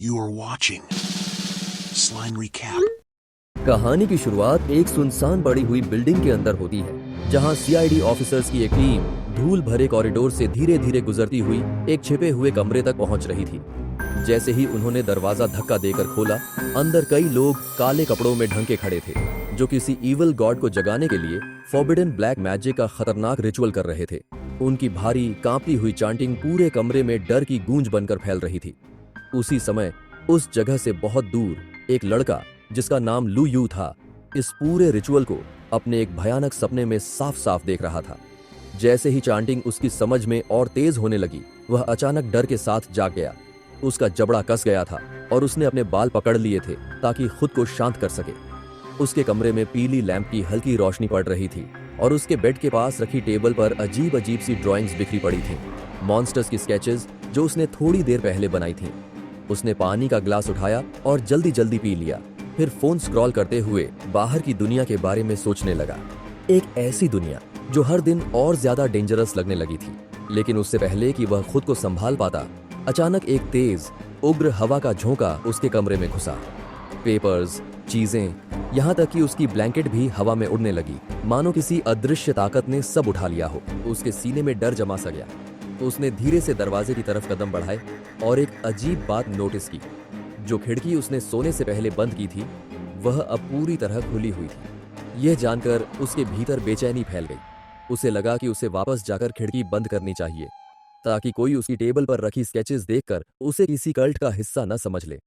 You are watching Slime Recap. कहानी की शुरुआत एक सुनसान पड़ी हुई बिल्डिंग के अंदर होती है, जहां सीआईडी ऑफिसर्स की एक टीम धूल भरे कॉरिडोर से धीरे धीरे गुजरती हुई एक छिपे हुए कमरे तक पहुंच रही थी। जैसे ही उन्होंने दरवाजा धक्का देकर खोला, अंदर कई लोग काले कपड़ों में ढंके खड़े थे, जो किसी इविल गॉड को जगाने के लिए फॉरबिडन ब्लैक मैजिक का खतरनाक रिचुअल कर रहे थे। उनकी भारी कांपती हुई चांटिंग पूरे कमरे में डर की गूंज बनकर फैल रही थी। उसी समय उस जगह से बहुत दूर एक लड़का, जिसका नाम लू यू था, इस पूरे रिचुअल को अपने एक भयानक सपने में साफ साफ देख रहा था। जैसे ही चांटिंग उसकी समझ में और तेज होने लगी, वह अचानक डर के साथ जाग गया। उसका जबड़ा कस गया था और उसने अपने बाल पकड़ लिए थे ताकि खुद को शांत कर सके। उसके कमरे में पीली लैंप की हल्की रोशनी पड़ रही थी और उसके बेड के पास रखी टेबल पर अजीब अजीब सी ड्राइंग्स बिखरी पड़ी थीं, मॉन्स्टर्स की स्केचेस जो उसने थोड़ी देर पहले बनाई थीं। उसने पानी का ग्लास उठाया और जल्दी जल्दी पी लिया, फिर फोन स्क्रॉल करते हुए बाहर की दुनिया के बारे में सोचने लगा। एक ऐसी दुनिया जो हर दिन और ज्यादा डेंजरस लगने लगी थी। लेकिन उससे पहले कि वह खुद को संभाल पाता, अचानक एक तेज उग्र हवा का झोंका उसके कमरे में घुसा। पेपर्स, चीजें, यहाँ तक कि उसकी ब्लैंकेट भी हवा में उड़ने लगी, मानो किसी अदृश्य ताकत ने सब उठा लिया हो। उसके सीने में डर जमा सा गया। उसने धीरे से दरवाजे की तरफ कदम बढ़ाए और एक अजीब बात नोटिस की। जो खिड़की उसने सोने से पहले बंद की थी, वह अब पूरी तरह खुली हुई थी। यह जानकर उसके भीतर बेचैनी फैल गई। उसे लगा कि उसे वापस जाकर खिड़की बंद करनी चाहिए, ताकि कोई उसकी टेबल पर रखी स्केचेस देखकर उसे किसी कल्ट का हिस्सा न समझ ले।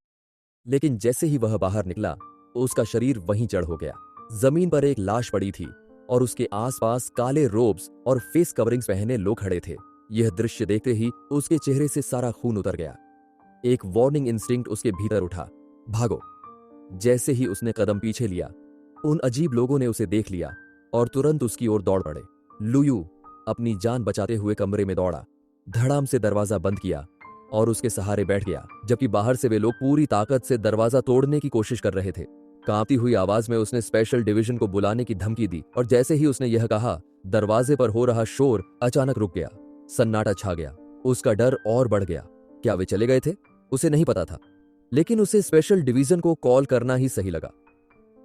लेकिन जैसे ही वह बाहर निकला, उसका शरीर वहीं जड़ हो गया। जमीन पर एक लाश पड़ी थी और उसके आसपास काले रोब्स और फेस कवरिंग्स पहने लोग खड़े थे। यह दृश्य देखते ही उसके चेहरे से सारा खून उतर गया। एक वार्निंग इंस्टिंक्ट उसके भीतर उठा, भागो। जैसे ही उसने कदम पीछे लिया, उन अजीब लोगों ने उसे देख लिया और तुरंत उसकी ओर दौड़ पड़े। लुयू अपनी जान बचाते हुए कमरे में दौड़ा, धड़ाम से दरवाजा बंद किया और उसके सहारे बैठ गया, जबकि बाहर से वे लोग पूरी ताकत से दरवाजा तोड़ने की कोशिश कर रहे थे। कांपती हुई आवाज में उसने स्पेशल डिवीजन को बुलाने की धमकी दी और जैसे ही उसने यह कहा, दरवाजे पर हो रहा शोर अचानक रुक गया। सन्नाटा छा गया। उसका डर और बढ़ गया। क्या वे चले गए थे? उसे नहीं पता था, लेकिन उसे स्पेशल डिवीजन को कॉल करना ही सही लगा।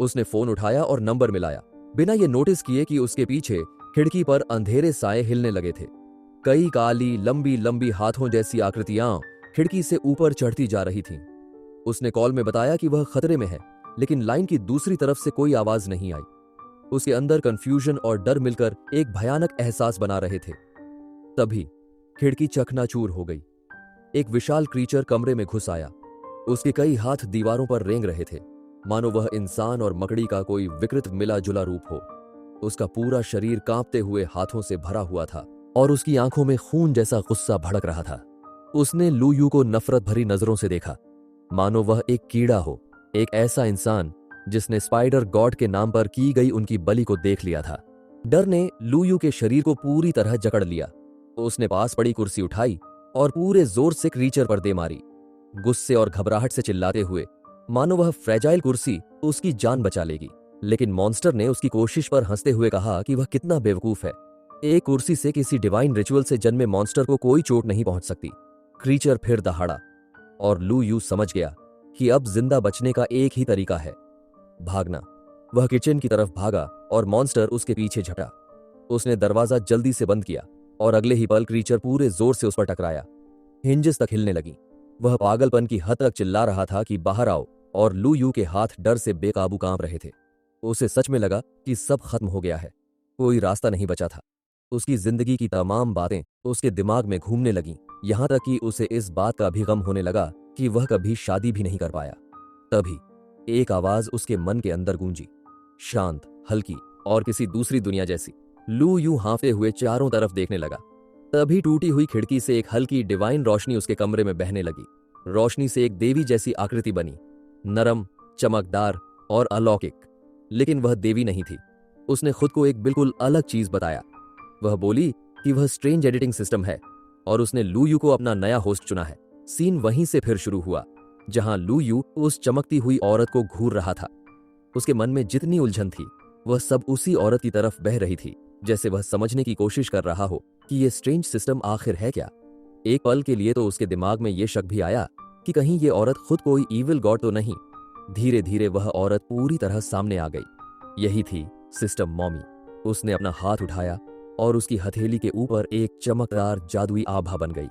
उसने फोन उठाया और नंबर मिलाया, बिना ये नोटिस किए कि उसके पीछे खिड़की पर अंधेरे साए हिलने लगे थे। कई काली लंबी लंबी हाथों जैसी आकृतियां खिड़की से ऊपर चढ़ती जा रही थीं। उसने कॉल में बताया कि वह खतरे में है, लेकिन लाइन की दूसरी तरफ से कोई आवाज नहीं आई। उसके अंदर कंफ्यूजन और डर मिलकर एक भयानक एहसास बना रहे थे। तभी खिड़की चकनाचूर हो गई। एक विशाल क्रीचर कमरे में घुस आया। उसके कई हाथ दीवारों पर रेंग रहे थे, मानो वह इंसान और मकड़ी का कोई विकृत मिला जुला रूप हो। उसका पूरा शरीर कांपते हुए हाथों से भरा हुआ था और उसकी आंखों में खून जैसा गुस्सा भड़क रहा था। उसने लू यू को नफरत भरी नजरों से देखा, मानो वह एक कीड़ा हो, एक ऐसा इंसान जिसने स्पाइडर गॉड के नाम पर की गई उनकी बलि को देख लिया था। डर ने लू यू के शरीर को पूरी तरह जकड़ लिया। उसने पास पड़ी कुर्सी उठाई और पूरे जोर से क्रीचर पर दे मारी, गुस्से और घबराहट से चिल्लाते हुए, मानो वह फ्रेजाइल कुर्सी उसकी जान बचा लेगी। लेकिन मॉन्स्टर ने उसकी कोशिश पर हंसते हुए कहा कि वह कितना बेवकूफ है। एक कुर्सी से किसी डिवाइन रिचुअल से जन्मे मॉन्स्टर को कोई चोट नहीं पहुंच सकती। क्रीचर फिर दहाड़ा और लू यू समझ गया कि अब जिंदा बचने का एक ही तरीका है, भागना। वह किचन की तरफ भागा और मॉन्स्टर उसके पीछे झटा। उसने दरवाजा जल्दी से बंद किया और अगले ही पल क्रीचर पूरे जोर से उस पर टकराया। हिंजेस तक हिलने लगी। वह पागलपन की हद तक चिल्ला रहा था कि बाहर आओ, और लू यू के हाथ डर से बेकाबू कांप रहे थे। उसे सच में लगा कि सब खत्म हो गया है, कोई रास्ता नहीं बचा था। उसकी जिंदगी की तमाम बातें उसके दिमाग में घूमने लगीं, यहां तक कि उसे इस बात का भी गम होने लगा कि वह कभी शादी भी नहीं कर पाया। तभी एक आवाज उसके मन के अंदर गूंजी, शांत, हल्की और किसी दूसरी दुनिया जैसी। लू यू हांफते हुए चारों तरफ देखने लगा। तभी टूटी हुई खिड़की से एक हल्की डिवाइन रोशनी उसके कमरे में बहने लगी। रोशनी से एक देवी जैसी आकृति बनी, नरम, चमकदार और अलौकिक। लेकिन वह देवी नहीं थी। उसने खुद को एक बिल्कुल अलग चीज बताया। वह बोली कि वह स्ट्रेंज एडिटिंग सिस्टम है और उसने लू यू को अपना नया होस्ट चुना है। सीन वहीं से फिर शुरू हुआ, जहां लू यू उस चमकती हुई औरत को घूर रहा था। उसके मन में जितनी उलझन थी, वह सब उसी औरत की तरफ बह रही थी, जैसे वह समझने की कोशिश कर रहा हो कि यह स्ट्रेंज सिस्टम आखिर है क्या। एक पल के लिए तो उसके दिमाग में यह शक भी आया कि कहीं ये औरत खुद कोई ईविल गॉड तो नहीं। धीरे धीरे वह औरत पूरी तरह सामने आ गई। यही थी सिस्टर मॉमी। उसने अपना हाथ उठाया और उसकी हथेली के ऊपर एक चमकदार जादुई आभा बन गई।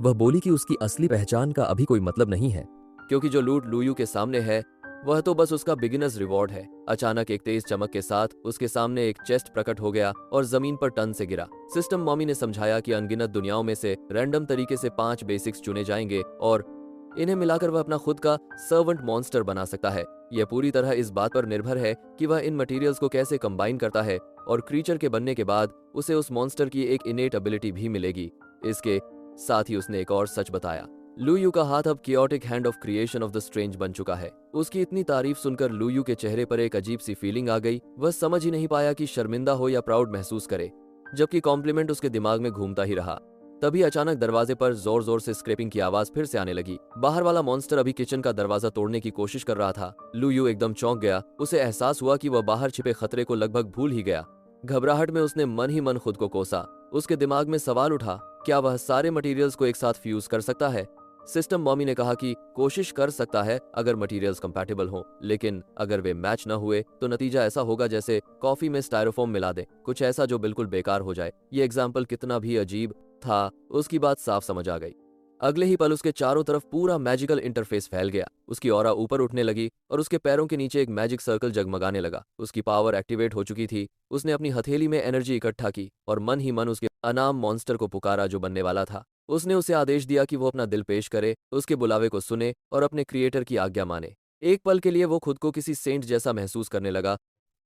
वह बोली कि उसकी असली पहचान का अभी कोई मतलब नहीं है, क्योंकि जो लूट लूयू के सामने है वह तो बस उसका बिगिनर्स रिवॉर्ड है। अचानक एक तेज चमक के साथ उसके सामने एक चेस्ट प्रकट हो गया और जमीन पर टन से गिरा। सिस्टम मॉमी ने समझाया कि अनगिनत दुनियाओं में से रैंडम तरीके से 5 बेसिक्स चुने जाएंगे और इन्हें मिलाकर वह अपना खुद का सर्वेंट मॉन्स्टर बना सकता है। यह पूरी तरह इस बात पर निर्भर है कि वह इन मटेरियल्स को कैसे कंबाइन करता है, और क्रीचर के बनने के बाद उसे उस मॉन्स्टर की एक इनेट एबिलिटी भी मिलेगी। इसके साथ ही उसने एक और सच बताया। लूयू का हाथ अब chaotic hand of creation of the strange बन चुका है। उसकी इतनी तारीफ सुनकर लूयू के चेहरे पर एक अजीब सी फीलिंग आ गई। वह समझ ही नहीं पाया कि शर्मिंदा हो या प्राउड महसूस करे, जबकि कॉम्प्लीमेंट उसके दिमाग में घूमता ही रहा। तभी अचानक दरवाजे पर जोर जोर से स्क्रैपिंग की आवाज फिर से आने लगी। बाहर वाला मॉन्स्टर अभी किचन का दरवाजा तोड़ने की कोशिश कर रहा था। लूयू एकदम चौंक गया। उसे एहसास हुआ कि वह बाहर छिपे खतरे को लगभग भूल ही गया। घबराहट में उसने मन ही मन खुद को कोसा। उसके दिमाग में सवाल उठा, क्या वह सारे मटेरियल्स को एक साथ फ्यूज कर सकता है? सिस्टम मॉमी ने कहा कि कोशिश कर सकता है अगर मटेरियल्स कंपैटिबल हों, लेकिन अगर वे मैच न हुए तो नतीजा ऐसा होगा जैसे कॉफी में स्टायरोफोम मिला दें, कुछ ऐसा जो बिल्कुल बेकार हो जाए। ये एग्जाम्पल कितना भी अजीब था, उसकी बात साफ समझ आ गई। अगले ही पल उसके चारों तरफ पूरा मैजिकल इंटरफेस फैल गया। उसकी ऑरा ऊपर उठने लगी और उसके पैरों के नीचे एक मैजिक सर्कल जगमगाने लगा। उसकी पावर एक्टिवेट हो चुकी थी। उसने अपनी हथेली में एनर्जी इकट्ठा की और मन ही मन उसके अनाम मॉन्स्टर को पुकारा जो बनने वाला था। उसने उसे आदेश दिया कि वो अपना दिल पेश करे, उसके बुलावे को सुने और अपने क्रिएटर की आज्ञा माने। एक पल के लिए वो खुद को किसी सेंट जैसा महसूस करने लगा।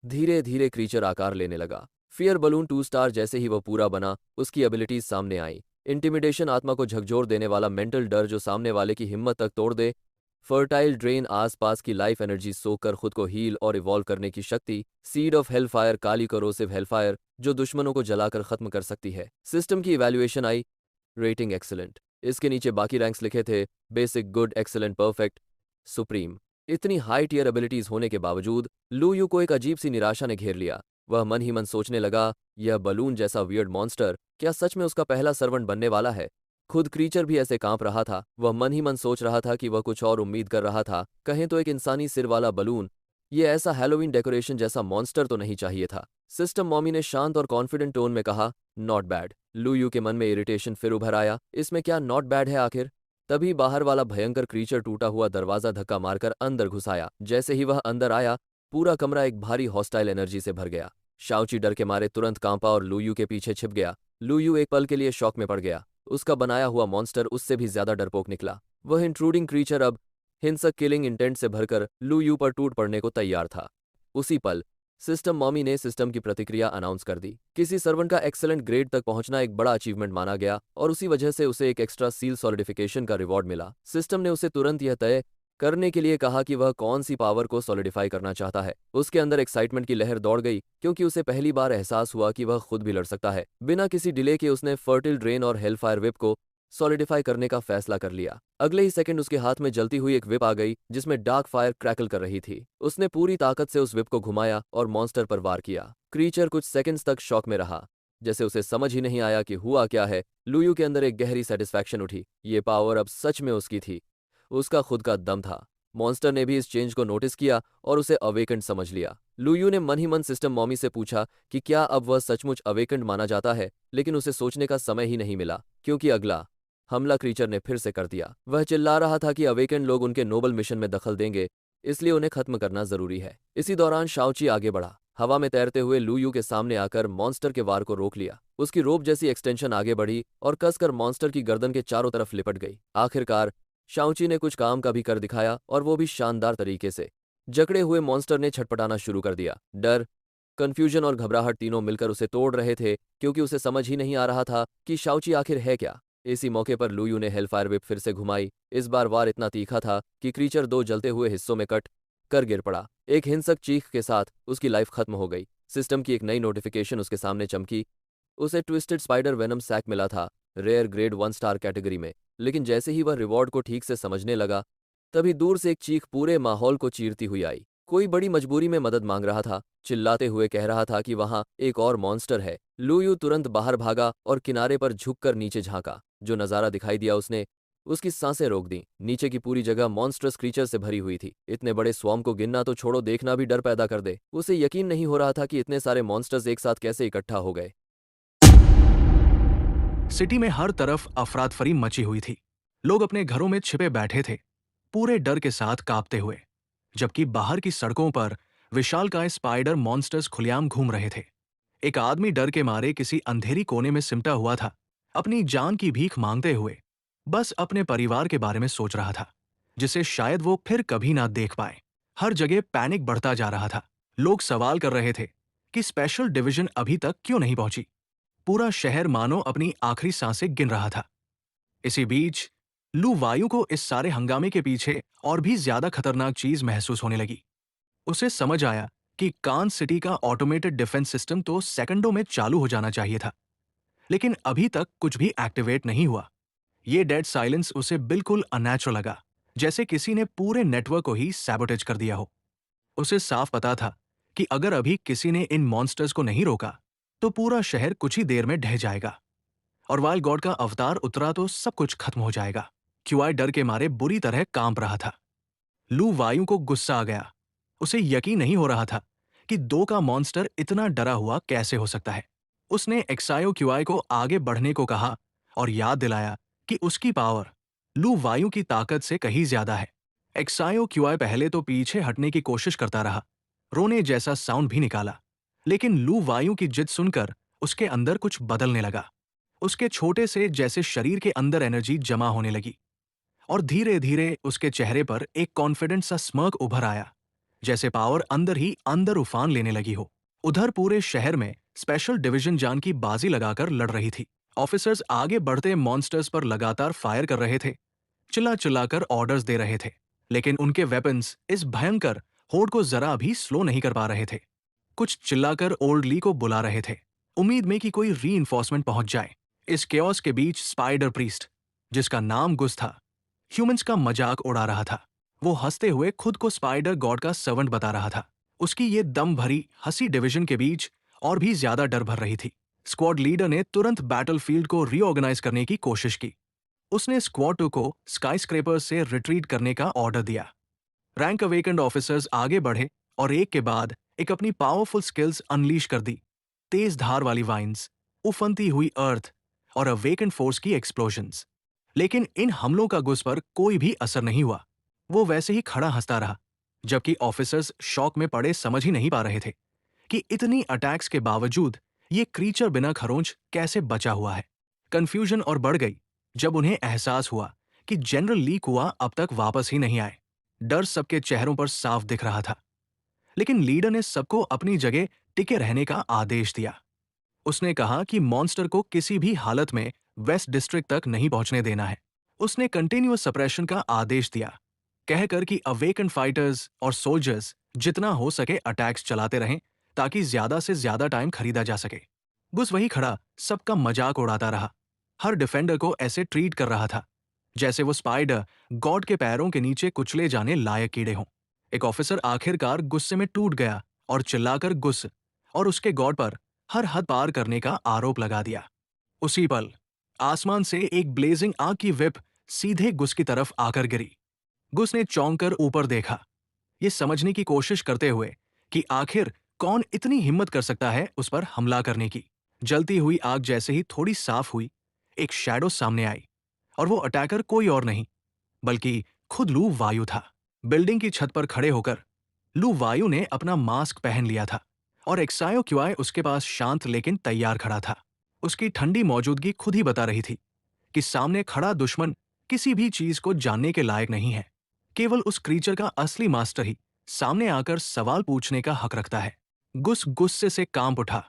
धीरे धीरे क्रीचर आकार लेने लगा। फियर बलून 2 स्टार जैसे ही वह पूरा बना, उसकी एबिलिटीज सामने आई। इंटिमिडेशन आत्मा को झकझोर देने वाला मेंटल डर जो सामने वाले की हिम्मत तक तोड़ दे। फर्टाइल ड्रेन आसपास की लाइफ एनर्जी सोकर खुद को हील और इवॉल्व करने की शक्ति। Seed of Hellfire Kali corrosive Hellfire जो दुश्मनों को जलाकर खत्म कर सकती है। सिस्टम की इवैल्यूएशन आई, रेटिंग एक्सीलेंट। इसके नीचे बाकी रैंक्स लिखे थे, basic, good, excellent, perfect, supreme. इतनी हाई टियर एबिलिटीज होने के बावजूद लूयू को एक अजीब सी निराशा ने घेर लिया। वह मन ही मन सोचने लगा, यह बलून जैसा वियर्ड मॉन्स्टर क्या सच में उसका पहला सर्वेंट बनने वाला है? खुद क्रीचर भी ऐसे कांप रहा था। वह मन ही मन सोच रहा था कि वह कुछ और उम्मीद कर रहा था, कहें तो एक इंसानी सिर वाला बलून। ये ऐसा हैलोवीन डेकोरेशन जैसा मॉन्स्टर तो नहीं चाहिए था। सिस्टम मॉमी ने शांत और कॉन्फिडेंट टोन में कहा, नॉट बैड। लूयू के मन में इरिटेशन फिर उभर आया, इसमें क्या नॉट बैड है आखिर? तभी बाहर वाला भयंकर क्रीचर टूटा हुआ दरवाजा धक्का मारकर अंदर घुस आया। जैसे ही वह अंदर आया, पूरा कमरा एक भारी हॉस्टाइल एनर्जी से भर गया। शाओची डर के मारे तुरंत कांपा और लूयू के पीछे छिप गया। लूयू एक पल के लिए शॉक में पड़ गया। उसका बनाया हुआ मॉन्स्टर उससे भी ज्यादा डरपोक निकला। वह इंट्रूडिंग क्रीचर अब हिंसक किलिंग इंटेंट से भरकर लूयू पर टूट पड़ने को तैयार था। उसी पल सिस्टम मॉमी ने सिस्टम की प्रतिक्रिया अनाउंस कर दी। किसी सर्वेंट का एक्सेलेंट ग्रेड तक पहुंचना एक बड़ा अचीवमेंट माना गया और उसी वजह से उसे एक एक्स्ट्रा सील सॉलिडिफिकेशन का रिवॉर्ड मिला। सिस्टम ने उसे तुरंत यह तय करने के लिए कहा कि वह कौन सी पावर को सॉलिडिफाई करना चाहता है। उसके अंदर एक्साइटमेंट की लहर दौड़ गई, क्योंकि उसे पहली बार एहसास हुआ कि वह खुद भी लड़ सकता है। बिना किसी डिले के उसने फर्टिल ड्रेन और हेलफायर विप को सॉलिडिफाई करने का फैसला कर लिया। अगले ही सेकंड उसके हाथ में जलती हुई एक विप आ गई जिसमें डार्क फायर क्रैकल कर रही थी। उसने पूरी ताकत से उस विप को घुमाया और मॉन्स्टर पर वार किया। क्रीचर कुछ सेकंड्स तक शॉक में रहा, जैसे उसे समझ ही नहीं आया कि हुआ क्या है। लूयू के अंदर एक गहरी सेटिस्फैक्शन उठी। ये पावर अब सच में उसकी थी, उसका खुद का दम था। मॉन्स्टर ने भी इस चेंज को नोटिस किया और उसे अवेकेंड समझ लिया। लूयू ने मन ही मन सिस्टम मॉमी से पूछा कि क्या अब वह सचमुच अवेकेंड माना जाता है, लेकिन उसे सोचने का समय ही नहीं मिला, क्योंकि अगला हमला क्रीचर ने फिर से कर दिया। वह चिल्ला रहा था कि अवेकेंड लोग उनके नोबल मिशन में दखल देंगे, इसलिए उन्हें खत्म करना जरूरी है। इसी दौरान शाओची आगे बढ़ा। हवा में तैरते हुए लूयू के सामने आकर मॉन्स्टर के वार को रोक लिया। उसकी रोप जैसी एक्सटेंशन आगे बढ़ी और कसकर मॉन्स्टर की गर्दन के चारों तरफ लिपट गई। आखिरकार शाओची ने कुछ काम का भी कर दिखाया, और वो भी शानदार तरीके से। जकड़े हुए मॉन्स्टर ने छटपटाना शुरू कर दिया। डर, कंफ्यूजन और घबराहट तीनों मिलकर उसे तोड़ रहे थे, क्योंकि उसे समझ ही नहीं आ रहा था कि शाओची आखिर है क्या। इसी मौके पर लूयू ने हेलफायर विप फिर से घुमाई। इस बार वार इतना तीखा था कि क्रीचर 2 जलते हुए हिस्सों में कट कर गिर पड़ा। एक हिंसक चीख के साथ उसकी लाइफ खत्म हो गई। सिस्टम की एक नई नोटिफिकेशन उसके सामने चमकी। उसे ट्विस्टेड स्पाइडर वेनम सैक मिला था, रेयर ग्रेड 1 स्टार कैटेगरी में। लेकिन जैसे ही वह रिवॉर्ड को ठीक से समझने लगा, तभी दूर से एक चीख पूरे माहौल को चीरती हुई आई। कोई बड़ी मजबूरी में मदद मांग रहा था, चिल्लाते हुए कह रहा था कि वहां एक और मॉन्स्टर है। लूयू तुरंत बाहर भागा और किनारे पर झुककर नीचे झांका। जो नजारा दिखाई दिया उसने उसकी सांसें रोक दी। नीचे की पूरी जगह मॉन्स्टर्स क्रीचर से भरी हुई थी। इतने बड़े स्वॉर्म को गिनना तो छोड़ो, देखना भी डर पैदा कर दे। उसे यकीन नहीं हो रहा था कि इतने सारे मॉन्स्टर्स एक साथ कैसे इकट्ठा हो गए। सिटी में हर तरफ अफरातफरी मची हुई थी। लोग अपने घरों में छिपे बैठे थे, पूरे डर के साथ कांपते हुए, जबकि बाहर की सड़कों पर विशालकाय स्पाइडर मॉन्स्टर्स खुलेआम घूम रहे थे। एक आदमी डर के मारे किसी अंधेरी कोने में सिमटा हुआ था, अपनी जान की भीख मांगते हुए बस अपने परिवार के बारे में सोच रहा था, जिसे शायद वो फिर कभी ना देख पाए। हर जगह पैनिक बढ़ता जा रहा था। लोग सवाल कर रहे थे कि स्पेशल डिवीजन अभी तक क्यों नहीं पहुंची। पूरा शहर मानो अपनी आखिरी सांसें गिन रहा था। इसी बीच लू वायु को इस सारे हंगामे के पीछे और भी ज्यादा खतरनाक चीज महसूस होने लगी। उसे समझ आया कि कान सिटी का ऑटोमेटेड डिफेंस सिस्टम तो सेकंडों में चालू हो जाना चाहिए था, लेकिन अभी तक कुछ भी एक्टिवेट नहीं हुआ। ये डेड साइलेंस उसे बिल्कुल अनैचुरल लगा, जैसे किसी ने पूरे नेटवर्क को ही सैबोटेज कर दिया हो। उसे साफ पता था कि अगर अभी किसी ने इन मॉन्स्टर्स को नहीं रोका तो पूरा शहर कुछ ही देर में ढह जाएगा, और वाइल्ड गॉड का अवतार उतरा तो सब कुछ खत्म हो जाएगा। क्यूआई डर के मारे बुरी तरह कांप रहा था। लू वायु को गुस्सा आ गया। उसे यकीन नहीं हो रहा था कि दो का मॉन्स्टर इतना डरा हुआ कैसे हो सकता है। उसने एक्सायो क्यूआई को आगे बढ़ने को कहा और याद दिलाया कि उसकी पावर लू वायु की ताकत से कहीं ज्यादा है। एक्सायो क्यूआई पहले तो पीछे हटने की कोशिश करता रहा, रोने जैसा साउंड भी निकाला, लेकिन लू वायु की जिद सुनकर उसके अंदर कुछ बदलने लगा। उसके छोटे से जैसे शरीर के अंदर एनर्जी जमा होने लगी, और धीरे धीरे उसके चेहरे पर एक कॉन्फिडेंट सा स्मर्क उभर आया, जैसे पावर अंदर ही अंदर उफान लेने लगी हो। उधर पूरे शहर में स्पेशल डिवीजन जान की बाजी लगाकर लड़ रही थी। ऑफिसर्स आगे बढ़ते मॉन्स्टर्स पर लगातार फायर कर रहे थे, चिल्ला चिल्लाकर ऑर्डर्स दे रहे थे, लेकिन उनके वेपन्स इस भयंकर होड़ को जरा भी स्लो नहीं कर पा रहे थे। कुछ चिल्लाकर ओल्ड ली को बुला रहे थे, उम्मीद में कि कोई रीइंफोर्समेंट पहुंच जाए। इस केओस के बीच स्पाइडर प्रीस्ट, जिसका नाम गुस था, ह्यूमंस का मजाक उड़ा रहा था। वो हंसते हुए खुद को स्पाइडर गॉड का सर्वेंट बता रहा था। उसकी ये दम भरी हंसी डिवीजन के बीच और भी ज्यादा डर भर रही थी। स्क्वाड लीडर ने तुरंत बैटलफील्ड को रीऑर्गेनाइज करने की कोशिश की। उसने स्क्वाड 2 को स्काईस्क्रेपर से रिट्रीट करने का ऑर्डर दिया। रैंक अवेकेंड ऑफिसर्स आगे बढ़े और एक के बाद एक अपनी पावरफुल स्किल्स अनलीश कर दी। तेज धार वाली वाइन्स, उफनती हुई अर्थ और अवेकेंड फोर्स की एक्सप्लोजन्स। लेकिन इन हमलों का गुस पर कोई भी असर नहीं हुआ। वो वैसे ही खड़ा हंसता रहा, जबकि ऑफिसर्स शॉक में पड़े समझ ही नहीं पा रहे थे कि इतनी अटैक्स के बावजूद ये क्रीचर बिना खरोंच कैसे बचा हुआ है। कंफ्यूजन और बढ़ गई जब उन्हें एहसास हुआ कि जनरल ली कुआ अब तक वापस ही नहीं आए। डर सबके चेहरों पर साफ दिख रहा था, लेकिन लीडर ने सबको अपनी जगह टिके रहने का आदेश दिया। उसने कहा कि मॉन्स्टर को किसी भी हालत में वेस्ट डिस्ट्रिक्ट तक नहीं पहुंचने देना है। उसने कंटिन्यूअस सप्रेशन का आदेश दिया, कहकर कि अवेकन फाइटर्स और सोल्जर्स जितना हो सके अटैक्स चलाते रहें ताकि ज्यादा से ज्यादा टाइम खरीदा जा सके। गुस वही खड़ा सबका मजाक उड़ाता रहा, हर डिफेंडर को ऐसे ट्रीट कर रहा था जैसे वो स्पाइडर गॉड के पैरों के नीचे कुचले जाने लायक कीड़े हों। एक ऑफिसर आखिरकार गुस्से में टूट गया और चिल्लाकर गुस और उसके गॉड पर हर हद पार करने का आरोप लगा दिया। उसी पल आसमान से एक ब्लेजिंग आग की विप सीधे गुस की तरफ आकर गिरी। गुस ने चौंक कर ऊपर देखा, ये समझने की कोशिश करते हुए कि आखिर कौन इतनी हिम्मत कर सकता है उस पर हमला करने की। जलती हुई आग जैसे ही थोड़ी साफ हुई, एक शैडो सामने आई, और वो अटैकर कोई और नहीं बल्कि खुद लू वायु था। बिल्डिंग की छत पर खड़े होकर लू वायु ने अपना मास्क पहन लिया था और एक्सायो क्यूआई उसके पास शांत लेकिन तैयार खड़ा था। उसकी ठंडी मौजूदगी खुद ही बता रही थी कि सामने खड़ा दुश्मन किसी भी चीज को जानने के लायक नहीं है। केवल उस क्रीचर का असली मास्टर ही सामने आकर सवाल पूछने का हक रखता है। गुस गुस्से से कांप उठा।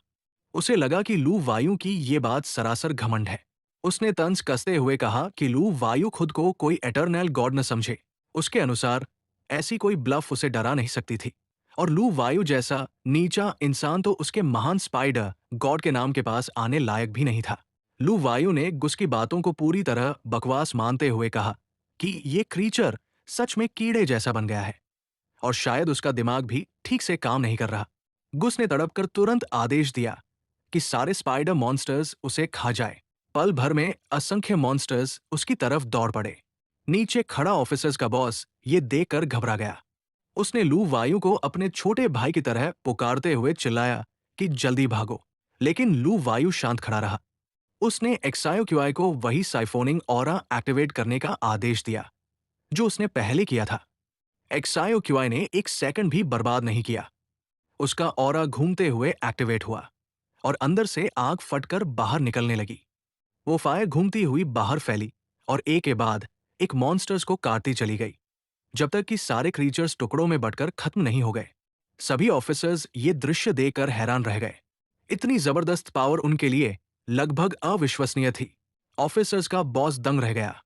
उसे लगा कि लू वायु की ये बात सरासर घमंड है। उसने तंज कसते हुए कहा कि लू वायु खुद को कोई एटर्नल गॉड न समझे। उसके अनुसार ऐसी कोई ब्लफ उसे डरा नहीं सकती थी, और लू वायु जैसा नीचा इंसान तो उसके महान स्पाइडर गॉड के नाम के पास आने लायक भी नहीं था। लू वायु ने गुस की बातों को पूरी तरह बकवास मानते हुए कहा कि ये क्रीचर सच में कीड़े जैसा बन गया है और शायद उसका दिमाग भी ठीक से काम नहीं कर रहा। गुस ने तड़पकर तुरंत आदेश दिया कि सारे स्पाइडर मॉन्स्टर्स उसे खा जाए। पल भर में असंख्य मॉन्स्टर्स उसकी तरफ दौड़ पड़े। नीचे खड़ा ऑफिसर्स का बॉस ये देखकर घबरा गया। उसने लू वायु को अपने छोटे भाई की तरह पुकारते हुए चिल्लाया कि जल्दी भागो, लेकिन लू वायु शांत खड़ा रहा। उसने एक्सायोक्यूआई को वही साइफोनिंग ऑरा एक्टिवेट करने का आदेश दिया जो उसने पहले किया था। एक्सायोक्यूआई ने एक सेकंड भी बर्बाद नहीं किया। उसका ऑरा घूमते हुए एक्टिवेट हुआ और अंदर से आग फटकर बाहर निकलने लगी। वो फायर घूमती हुई बाहर फैली और एक के बाद एक मॉन्स्टर्स को काटती चली गई, जब तक कि सारे क्रीचर्स टुकड़ों में बंटकर खत्म नहीं हो गए। सभी ऑफिसर्स ये दृश्य देखकर हैरान रह गए। इतनी जबरदस्त पावर उनके लिए लगभग अविश्वसनीय थी। ऑफिसर्स का बॉस दंग रह गया।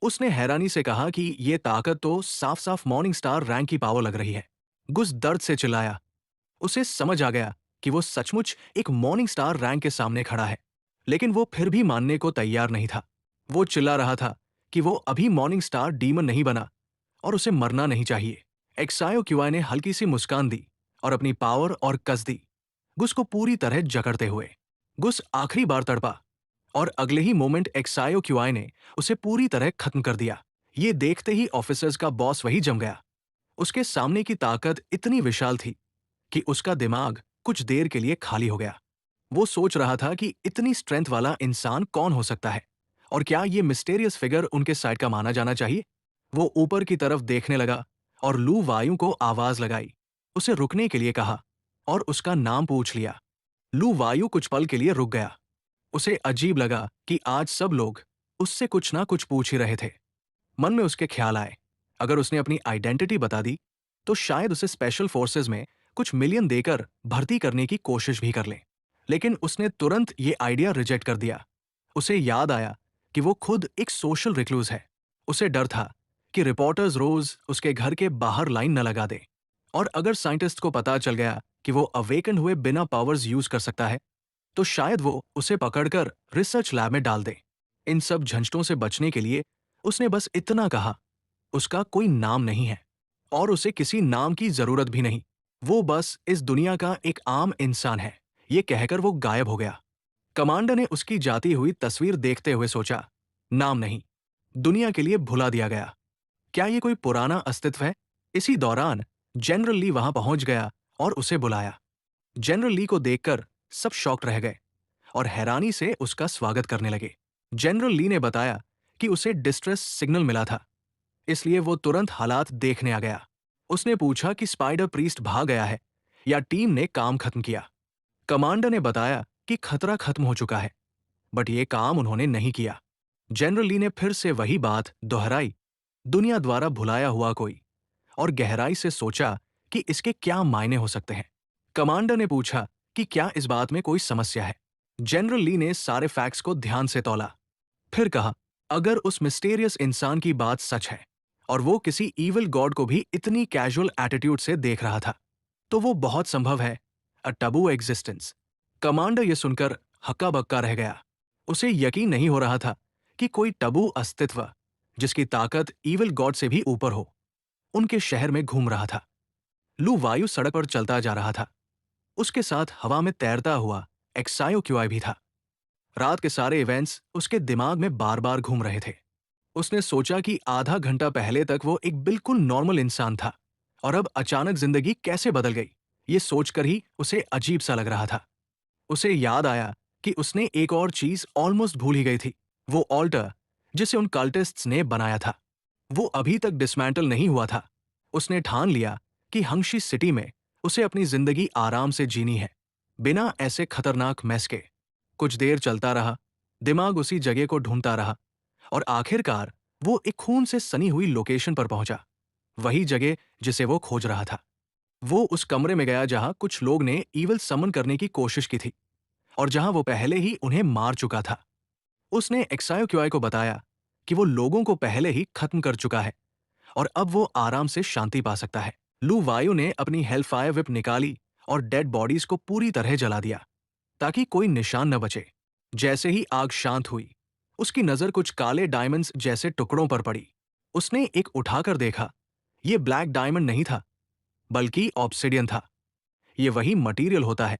उसने हैरानी से कहा कि ये ताकत तो साफ साफ मॉर्निंग स्टार रैंक की पावर लग रही है। गुस दर्द से चिल्लाया। उसे समझ आ गया कि वो सचमुच एक मॉर्निंग स्टार रैंक के सामने खड़ा है, लेकिन वो फिर भी मानने को तैयार नहीं था। वो चिल्ला रहा था कि वो अभी मॉर्निंग स्टार डीमन नहीं बना और उसे मरना नहीं चाहिए। एक्सायो क्यूआई ने हल्की सी मुस्कान दी और अपनी पावर और कस दी, गुस को पूरी तरह जकड़ते हुए। गुस आखिरी बार तड़पा और अगले ही मोमेंट एक्सायो क्यूआई ने उसे पूरी तरह खत्म कर दिया। ये देखते ही ऑफिसर्स का बॉस वही जम गया। उसके सामने की ताकत इतनी विशाल थी कि उसका दिमाग कुछ देर के लिए खाली हो गया। वो सोच रहा था कि इतनी स्ट्रेंथ वाला इंसान कौन हो सकता है और क्या ये मिस्टेरियस फिगर उनके साइड का माना जाना चाहिए। वो ऊपर की तरफ देखने लगा और लू वायु को आवाज लगाई, उसे रुकने के लिए कहा और उसका नाम पूछ लिया। लू वायु कुछ पल के लिए रुक गया। उसे अजीब लगा कि आज सब लोग उससे कुछ ना कुछ पूछ ही रहे थे। मन में उसके ख्याल आए, अगर उसने अपनी आइडेंटिटी बता दी तो शायद उसे स्पेशल फोर्सेस में कुछ मिलियन देकर भर्ती करने की कोशिश भी कर ले। लेकिन उसने तुरंत ये आइडिया रिजेक्ट कर दिया। उसे याद आया कि वो खुद एक सोशल रिक्लूज है। उसे डर था कि रिपोर्टर्स रोज उसके घर के बाहर लाइन न लगा दे, और अगर साइंटिस्ट को पता चल गया कि वो अवेकन हुए बिना पावर्स यूज कर सकता है तो शायद वो उसे पकड़कर रिसर्च लैब में डाल दे। इन सब झंझटों से बचने के लिए उसने बस इतना कहा, उसका कोई नाम नहीं है और उसे किसी नाम की जरूरत भी नहीं। वो बस इस दुनिया का एक आम इंसान है। ये कहकर वो गायब हो गया। कमांडर ने उसकी जाती हुई तस्वीर देखते हुए सोचा, नाम नहीं, दुनिया के लिए भुला दिया गया। क्या ये कोई पुराना अस्तित्व है? इसी दौरान जनरल ली वहां पहुंच गया और उसे बुलाया। जनरल ली को देखकर सब शॉक्ड रह गए और हैरानी से उसका स्वागत करने लगे। जनरल ली ने बताया कि उसे डिस्ट्रेस सिग्नल मिला था, इसलिए वो तुरंत हालात देखने आ गया। उसने पूछा कि स्पाइडर प्रीस्ट भाग गया है या टीम ने काम खत्म किया। कमांडर ने बताया कि खतरा खत्म हो चुका है, बट ये काम उन्होंने नहीं किया। जनरल ली ने फिर से वही बात दोहराई, दुनिया द्वारा भुलाया हुआ कोई, और गहराई से सोचा कि इसके क्या मायने हो सकते हैं। कमांडर ने पूछा कि क्या इस बात में कोई समस्या है। जनरल ली ने सारे फैक्ट्स को ध्यान से तौला, फिर कहा, अगर उस मिस्टीरियस इंसान की बात सच है और वो किसी ईविल गॉड को भी इतनी कैजुअल एटीट्यूड से देख रहा था, तो वो बहुत संभव है अ टबू एग्जिस्टेंस। कमांडर ये सुनकर हक्का बक्का रह गया। उसे यकीन नहीं हो रहा था कि कोई टबू अस्तित्व जिसकी ताकत ईविल गॉड से भी ऊपर हो उनके शहर में घूम रहा था। लू वायु सड़क पर चलता जा रहा था। उसके साथ हवा में तैरता हुआ एक्सायो क्यूआई भी था। रात के सारे इवेंट्स उसके दिमाग में बार बार घूम रहे थे। उसने सोचा कि आधा घंटा पहले तक वो एक बिल्कुल नॉर्मल इंसान था और अब अचानक जिंदगी कैसे बदल गई, ये सोचकर ही उसे अजीब सा लग रहा था। उसे याद आया कि उसने एक और चीज ऑलमोस्ट भूल ही गई थी, वो ऑल्टर जिसे उन कल्टिस्ट्स ने बनाया था। वो अभी तक डिसमेंटल नहीं हुआ था। उसने ठान लिया कि हंगशी सिटी में उसे अपनी जिंदगी आराम से जीनी है, बिना ऐसे खतरनाक मैस के। कुछ देर चलता रहा, दिमाग उसी जगह को ढूंढता रहा और आखिरकार वो एक खून से सनी हुई लोकेशन पर पहुंचा, वही जगह जिसे वो खोज रहा था। वो उस कमरे में गया जहां कुछ लोग ने ईविल समन करने की कोशिश की थी और जहां वो पहले ही उन्हें मार चुका था। उसने एक्सायो क्यूआई को बताया कि वो लोगों को पहले ही खत्म कर चुका है और अब वो आराम से शांति पा सकता है। लू वायु ने अपनी हेलफायर विप निकाली और डेड बॉडीज को पूरी तरह जला दिया ताकि कोई निशान न बचे। जैसे ही आग शांत हुई, उसकी नजर कुछ काले डायमंड्स जैसे टुकड़ों पर पड़ी। उसने एक उठाकर देखा। ये ब्लैक डायमंड नहीं था, बल्कि ऑब्सिडियन था। ये वही मटेरियल होता है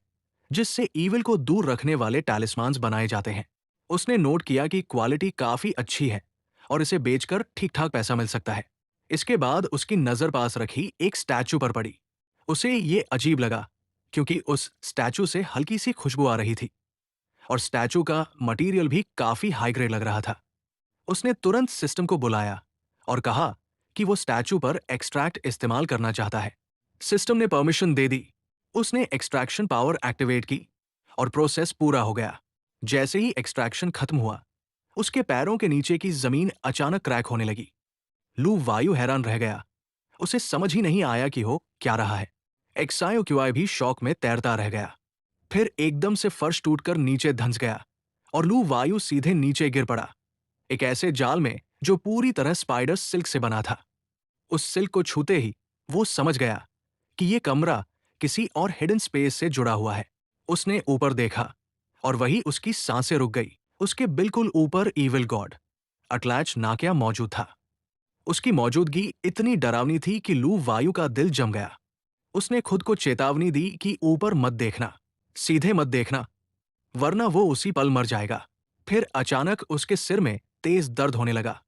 जिससे ईविल को दूर रखने वाले टैलिस्मान्स बनाए जाते हैं। उसने नोट किया कि क्वालिटी काफी अच्छी है और इसे बेचकर ठीक ठाक पैसा मिल सकता है। इसके बाद उसकी नजर पास रखी एक स्टैचू पर पड़ी। उसे ये अजीब लगा क्योंकि उस स्टैचू से हल्की सी खुशबू आ रही थी और स्टैचू का मटेरियल भी काफी हाई ग्रेड लग रहा था। उसने तुरंत सिस्टम को बुलाया और कहा कि वो स्टैचू पर एक्सट्रैक्ट इस्तेमाल करना चाहता है। सिस्टम ने परमिशन दे दी। उसने एक्सट्रैक्शन पावर एक्टिवेट की और प्रोसेस पूरा हो गया। जैसे ही एक्सट्रैक्शन खत्म हुआ, उसके पैरों के नीचे की जमीन अचानक क्रैक होने लगी। लू वायु हैरान रह गया। उसे समझ ही नहीं आया कि हो क्या रहा है। एक्सायो क्यूआई भी शौक में तैरता रह गया। फिर एकदम से फर्श टूटकर नीचे धंस गया और लू वायु सीधे नीचे गिर पड़ा, एक ऐसे जाल में जो पूरी तरह स्पाइडर सिल्क से बना था। उस सिल्क को छूते ही वो समझ गया कि ये कमरा किसी और हिडन स्पेस से जुड़ा हुआ है। उसने ऊपर देखा और वही उसकी सांसें रुक गई। उसके बिल्कुल ऊपर ईविल गॉड अटलैच नाक्या मौजूद था। उसकी मौजूदगी इतनी डरावनी थी कि लू वायु का दिल जम गया। उसने खुद को चेतावनी दी कि ऊपर मत देखना, सीधे मत देखना, वरना वो उसी पल मर जाएगा। फिर अचानक उसके सिर में तेज दर्द होने लगा,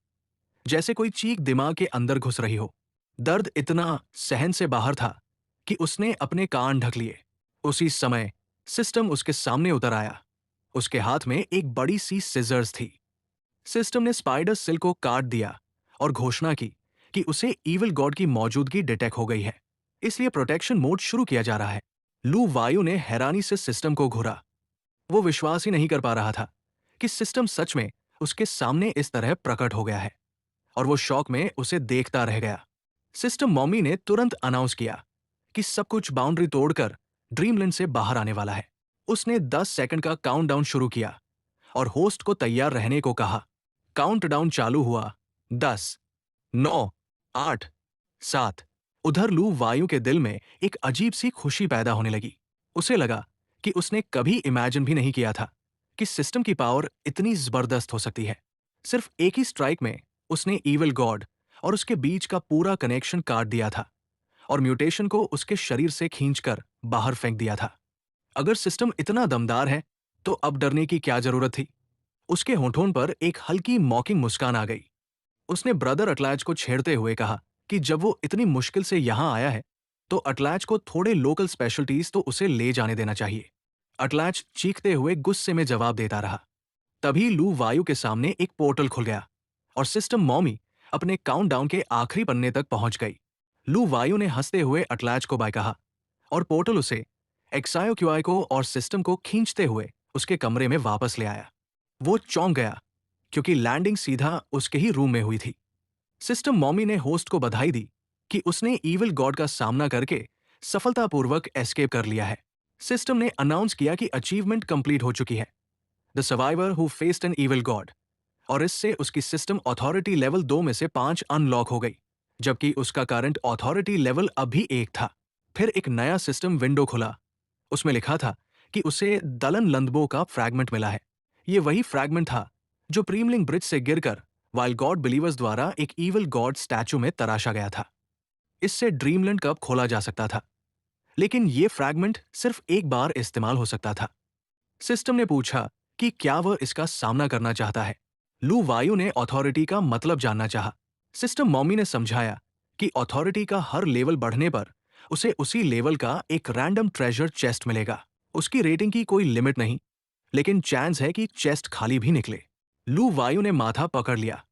जैसे कोई चीख दिमाग के अंदर घुस रही हो। दर्द इतना सहन से बाहर था कि उसने अपने कान ढक लिए। उसी समय सिस्टम उसके सामने उतर आया। उसके हाथ में एक बड़ी सी सिजर्स थी। सिस्टम ने स्पाइडर सिल्क को काट दिया और घोषणा की कि उसे ईविल गॉड की मौजूदगी डिटेक्ट हो गई है, इसलिए प्रोटेक्शन मोड शुरू किया जा रहा है। लू वायु ने हैरानी से सिस्टम को घूरा। वो विश्वास ही नहीं कर पा रहा था कि सिस्टम सच में उसके सामने इस तरह प्रकट हो गया है और वो शौक में उसे देखता रह गया। सिस्टम मॉमी ने तुरंत अनाउंस किया कि सब कुछ बाउंड्री तोड़कर ड्रीमलैंड से बाहर आने वाला है। उसने 10 सेकंड का काउंटडाउन शुरू किया और होस्ट को तैयार रहने को कहा। काउंटडाउन चालू हुआ। 10, 9, 8, 7। उधर लू वायु के दिल में एक अजीब सी खुशी पैदा होने लगी। उसे लगा कि उसने कभी इमेजिन भी नहीं किया था कि सिस्टम की पावर इतनी जबरदस्त हो सकती है। सिर्फ एक ही स्ट्राइक में उसने ईविल गॉड और उसके बीच का पूरा कनेक्शन काट दिया था और म्यूटेशन को उसके शरीर से खींचकर बाहर फेंक दिया था। अगर सिस्टम इतना दमदार है तो अब डरने की क्या जरूरत थी। उसके होठों पर एक हल्की मॉकिंग मुस्कान आ गई। उसने ब्रदर अटलैच को छेड़ते हुए कहा कि जब वो इतनी मुश्किल से यहां आया है तो अटलैच को थोड़े लोकल स्पेशलिटीज तो उसे ले जाने देना चाहिए। अटलैच चीखते हुए गुस्से में जवाब देता रहा। तभी लू वायु के सामने एक पोर्टल खुल गया और सिस्टम मॉमी अपने काउंटडाउन के आखिरी पन्ने तक पहुंच गई। लू वायु ने हंसते हुए अटलैच को बाय कहा और पोर्टल उसे एक्सायो क्यूआई को और सिस्टम को खींचते हुए उसके कमरे में वापस ले आया। वो चौंक गया क्योंकि लैंडिंग सीधा उसके ही रूम में हुई थी। सिस्टम मॉमी ने होस्ट को बधाई दी कि उसने ईविल गॉड का सामना करके सफलतापूर्वक एस्केप कर लिया है। सिस्टम ने अनाउंस किया कि अचीवमेंट कंप्लीट हो चुकी है, the survivor who faced N evil God, और इससे उसकी सिस्टम अथॉरिटी लेवल 2 में से 5 अनलॉक हो गई, जबकि उसका करंट अथॉरिटी लेवल अभी 1 था। फिर एक नया सिस्टम विंडो खुला। उसमें लिखा था कि उसे दलन लंदबो का फ्रैगमेंट मिला है। ये वही फ्रैगमेंट था जो प्रीमलिंग ब्रिज से गिरकर वाइल्ड गॉड बिलीवर्स द्वारा एक ईविल गॉड स्टैचू में तराशा गया था। इससे ड्रीमलैंड कब खोला जा सकता था, लेकिन ये फ्रैगमेंट सिर्फ एक बार इस्तेमाल हो सकता था। सिस्टम ने पूछा कि क्या वह इसका सामना करना चाहता है। लू वायु ने अथॉरिटी का मतलब जानना चाहा। सिस्टम मॉमी ने समझाया कि अथॉरिटी का हर लेवल बढ़ने पर उसे उसी लेवल का एक रैंडम ट्रेजर चेस्ट मिलेगा। उसकी रेटिंग की कोई लिमिट नहीं, लेकिन चांस है कि चेस्ट खाली भी निकले। लू वायु ने माथा पकड़ लिया।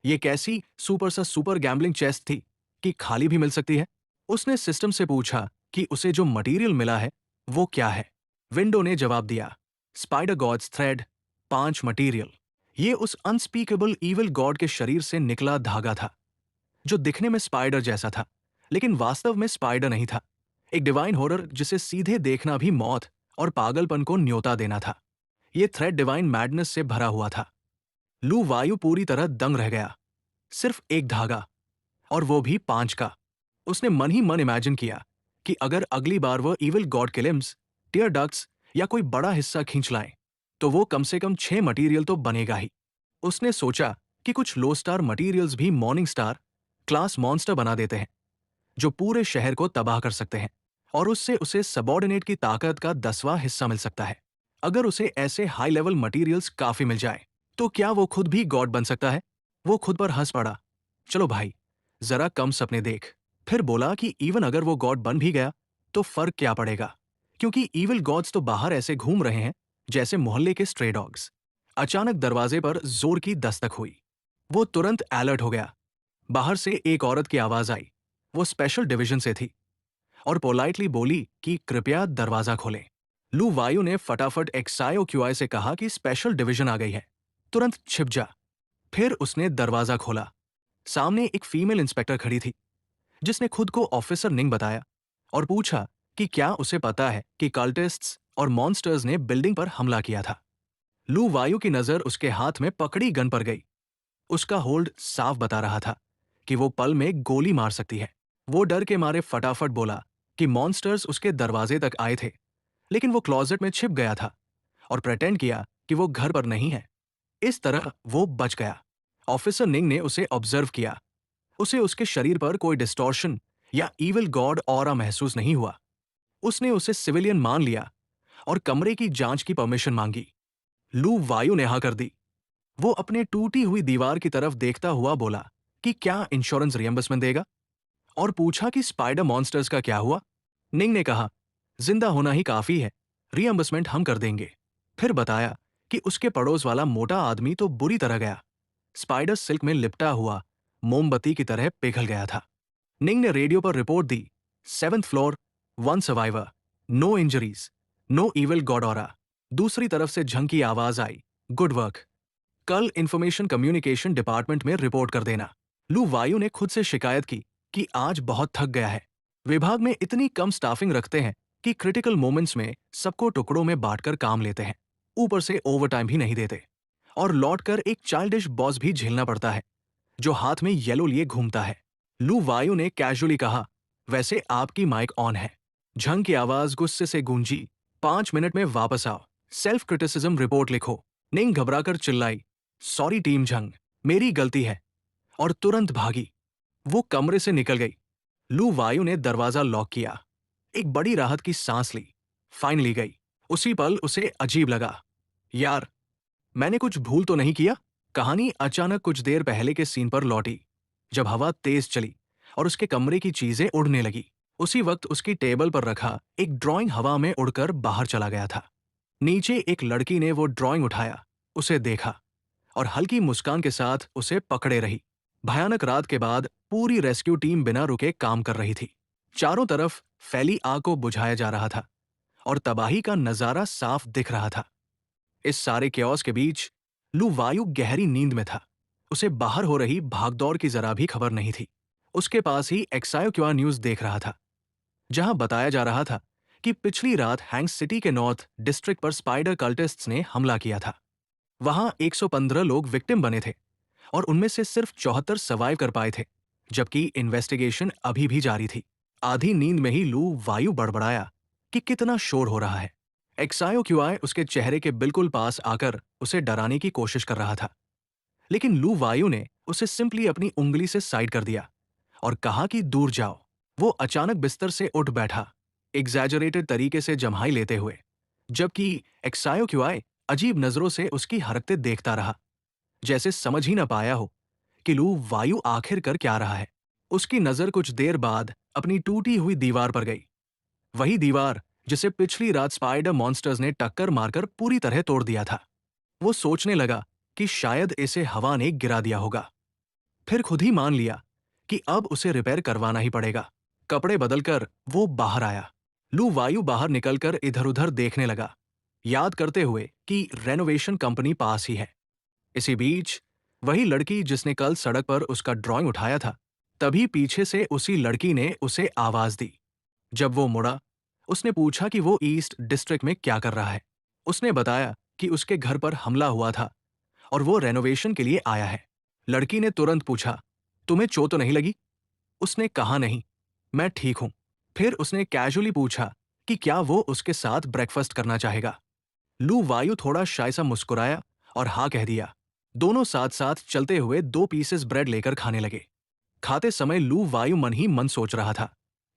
ये कैसी सुपर सा सुपर गैम्बलिंग चेस्ट थी कि खाली भी मिल सकती है। उसने सिस्टम से पूछा कि उसे जो मटेरियल मिला है वो क्या है। विंडो ने जवाब दिया, स्पाइडर गॉड्स थ्रेड 5 मटेरियल। ये उस अनस्पीकेबल ईविल गॉड के शरीर से निकला धागा था जो दिखने में स्पाइडर जैसा था, लेकिन वास्तव में स्पाइडर नहीं था। एक डिवाइन हॉरर जिसे सीधे देखना भी मौत और पागलपन को न्योता देना था। ये थ्रेड डिवाइन मैडनेस से भरा हुआ था। लू वायु पूरी तरह दंग रह गया। सिर्फ एक धागा, और वो भी 5 का। उसने मन ही मन इमेजिन किया कि अगर अगली बार वह ईविल गॉड के लिम्स, टीयर डक्ट्स या कोई बड़ा हिस्सा खींच लाए तो वो कम से कम 6 मटेरियल तो बनेगा ही। उसने सोचा कि कुछ लो स्टार मटेरियल्स भी मॉर्निंग स्टार क्लास मॉन्स्टर बना देते हैं जो पूरे शहर को तबाह कर सकते हैं, और उससे उसे सबॉर्डिनेट की ताकत का 10वां हिस्सा मिल सकता है। अगर उसे ऐसे हाई लेवल मटेरियल्स काफी मिल जाए तो क्या वो खुद भी गॉड बन सकता है। वो खुद पर हंस पड़ा। चलो भाई, जरा कम सपने देख। फिर बोला कि इवन अगर वो गॉड बन भी गया तो फर्क क्या पड़ेगा, क्योंकि इविल गॉड्स तो बाहर ऐसे घूम रहे हैं जैसे मोहल्ले के स्ट्रे डॉग्स। अचानक दरवाजे पर जोर की दस्तक हुई। वो तुरंत अलर्ट हो गया। बाहर से एक औरत की आवाज आई। वो स्पेशल डिवीजन से थी और पोलाइटली बोली कि कृपया दरवाजा खोलें। लू वायु ने फटाफट एक्सायो क्यूआई से कहा कि स्पेशल डिवीजन आ गई है, तुरंत छिप जा। फिर उसने दरवाजा खोला। सामने एक फीमेल इंस्पेक्टर खड़ी थी जिसने खुद को ऑफिसर निंग बताया और पूछा कि क्या उसे पता है कि कल्टिस्ट्स और मॉन्स्टर्स ने बिल्डिंग पर हमला किया था। लू वायु की नजर उसके हाथ में पकड़ी गन पर गई। उसका होल्ड साफ बता रहा था कि वो पल में गोली मार सकती है। वो डर के मारे फटाफट बोला कि मॉन्स्टर्स उसके दरवाजे तक आए थे, लेकिन वो क्लोजेट में छिप गया था और प्रेटेंड किया कि वो घर पर नहीं है। इस तरह वो बच गया। ऑफिसर निंग ने उसे ऑब्जर्व किया। उसे उसके शरीर पर कोई डिस्टॉर्शन या इविल गॉड ऑरा महसूस नहीं हुआ। उसने उसे सिविलियन मान लिया और कमरे की जांच की परमिशन मांगी। लू वायु ने हाँ कर दी। वो अपने टूटी हुई दीवार की तरफ देखता हुआ बोला कि क्या इंश्योरेंस रियम्बर्समेंट देगा, और पूछा कि स्पाइडर मॉन्स्टर्स का क्या हुआ। निंग ने कहा, जिंदा होना ही काफी है, रियम्बर्समेंट हम कर देंगे। फिर बताया कि उसके पड़ोस वाला मोटा आदमी तो बुरी तरह गया। स्पाइडर सिल्क में लिपटा हुआ मोमबत्ती की तरह पिघल गया था। निंग ने रेडियो पर रिपोर्ट दी, 7th floor, 1 survivor, no injuries, no evil गॉडोरा। दूसरी तरफ से झंग की आवाज आई, गुड वर्क, कल इंफॉर्मेशन कम्युनिकेशन डिपार्टमेंट में रिपोर्ट कर देना। लू वायु ने खुद से शिकायत की कि आज बहुत थक गया है। विभाग में इतनी कम स्टाफिंग रखते हैं कि क्रिटिकल मोमेंट्स में सबको टुकड़ों में बांटकर काम लेते हैं, ऊपर से ओवरटाइम भी नहीं देते, और लौटकर एक चाइल्डिश बॉस भी झेलना पड़ता है जो हाथ में येलो लिए घूमता है। लू वायु ने कैजुअली कहा, वैसे आपकी माइक ऑन है। झंग की आवाज गुस्से से गूंजी, 5 मिनट में वापस आओ, सेल्फ क्रिटिसिज्म रिपोर्ट लिखो। निंग घबराकर चिल्लाई, सॉरी टीम झंग, मेरी गलती है, और तुरंत भागी। वो कमरे से निकल गई। लू वायु ने दरवाजा लॉक किया। एक बड़ी राहत की सांस ली। फाइनली गई। उसी पल उसे अजीब लगा, यार मैंने कुछ भूल तो नहीं किया। कहानी अचानक कुछ देर पहले के सीन पर लौटी, जब हवा तेज चली और उसके कमरे की चीजें उड़ने लगी। उसी वक्त उसकी टेबल पर रखा एक ड्राइंग हवा में उड़कर बाहर चला गया था। नीचे एक लड़की ने वो ड्राइंग उठाया, उसे देखा और हल्की मुस्कान के साथ उसे पकड़े रही। भयानक रात के बाद पूरी रेस्क्यू टीम बिना रुके काम कर रही थी। चारों तरफ फैली आग को बुझाया जा रहा था और तबाही का नजारा साफ दिख रहा था। इस सारे क्योस के बीच लू वायु गहरी नींद में था। उसे बाहर हो रही भागदौड़ की जरा भी खबर नहीं थी। उसके पास ही एक्सायो क्यूआ न्यूज देख रहा था, जहां बताया जा रहा था कि पिछली रात हैंग सिटी के नॉर्थ डिस्ट्रिक्ट पर स्पाइडर कल्टिस्ट्स ने हमला किया था। वहां 115 लोग विक्टिम बने थे और उनमें से सिर्फ 74 सर्वाइव कर पाए थे, जबकि इन्वेस्टिगेशन अभी भी जारी थी। आधी नींद में ही लू वायु बड़बड़ाया कि कितना शोर हो रहा है। एक्सायो क्यूआई उसके चेहरे के बिल्कुल पास आकर उसे डराने की कोशिश कर रहा था, लेकिन लू वायु ने उसे सिंपली अपनी उंगली से साइड कर दिया और कहा कि दूर जाओ। वो अचानक बिस्तर से उठ बैठा, एग्जैजरेटेड तरीके से जम्हाई लेते हुए, जबकि एक्सायो क्यूआई अजीब नजरों से उसकी हरकतें देखता रहा, जैसे समझ ही न पाया हो कि लू वायु आखिर कर क्या रहा है। उसकी नजर कुछ देर बाद अपनी टूटी हुई दीवार पर गई, वही दीवार जिसे पिछली रात स्पाइडर मॉन्स्टर्स ने टक्कर मारकर पूरी तरह तोड़ दिया था। वो सोचने लगा कि शायद इसे हवा ने गिरा दिया होगा। फिर खुद ही मान लिया कि अब उसे रिपेयर करवाना ही पड़ेगा। कपड़े बदलकर वो बाहर आया। लू वायु बाहर निकलकर इधर उधर देखने लगा, याद करते हुए कि रेनोवेशन कंपनी पास ही है। इसी बीच वही लड़की जिसने कल सड़क पर उसका ड्राइंग उठाया था, तभी पीछे से उसी लड़की ने उसे आवाज दी। जब वो मुड़ा, उसने पूछा कि वो ईस्ट डिस्ट्रिक्ट में क्या कर रहा है। उसने बताया कि उसके घर पर हमला हुआ था और वो रेनोवेशन के लिए आया है। लड़की ने तुरंत पूछा, तुम्हें चोट तो नहीं लगी? उसने कहा नहीं, मैं ठीक हूं। फिर उसने कैजुअली पूछा कि क्या वो उसके साथ ब्रेकफास्ट करना चाहेगा। लू वायु थोड़ा शाय सा मुस्कुराया और हाँ कह दिया। दोनों साथ साथ चलते हुए 2 पीसेस ब्रेड लेकर खाने लगे। खाते समय लू वायु मन ही मन सोच रहा था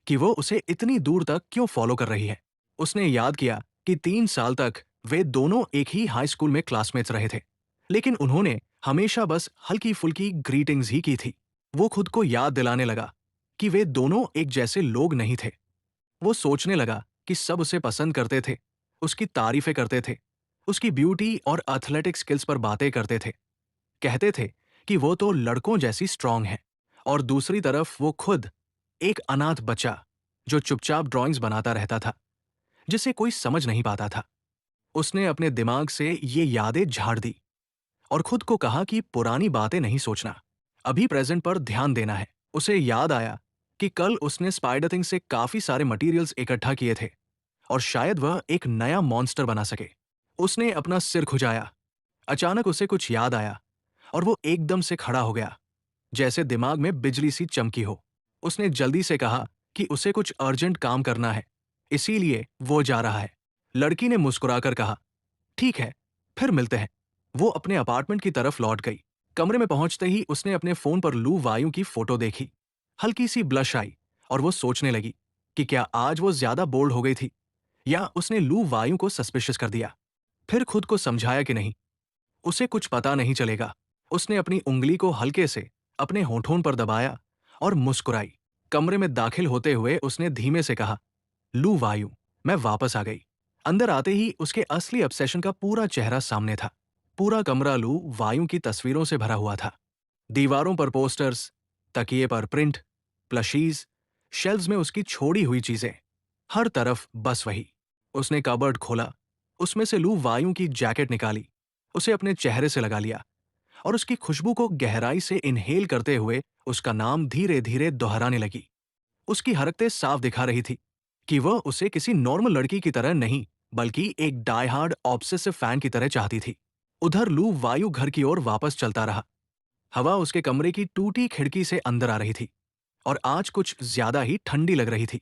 कि वो उसे इतनी दूर तक क्यों फॉलो कर रही है। उसने याद किया कि 3 साल तक वे दोनों एक ही हाई स्कूल में क्लासमेट्स रहे थे, लेकिन उन्होंने हमेशा बस हल्की फुल्की ग्रीटिंग्स ही की थी। वो खुद को याद दिलाने लगा कि वे दोनों एक जैसे लोग नहीं थे। वो सोचने लगा कि सब उसे पसंद करते थे, उसकी तारीफें करते थे, उसकी ब्यूटी और एथलेटिक स्किल्स पर बातें करते थे। कहते थे कि वो तो लड़कों जैसी स्ट्रांग है। और दूसरी तरफ वो खुद एक अनाथ बच्चा जो चुपचाप ड्राइंग्स बनाता रहता था, जिसे कोई समझ नहीं पाता था। उसने अपने दिमाग से ये यादें झाड़ दी और खुद को कहा कि पुरानी बातें नहीं सोचना, अभी प्रेजेंट पर ध्यान देना है। उसे याद आया कि कल उसने स्पाइडर थिंग से काफी सारे मटेरियल्स इकट्ठा किए थे और शायद वह एक नया मॉन्स्टर बना सके। उसने अपना सिर खुजाया। अचानक उसे कुछ याद आया और वो एकदम से खड़ा हो गया, जैसे दिमाग में बिजली सी चमकी हो। उसने जल्दी से कहा कि उसे कुछ अर्जेंट काम करना है, इसीलिए वो जा रहा है। लड़की ने मुस्कुराकर कहा, ठीक है, फिर मिलते हैं। वो अपने अपार्टमेंट की तरफ लौट गई। कमरे में पहुंचते ही उसने अपने फोन पर लू वायु की फोटो देखी। हल्की सी ब्लश आई और वो सोचने लगी कि क्या आज वो ज्यादा बोल्ड हो गई थी या उसने लू वायु को सस्पिशियस कर दिया। फिर खुद को समझाया कि नहीं, उसे कुछ पता नहीं चलेगा। उसने अपनी उंगली को हल्के से अपने होठों पर दबाया और मुस्कुराई। कमरे में दाखिल होते हुए उसने धीमे से कहा, लू वायु, मैं वापस आ गई। अंदर आते ही उसके असली ऑब्सेशन का पूरा चेहरा सामने था। पूरा कमरा लू वायु की तस्वीरों से भरा हुआ था। दीवारों पर पोस्टर्स, तकिए पर प्रिंट, प्लशीज, शेल्व्स में उसकी छोड़ी हुई चीजें, हर तरफ बस वही। उसने कबर्ड खोला, उसमें से लू वायु की जैकेट निकाली, उसे अपने चेहरे से लगा लिया और उसकी खुशबू को गहराई से इनहेल करते हुए उसका नाम धीरे धीरे दोहराने लगी। उसकी हरकतें साफ दिखा रही थी कि वह उसे किसी नॉर्मल लड़की की तरह नहीं, बल्कि एक डाई हार्ड ऑब्सेसिव फैन की तरह चाहती थी। उधर लू वायु घर की ओर वापस चलता रहा। हवा उसके कमरे की टूटी खिड़की से अंदर आ रही थी और आज कुछ ज्यादा ही ठंडी लग रही थी।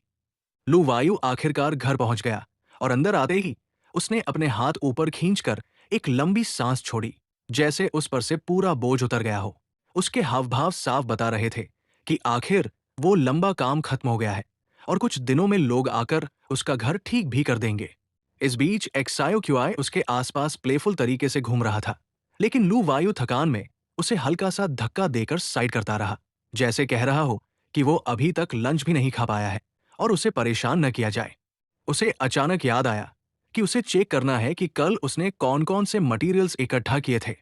लू वायु आखिरकार घर पहुंच गया और अंदर आते ही उसने अपने हाथ ऊपर खींचकर एक लंबी सांस छोड़ी, जैसे उस पर से पूरा बोझ उतर गया हो। उसके हावभाव साफ बता रहे थे कि आखिर वो लंबा काम खत्म हो गया है और कुछ दिनों में लोग आकर उसका घर ठीक भी कर देंगे। इस बीच एक्सायो क्यूआई उसके आसपास प्लेफुल तरीके से घूम रहा था, लेकिन लू वायु थकान में उसे हल्का सा धक्का देकर साइड करता रहा, जैसे कह रहा हो कि वो अभी तक लंच भी नहीं खा पाया है और उसे परेशान न किया जाए। उसे अचानक याद आया कि उसे चेक करना है कि कल उसने कौन कौन से मटेरियल्स इकट्ठा किए थे।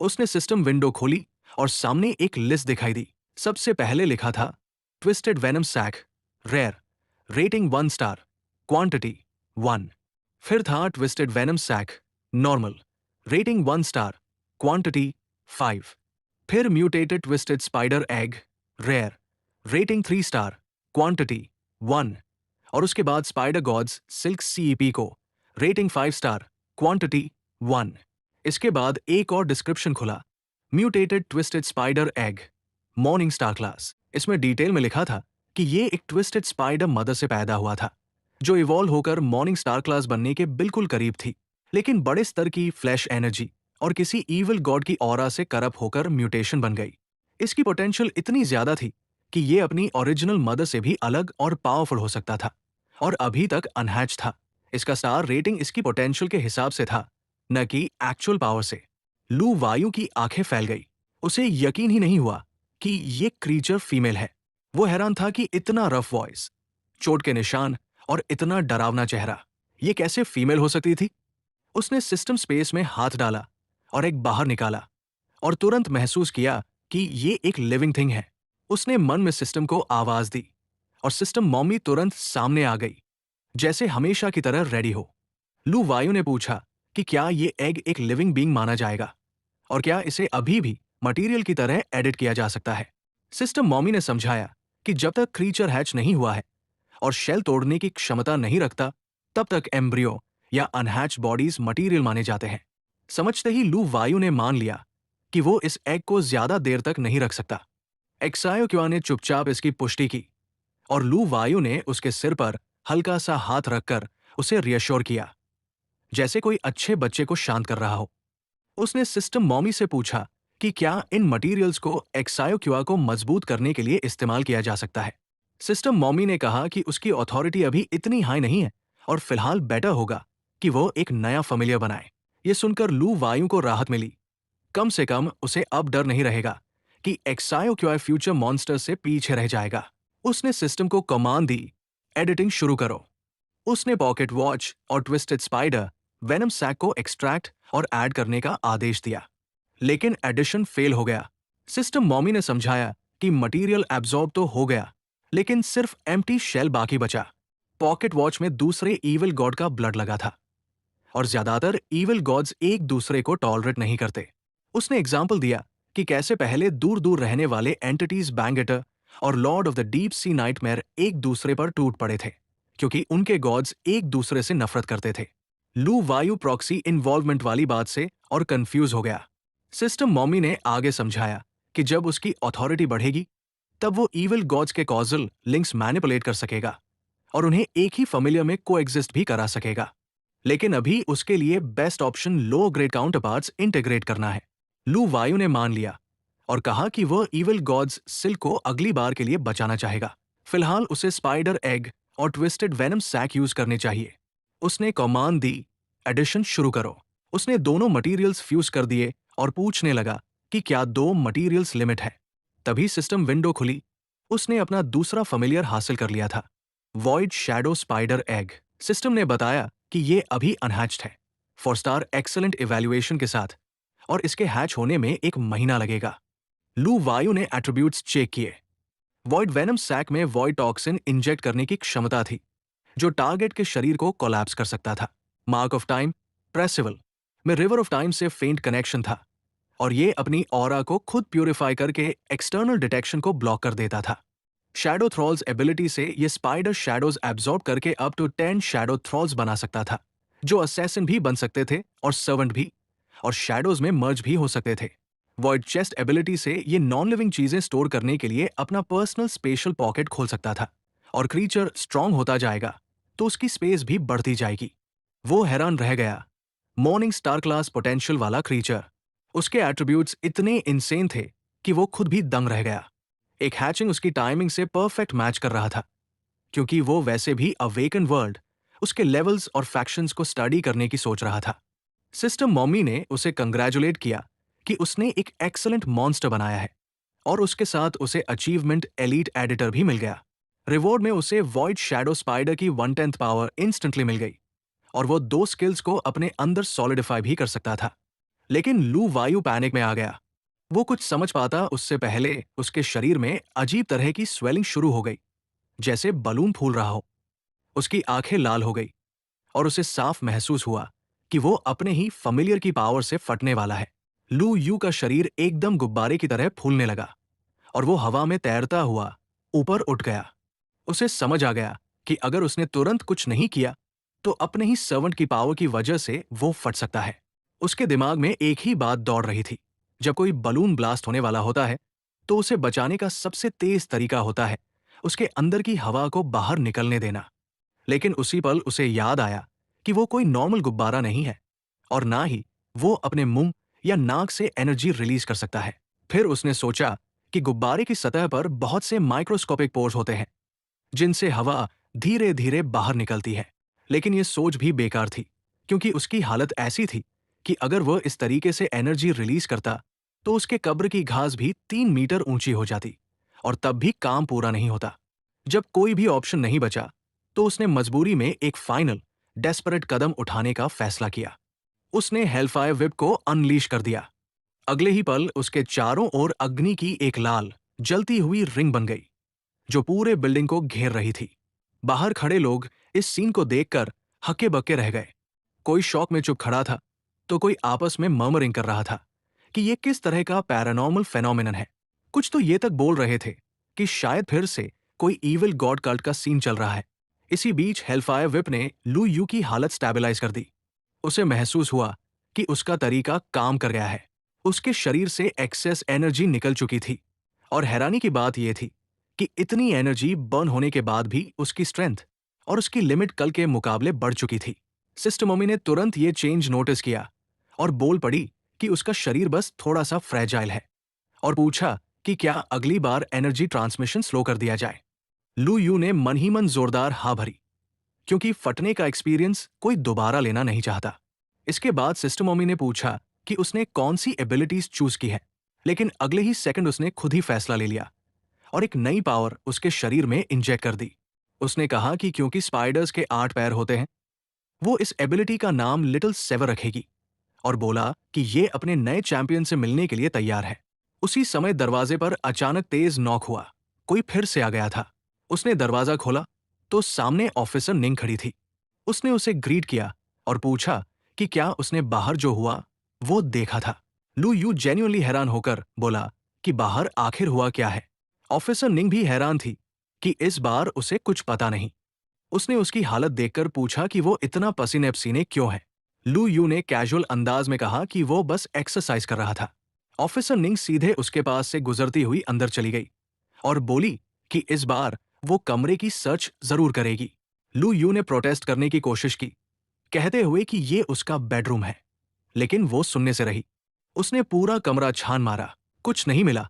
उसने सिस्टम विंडो खोली और सामने एक लिस्ट दिखाई दी। सबसे पहले लिखा था twisted venom sac, rare, rating 1 star, quantity 1। फिर था twisted venom sac, normal, rating 1 star, quantity 5। फिर mutated twisted spider egg, rare, rating 3 star, quantity 1। और उसके बाद स्पाइडर गॉड्स सिल्क सीईपी को, रेटिंग 5 स्टार, क्वांटिटी 1। इसके बाद एक और डिस्क्रिप्शन खुला, mutated twisted spider egg, morning star class. इसमें डिटेल में लिखा था कि ये एक ट्विस्टेड स्पाइडर मदर से पैदा हुआ था, जो इवॉल्व होकर मॉर्निंग स्टार क्लास बनने के बिल्कुल करीब थी, लेकिन बड़े स्तर की फ्लैश एनर्जी और किसी ईविल गॉड की ऑरा से करप्ट होकर म्यूटेशन बन गई। इसकी पोटेंशियल इतनी ज्यादा थी कि ये अपनी ओरिजिनल मदर से भी अलग और पावरफुल हो सकता था और अभी तक अनहैच था। इसका स्टार रेटिंग इसकी पोटेंशियल के हिसाब से था, न कि एक्चुअल पावर से। लू वायु की आंखें फैल गई। उसे यकीन ही नहीं हुआ कि ये क्रीचर फीमेल है। वो हैरान था कि इतना रफ वॉइस, चोट के निशान और इतना डरावना चेहरा, ये कैसे फीमेल हो सकती थी। उसने सिस्टम स्पेस में हाथ डाला और एक बाहर निकाला और तुरंत महसूस किया कि ये एक लिविंग थिंग है। उसने मन में सिस्टम को आवाज दी और सिस्टम मॉमी तुरंत सामने आ गई, जैसे हमेशा की तरह रेडी हो। लू वायु ने पूछा कि क्या ये एग एक लिविंग बीइंग माना जाएगा और क्या इसे अभी भी मटेरियल की तरह एडिट किया जा सकता है। सिस्टम मॉमी ने समझाया कि जब तक क्रीचर हैच नहीं हुआ है और शेल तोड़ने की क्षमता नहीं रखता, तब तक एम्ब्रियो या अनहैच बॉडीज मटेरियल माने जाते हैं। समझते ही लू वायु ने मान लिया कि वो इस एग को ज्यादा देर तक नहीं रख सकता। एक्सायो क्यूआ ने चुपचाप इसकी पुष्टि की और लू वायु ने उसके सिर पर हल्का सा हाथ रखकर उसे रियश्योर किया, जैसे कोई अच्छे बच्चे को शांत कर रहा हो। उसने सिस्टम मॉमी से पूछा कि क्या इन मटेरियल्स को एक्सायो क्यूआ को मजबूत करने के लिए इस्तेमाल किया जा सकता है। सिस्टम मॉमी ने कहा कि उसकी अथॉरिटी अभी इतनी हाई नहीं है और फिलहाल बेटर होगा कि वो एक नया फैमिलियर बनाए। ये सुनकर लू वायु को राहत मिली। कम से कम उसे अब डर नहीं रहेगा कि एक्सायोक्यूआई फ्यूचर मॉन्स्टर से पीछे रह जाएगा। उसने सिस्टम को कमांड दी, एडिटिंग शुरू करो। उसने पॉकेट वॉच और ट्विस्टेड स्पाइडर वेनम सैक को एक्सट्रैक्ट और ऐड करने का आदेश दिया, लेकिन एडिशन फेल हो गया। सिस्टम मॉमी ने समझाया कि मटेरियल एब्जॉर्ब तो हो गया, लेकिन सिर्फ एम्प्टी शेल बाकी बचा। पॉकेट वॉच में दूसरे इविल गॉड का ब्लड लगा था, और ज्यादातर इविल गॉड्स एक दूसरे को टॉलरेट नहीं करते। उसने एग्जाम्पल दिया कि कैसे पहले दूर दूर रहने वाले एंटिटीज बैंगेटर और Lord of the deep sea nightmare एक दूसरे पर टूट पड़े थे, क्योंकि उनके गॉड्स एक दूसरे से नफरत करते थे। लू वायु प्रॉक्सी इन्वॉल्वमेंट वाली बात से और कंफ्यूज हो गया। सिस्टम मॉमी ने आगे समझाया कि जब उसकी अथॉरिटी बढ़ेगी, तब वो इविल गॉड्स के कॉजल लिंक्स मैनिपुलेट कर सकेगा और उन्हें एक ही फैमिलियर में कोएग्जिस्ट भी करा सकेगा। लेकिन अभी उसके लिए best option low grade counterparts integrate करना है। लू वायु ने मान लिया और कहा कि वह इविल गॉड्स सिल्क को अगली बार के लिए बचाना चाहेगा। फिलहाल उसे स्पाइडर एग और ट्विस्टेड वेनम सैक यूज करने चाहिए। उसने कमांड दी, एडिशन शुरू करो। उसने दोनों मटेरियल्स फ्यूज कर दिए और पूछने लगा कि क्या दो मटेरियल्स लिमिट है। तभी सिस्टम विंडो खुली। उसने अपना दूसरा फैमिलियर हासिल कर लिया था, void shadow spider egg. System ने बताया कि ये अभी अनहैच्ड है, 4 स्टार एक्सेलेंट इवैल्यूएशन के साथ, और इसके हैच होने में 1 महीना लगेगा। लू वायु ने एट्रीब्यूट्स चेक किए। वॉइड वेनम सैक में वॉइड टॉक्सिन इंजेक्ट करने की क्षमता थी, जो टारगेट के शरीर को कोलैप्स कर सकता था। मार्क ऑफ टाइम प्रेसिवल में रिवर ऑफ टाइम से फेंट कनेक्शन था, और ये अपनी ऑरा को खुद प्यूरिफाई करके एक्सटर्नल डिटेक्शन को ब्लॉक कर देता था। शैडो थ्रॉल्स एबिलिटी से ये स्पाइडर शैडोज एब्जॉर्ब करके अप टू 10 शैडो थ्रॉल्स बना सकता था, जो असैसिन भी बन सकते थे और सर्वेंट भी, और शैडोज में मर्ज भी हो सकते थे। वॉइड चेस्ट एबिलिटी से ये नॉन लिविंग चीजें स्टोर करने के लिए अपना पर्सनल स्पेशल पॉकेट खोल सकता था, और क्रीचर स्ट्रांग होता जाएगा तो उसकी स्पेस भी बढ़ती जाएगी। वो हैरान रह गया। मॉर्निंग स्टार क्लास पोटेंशियल वाला क्रीचर। उसके एट्रीब्यूट्स इतने इंसेन थे कि वो खुद भी दंग रह गया। एक हैचिंग उसकी टाइमिंग से परफेक्ट मैच कर रहा था, क्योंकि वो वैसे भी अवेकन वर्ल्ड उसके लेवल्स और फैक्शंस को स्टडी करने की सोच रहा था। सिस्टम मॉमी ने उसे कंग्रेचुलेट किया कि उसने एक एक्सीलेंट मॉन्स्टर बनाया है, और उसके साथ उसे अचीवमेंट एलीट एडिटर भी मिल गया। रिवॉर्ड में उसे वॉइड शैडो स्पाइडर की 1/10 पावर इंस्टेंटली मिल गई, और वो 2 स्किल्स को अपने अंदर सॉलिडिफाई भी कर सकता था। लेकिन लू वायु पैनिक में आ गया। वो कुछ समझ पाता उससे पहले उसके शरीर में अजीब तरह की स्वेलिंग शुरू हो गई, जैसे बलून फूल रहा हो। उसकी आंखें लाल हो गई, और उसे साफ महसूस हुआ कि वो अपने ही फैमिलियर की पावर से फटने वाला है। लू यू का शरीर एकदम गुब्बारे की तरह फूलने लगा, और वो हवा में तैरता हुआ ऊपर उठ गया। उसे समझ आ गया कि अगर उसने तुरंत कुछ नहीं किया, तो अपने ही सर्वेंट की पावर की वजह से वो फट सकता है। उसके दिमाग में एक ही बात दौड़ रही थी, जब कोई बलून ब्लास्ट होने वाला होता है, तो उसे बचाने का सबसे तेज तरीका होता है उसके अंदर की हवा को बाहर निकलने देना। लेकिन उसी पल उसे याद आया कि वो कोई नॉर्मल गुब्बारा नहीं है, और ना ही वो अपने मुंह या नाक से एनर्जी रिलीज कर सकता है। फिर उसने सोचा कि गुब्बारे की सतह पर बहुत से माइक्रोस्कोपिक पोर्स होते हैं, जिनसे हवा धीरे धीरे बाहर निकलती है। लेकिन ये सोच भी बेकार थी, क्योंकि उसकी हालत ऐसी थी कि अगर वह इस तरीके से एनर्जी रिलीज करता, तो उसके कब्र की घास भी 3 मीटर ऊंची हो जाती, और तब भी काम पूरा नहीं होता। जब कोई भी ऑप्शन नहीं बचा, तो उसने मजबूरी में एक फाइनल डेस्परेट कदम उठाने का फैसला किया। उसने हेलफायर विप को अनलीश कर दिया। अगले ही पल उसके चारों ओर अग्नि की एक लाल जलती हुई रिंग बन गई, जो पूरे बिल्डिंग को घेर रही थी। बाहर खड़े लोग इस सीन को देखकर हक्के बक्के रह गए। कोई शॉक में चुप खड़ा था, तो कोई आपस में मर्मरिंग कर रहा था कि ये किस तरह का पैरानॉर्मल फेनोमेनन है। कुछ तो ये तक बोल रहे थे कि शायद फिर से कोई इविल गॉड कल्ट का सीन चल रहा है। इसी बीच हेलफायर विप ने लू यू की हालत स्टेबलाइज कर दी। उसे महसूस हुआ कि उसका तरीका काम कर गया है। उसके शरीर से एक्सेस एनर्जी निकल चुकी थी, और हैरानी की बात यह थी कि इतनी एनर्जी बर्न होने के बाद भी उसकी स्ट्रेंथ और उसकी लिमिट कल के मुकाबले बढ़ चुकी थी। सिस्टर मम्मी ने तुरंत ये चेंज नोटिस किया और बोल पड़ी कि उसका शरीर बस थोड़ा सा फ्रेजाइल है, और पूछा कि क्या अगली बार एनर्जी ट्रांसमिशन स्लो कर दिया जाए। लू यू ने मन ही मन जोरदार हाँ भरी, क्योंकि फटने का एक्सपीरियंस कोई दोबारा लेना नहीं चाहता। इसके बाद सिस्टर मम्मी ने पूछा कि उसने कौन सी एबिलिटीज चूज की है, लेकिन अगले ही सेकंड उसने खुद ही फैसला ले लिया और एक नई पावर उसके शरीर में इंजेक्ट कर दी। उसने कहा कि क्योंकि स्पाइडर्स के 8 पैर होते हैं, वो इस एबिलिटी का नाम लिटिल सेवर रखेगी और बोला कि ये अपने नए चैंपियन से मिलने के लिए तैयार है। उसी समय दरवाजे पर अचानक तेज नॉक हुआ। कोई फिर से आ गया था। उसने दरवाजा खोला तो सामने ऑफिसर निंग खड़ी थी। उसने उसे ग्रीट किया और पूछा कि क्या उसने बाहर जो हुआ वो देखा था। लू यू जेन्युइनली हैरान होकर बोला कि बाहर आखिर हुआ क्या है। ऑफिसर निंग भी हैरान थी कि इस बार उसे कुछ पता नहीं। उसने उसकी हालत देखकर पूछा कि वो इतना पसीने पसीने क्यों है। लू यू ने कैजुअल अंदाज में कहा कि वो बस एक्सरसाइज कर रहा था। ऑफिसर निंग सीधे उसके पास से गुजरती हुई अंदर चली गई और बोली कि इस बार वो कमरे की सर्च जरूर करेगी। लू यू ने प्रोटेस्ट करने की कोशिश की, कहते हुए कि ये उसका बेडरूम है, लेकिन वो सुनने से रही। उसने पूरा कमरा छान मारा, कुछ नहीं मिला।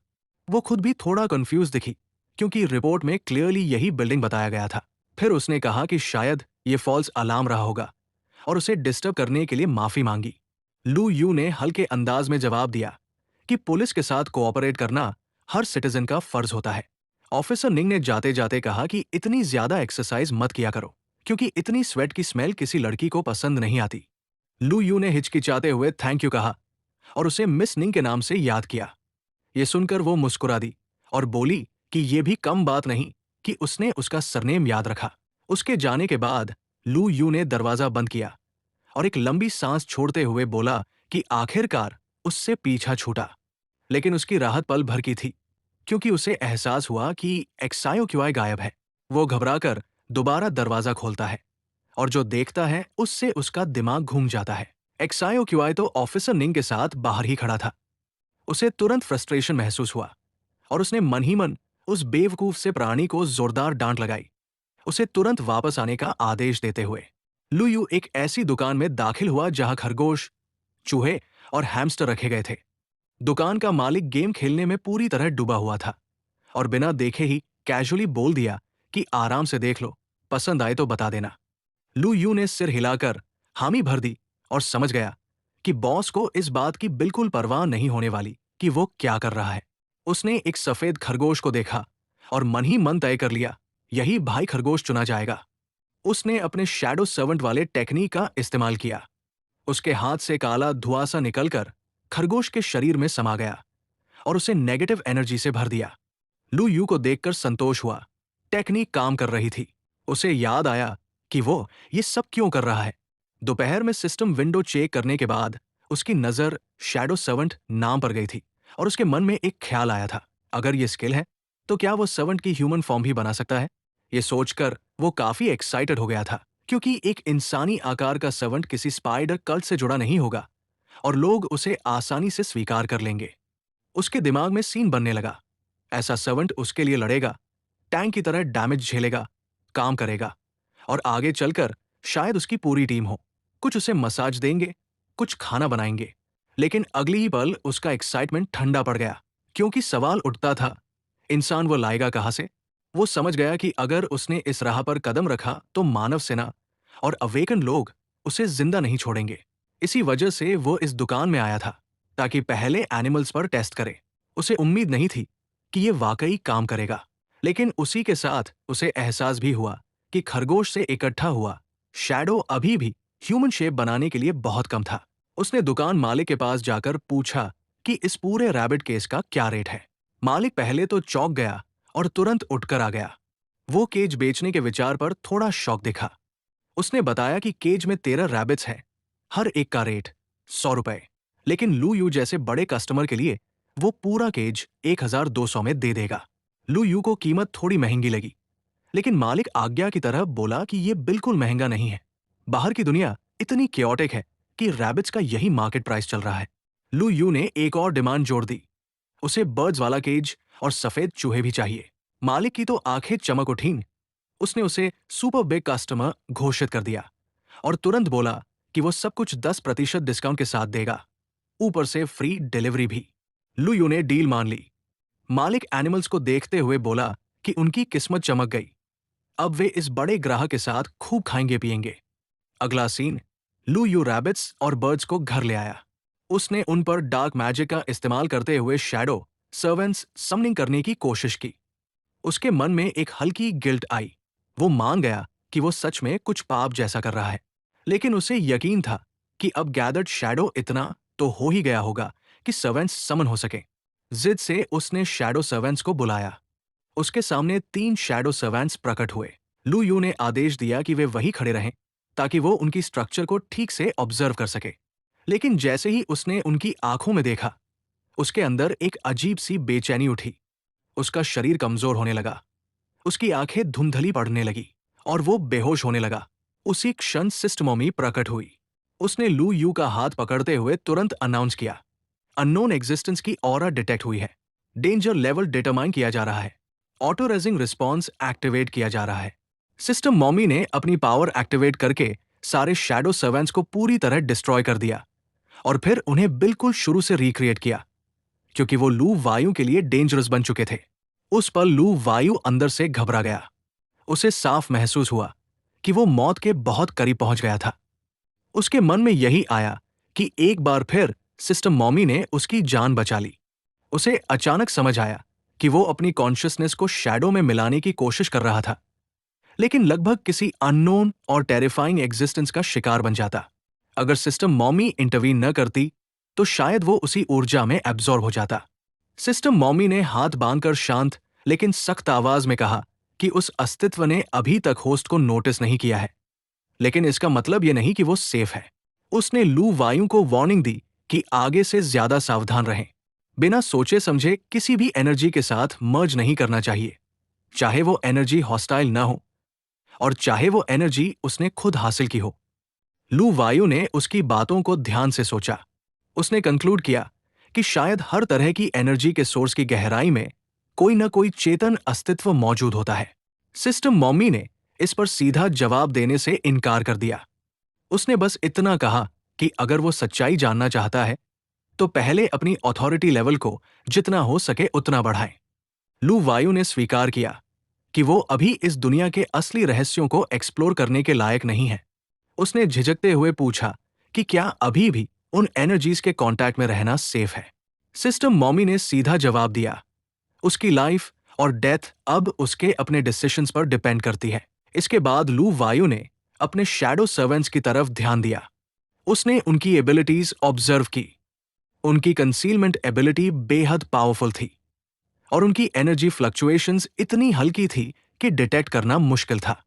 वो खुद भी थोड़ा कंफ्यूज दिखी, क्योंकि रिपोर्ट में क्लियरली यही बिल्डिंग बताया गया था। फिर उसने कहा कि शायद ये फॉल्स अलार्म रहा होगा और उसे डिस्टर्ब करने के लिए माफी मांगी। लू यू ने हल्के अंदाज में जवाब दिया कि पुलिस के साथ कोऑपरेट करना हर सिटीजन का फर्ज होता है। ऑफिसर निंग ने जाते जाते कहा कि इतनी ज्यादा एक्सरसाइज मत किया करो, क्योंकि इतनी स्वेट की स्मेल किसी लड़की को पसंद नहीं आती। लू यू ने हिचकिचाते हुए थैंक यू कहा और उसे मिस निंग के नाम से याद किया। ये सुनकर वो मुस्कुरा दी और बोली कि ये भी कम बात नहीं कि उसने उसका सरनेम याद रखा। उसके जाने के बाद लू यू ने दरवाजा बंद किया और एक लंबी सांस छोड़ते हुए बोला कि आखिरकार उससे पीछा छूटा। लेकिन उसकी राहत पल भर की थी, क्योंकि उसे एहसास हुआ कि एक्सायोक्युआई गायब है। वो घबराकर दोबारा दरवाजा खोलता है और जो देखता है उससे उसका दिमाग घूम जाता है। एक्सायोक्युआई तो ऑफिसर निंग के साथ बाहर ही खड़ा था। उसे तुरंत फ्रस्ट्रेशन महसूस हुआ और उसने मन ही मन उस बेवकूफ से प्राणी को जोरदार डांट लगाई, उसे तुरंत वापस आने का आदेश देते हुए। लू यू एक ऐसी दुकान में दाखिल हुआ जहां खरगोश, चूहे और हैमस्टर रखे गए थे। दुकान का मालिक गेम खेलने में पूरी तरह डूबा हुआ था और बिना देखे ही कैजुअली बोल दिया कि आराम से देख लो, पसंद आए तो बता देना। लू यू ने सिर हिलाकर हामी भर दी और समझ गया कि बॉस को इस बात की बिल्कुल परवाह नहीं होने वाली कि वो क्या कर रहा है। उसने एक सफेद खरगोश को देखा और मन ही मन तय कर लिया, यही भाई खरगोश चुना जाएगा। उसने अपने शैडो सर्वेंट वाले टेक्निक का इस्तेमाल किया। उसके हाथ से काला धुआं सा निकलकर खरगोश के शरीर में समा गया और उसे नेगेटिव एनर्जी से भर दिया। लू यू को देखकर संतोष हुआ, टेक्निक काम कर रही थी। उसे याद आया कि वो ये सब क्यों कर रहा है। दोपहर में सिस्टम विंडो चेक करने के बाद उसकी नजर शैडो सर्वेंट नाम पर गई थी और उसके मन में एक ख्याल आया था, अगर ये स्किल है तो क्या वो सर्वेंट की ह्यूमन फॉर्म भी बना सकता है। ये सोचकर वो काफी एक्साइटेड हो गया था, क्योंकि एक इंसानी आकार का सर्वेंट किसी स्पाइडर कल्ट से जुड़ा नहीं होगा और लोग उसे आसानी से स्वीकार कर लेंगे। उसके दिमाग में सीन बनने लगा, ऐसा सर्वेंट उसके लिए लड़ेगा, टैंक की तरह डैमेज झेलेगा, काम करेगा और आगे चलकर शायद उसकी पूरी टीम हो। कुछ उसे मसाज देंगे, कुछ खाना बनाएंगे। लेकिन अगली ही पल उसका एक्साइटमेंट ठंडा पड़ गया, क्योंकि सवाल उठता था, इंसान वो लाएगा कहां से। वो समझ गया कि अगर उसने इस राह पर कदम रखा तो मानव सेना और अवेकन लोग उसे जिंदा नहीं छोड़ेंगे। इसी वजह से वो इस दुकान में आया था, ताकि पहले एनिमल्स पर टेस्ट करे। उसे उम्मीद नहीं थी कि ये वाकई काम करेगा, लेकिन उसी के साथ उसे एहसास भी हुआ कि खरगोश से इकट्ठा हुआ शैडो अभी भी ह्यूमन शेप बनाने के लिए बहुत कम था। उसने दुकान मालिक के पास जाकर पूछा कि इस पूरे रैबिट केस का क्या रेट है। मालिक पहले तो चौंक गया और तुरंत उठकर आ गया। वो केज बेचने के विचार पर थोड़ा शौक दिखा। उसने बताया कि केज में 13 रैबिट्स हैं, हर एक का रेट 100 रुपए। लेकिन लू यू जैसे बड़े कस्टमर के लिए वो पूरा केज 1200 में दे देगा। लू यू को कीमत थोड़ी महंगी लगी, लेकिन मालिक आज्ञा की तरह बोला कि ये बिल्कुल महंगा नहीं है। बाहर की दुनिया इतनी केओटिक है कि रैबिट्स का यही मार्केट प्राइस चल रहा है। लू यू ने एक और डिमांड जोड़ दी, उसे बर्ड्स वाला केज और सफेद चूहे भी चाहिए। मालिक की तो आंखें चमक उठीं। उसने उसे सुपर बिग कस्टमर घोषित कर दिया और तुरंत बोला कि वो सब कुछ 10% डिस्काउंट के साथ देगा, ऊपर से फ्री डिलीवरी भी। लू यू ने डील मान ली। मालिक एनिमल्स को देखते हुए बोला कि उनकी किस्मत चमक गई, अब वे इस बड़े ग्राहक के साथ खूब खाएंगे पिएंगे। अगला सीन, लू यू रैबिट्स और बर्ड्स को घर ले आया। उसने उन पर डार्क मैजिक का इस्तेमाल करते हुए शैडो सर्वेंट्स समनिंग करने की कोशिश की। उसके मन में एक हल्की गिल्ट आई। वो मान गया कि वो सच में कुछ पाप जैसा कर रहा है, लेकिन उसे यकीन था कि अब गैदर्ड शैडो इतना तो हो ही गया होगा कि सर्वेंट्स समन हो सके। जिद से उसने शैडो सर्वेंट्स को बुलाया। उसके सामने 3 शैडो सर्वेंट्स प्रकट हुए। लू यू ने आदेश दिया कि वे वहीं खड़े रहें ताकि वो उनकी स्ट्रक्चर को ठीक से ऑब्जर्व कर सके। लेकिन जैसे ही उसने उनकी आंखों में देखा, उसके अंदर एक अजीब सी बेचैनी उठी। उसका शरीर कमजोर होने लगा, उसकी आंखें धुंधली पड़ने लगी और वो बेहोश होने लगा। उसी क्षण सिस्टमॉमी प्रकट हुई। उसने लू यू का हाथ पकड़ते हुए तुरंत अनाउंस किया, अननोन एग्जिस्टेंस की ऑरा डिटेक्ट हुई है। डेंजर लेवल डिटरमाइन किया जा रहा है। ऑटो रेजिंग रिस्पॉन्स एक्टिवेट किया जा रहा है। सिस्टम मॉमी ने अपनी पावर एक्टिवेट करके सारे शैडो सर्वेंट्स को पूरी तरह डिस्ट्रॉय कर दिया और फिर उन्हें बिल्कुल शुरू से रिक्रिएट किया, क्योंकि वो लू वायु के लिए डेंजरस बन चुके थे। उस पल लू वायु अंदर से घबरा गया। उसे साफ महसूस हुआ कि वो मौत के बहुत करीब पहुंच गया था। उसके मन में यही आया कि एक बार फिर सिस्टम मॉमी ने उसकी जान बचा ली। उसे अचानक समझ आया कि वो अपनी कॉन्शियसनेस को शैडो में मिलाने की कोशिश कर रहा था, लेकिन लगभग किसी अननोन और टेरिफाइंग एग्जिस्टेंस का शिकार बन जाता। अगर सिस्टम मॉमी इंटरवीन न करती तो शायद वो उसी ऊर्जा में एब्जॉर्ब हो जाता। सिस्टम मॉमी ने हाथ बांधकर शांत लेकिन सख्त आवाज में कहा कि उस अस्तित्व ने अभी तक होस्ट को नोटिस नहीं किया है, लेकिन इसका मतलब यह नहीं कि वो सेफ है। उसने लू वायु को वार्निंग दी कि आगे से ज्यादा सावधान रहें। बिना सोचे समझे किसी भी एनर्जी के साथ मर्ज नहीं करना चाहिए, चाहे वो एनर्जी हॉस्टाइल न हो और चाहे वो एनर्जी उसने खुद हासिल की हो। लू वायु ने उसकी बातों को ध्यान से सोचा। उसने कंक्लूड किया कि शायद हर तरह की एनर्जी के सोर्स की गहराई में कोई न कोई चेतन अस्तित्व मौजूद होता है। सिस्टम मॉमी ने इस पर सीधा जवाब देने से इनकार कर दिया। उसने बस इतना कहा कि अगर वो सच्चाई जानना चाहता है तो पहले अपनी अथॉरिटी लेवल को जितना हो सके उतना बढ़ाए। लू वायु ने स्वीकार किया कि वो अभी इस दुनिया के असली रहस्यों को एक्सप्लोर करने के लायक नहीं है। उसने झिझकते हुए पूछा कि क्या अभी भी उन एनर्जीज के कांटेक्ट में रहना सेफ है। सिस्टम मॉमी ने सीधा जवाब दिया, उसकी लाइफ और डेथ अब उसके अपने डिसीजंस पर डिपेंड करती है। इसके बाद लू वायु ने अपने शैडो सर्वेंट्स की तरफ ध्यान दिया। उसने उनकी एबिलिटीज ऑब्जर्व की। उनकी कंसीलमेंट एबिलिटी बेहद पावरफुल थी और उनकी एनर्जी फ्लक्चुएशंस इतनी हल्की थी कि डिटेक्ट करना मुश्किल था।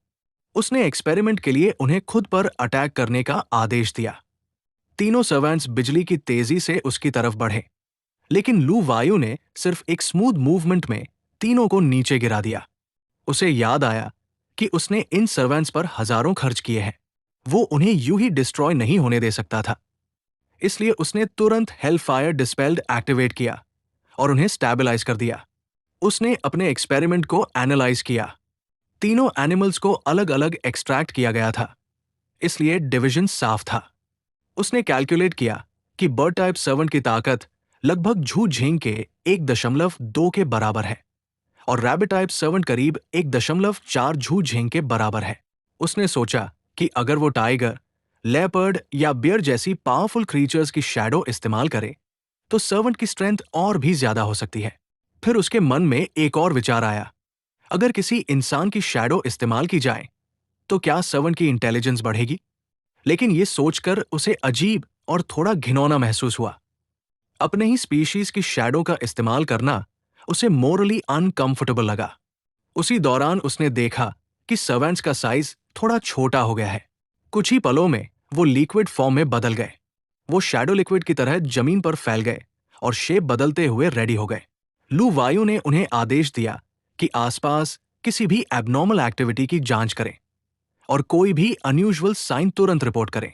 उसने एक्सपेरिमेंट के लिए उन्हें खुद पर अटैक करने का आदेश दिया। तीनों सर्वेंट्स बिजली की तेजी से उसकी तरफ बढ़े, लेकिन लू वायु ने सिर्फ एक स्मूथ मूवमेंट में तीनों को नीचे गिरा दिया। उसे याद आया कि उसने इन सर्वेंट्स पर हजारों खर्च किए हैं। वो उन्हें यूं ही डिस्ट्रॉय नहीं होने दे सकता था। इसलिए उसने तुरंत हेलफायर डिस्पेल्ड एक्टिवेट किया और उन्हें स्टेबलाइज कर दिया। उसने अपने एक्सपेरिमेंट को एनालाइज किया। तीनों एनिमल्स को अलग अलग एक्सट्रैक्ट किया गया था, इसलिए डिवीजन साफ था। उसने कैलकुलेट किया कि बर्ड टाइप सर्वेंट की ताकत लगभग झू झेंग के 1.2 के बराबर है और रैबिट टाइप सर्वेंट करीब 1.4 झू झेंग के बराबर है। उसने सोचा कि अगर वो टाइगर, लेपर्ड या बियर जैसी पावरफुल क्रीचर्स की शैडो इस्तेमाल करे तो सर्वेंट की स्ट्रेंथ और भी ज्यादा हो सकती है। फिर उसके मन में एक और विचार आया, अगर किसी इंसान की शैडो इस्तेमाल की जाए तो क्या सर्वेंट की इंटेलिजेंस बढ़ेगी? लेकिन ये सोचकर उसे अजीब और थोड़ा घिनौना महसूस हुआ। अपने ही स्पीशीज की शैडो का इस्तेमाल करना उसे मोरली अनकंफर्टेबल लगा। उसी दौरान उसने देखा कि सर्वेंट्स का साइज थोड़ा छोटा हो गया है। कुछ ही पलों में वो लिक्विड फॉर्म में बदल गए। वो शैडो लिक्विड की तरह जमीन पर फैल गए और शेप बदलते हुए रेडी हो गए। लू वायु ने उन्हें आदेश दिया कि आसपास किसी भी एबनॉर्मल एक्टिविटी की जांच करें और कोई भी अनयूजुअल साइन तुरंत रिपोर्ट करें।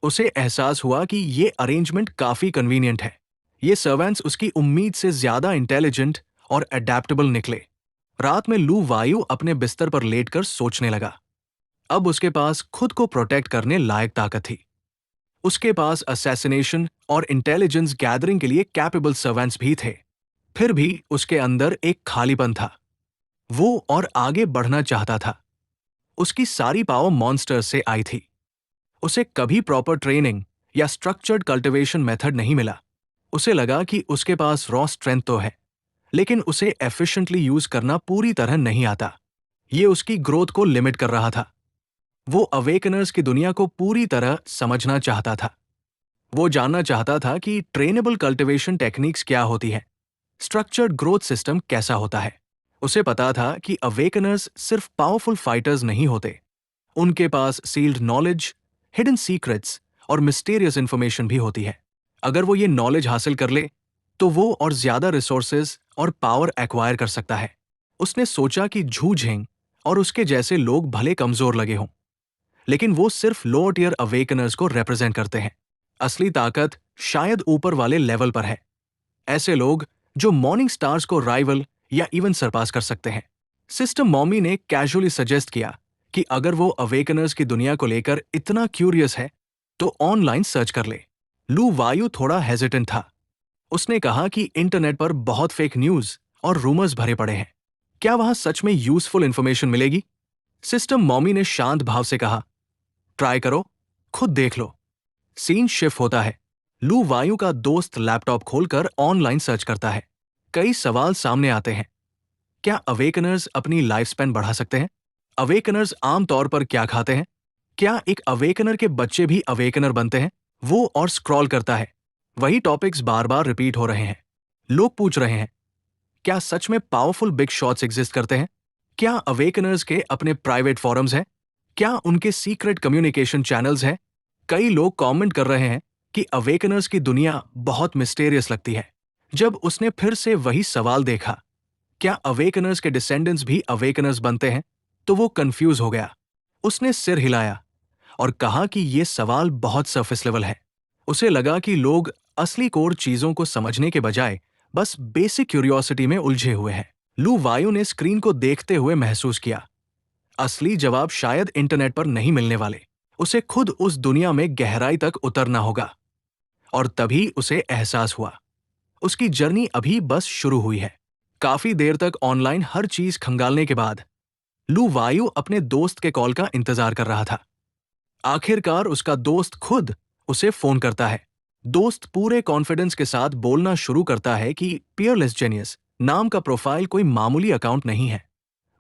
उसे एहसास हुआ कि ये अरेंजमेंट काफी कन्वीनियंट है। ये सर्वेंट्स उसकी उम्मीद से ज्यादा इंटेलिजेंट और अडेप्टेबल निकले। रात में लू वायु अपने बिस्तर पर लेटकर सोचने लगा। अब उसके पास खुद को प्रोटेक्ट करने लायक ताकत थी। उसके पास असैसिनेशन और इंटेलिजेंस गैदरिंग के लिए कैपेबल सर्वेंट्स भी थे। फिर भी उसके अंदर एक खालीपन था। वो और आगे बढ़ना चाहता था। उसकी सारी पावर मॉन्स्टर से आई थी। उसे कभी प्रॉपर ट्रेनिंग या स्ट्रक्चर्ड कल्टीवेशन मेथड नहीं मिला। उसे लगा कि उसके पास रॉ स्ट्रेंथ तो है, लेकिन उसे एफिशिएंटली यूज करना पूरी तरह नहीं आता। ये उसकी ग्रोथ को लिमिट कर रहा था। वो अवेकनर्स की दुनिया को पूरी तरह समझना चाहता था। वो जानना चाहता था कि ट्रेनेबल कल्टीवेशन टेक्निक्स क्या होती है, स्ट्रक्चर्ड ग्रोथ सिस्टम कैसा होता है। उसे पता था कि अवेकनर्स सिर्फ पावरफुल फाइटर्स नहीं होते, उनके पास सील्ड नॉलेज, हिडन सीक्रेट्स और मिस्टीरियस इंफॉर्मेशन भी होती है। अगर वो ये नॉलेज हासिल कर ले तो वो और ज्यादा रिसोर्सेज और पावर एक्वायर कर सकता है। उसने सोचा कि झू झेंग और उसके जैसे लोग भले कमजोर लगे हों, लेकिन वो सिर्फ लोअर टियर अवेकनर्स को रिप्रेजेंट करते हैं। असली ताकत शायद ऊपर वाले लेवल पर है, ऐसे लोग जो मॉर्निंग स्टार्स को राइवल या इवन सरपास कर सकते हैं। सिस्टर मॉमी ने कैजुअली सजेस्ट किया कि अगर वो अवेकनर्स की दुनिया को लेकर इतना क्यूरियस है तो ऑनलाइन सर्च कर ले। लू वायु थोड़ा हेजिटेंट था। उसने कहा कि इंटरनेट पर बहुत फेक न्यूज और रूमर्स भरे पड़े हैं, क्या वहां सच में यूजफुल इंफॉर्मेशन मिलेगी? सिस्टर मॉमी ने शांत भाव से कहा, ट्राई करो, खुद देख लो। सीन शिफ्ट होता है। लू वायु का दोस्त लैपटॉप खोलकर ऑनलाइन सर्च करता है। कई सवाल सामने आते हैं। क्या अवेकनर्स अपनी लाइफ स्पैन बढ़ा सकते हैं? अवेकनर्स आमतौर पर क्या खाते हैं? क्या एक अवेकनर के बच्चे भी अवेकनर बनते हैं? वो और स्क्रॉल करता है। वही टॉपिक्स बार बार रिपीट हो रहे हैं। लोग पूछ रहे हैं, क्या सच में पावरफुल बिग शॉट्स एग्जिस्ट करते हैं? क्या अवेकनर्स के अपने प्राइवेट फोरम्स हैं? क्या उनके सीक्रेट कम्युनिकेशन चैनल्स हैं? कई लोग कमेंट कर रहे हैं कि अवेकनर्स की दुनिया बहुत मिस्टीरियस लगती है। जब उसने फिर से वही सवाल देखा, क्या अवेकनर्स के डिसेंडेंट्स भी अवेकनर्स बनते हैं, तो वो कंफ्यूज हो गया। उसने सिर हिलाया और कहा कि ये सवाल बहुत सरफेस लेवल है। उसे लगा कि लोग असली कोर चीजों को समझने के बजाय बस बेसिक क्यूरियोसिटी में उलझे हुए हैं। लू वायु ने स्क्रीन को देखते हुए महसूस किया, असली जवाब शायद इंटरनेट पर नहीं मिलने वाले। उसे खुद उस दुनिया में गहराई तक उतरना होगा। और तभी उसे एहसास हुआ, उसकी जर्नी अभी बस शुरू हुई है। काफी देर तक ऑनलाइन हर चीज खंगालने के बाद लू वायु अपने दोस्त के कॉल का इंतजार कर रहा था। आखिरकार उसका दोस्त खुद उसे फोन करता है। दोस्त पूरे कॉन्फिडेंस के साथ बोलना शुरू करता है कि पियरलेस जेनियस नाम का प्रोफाइल कोई मामूली अकाउंट नहीं है,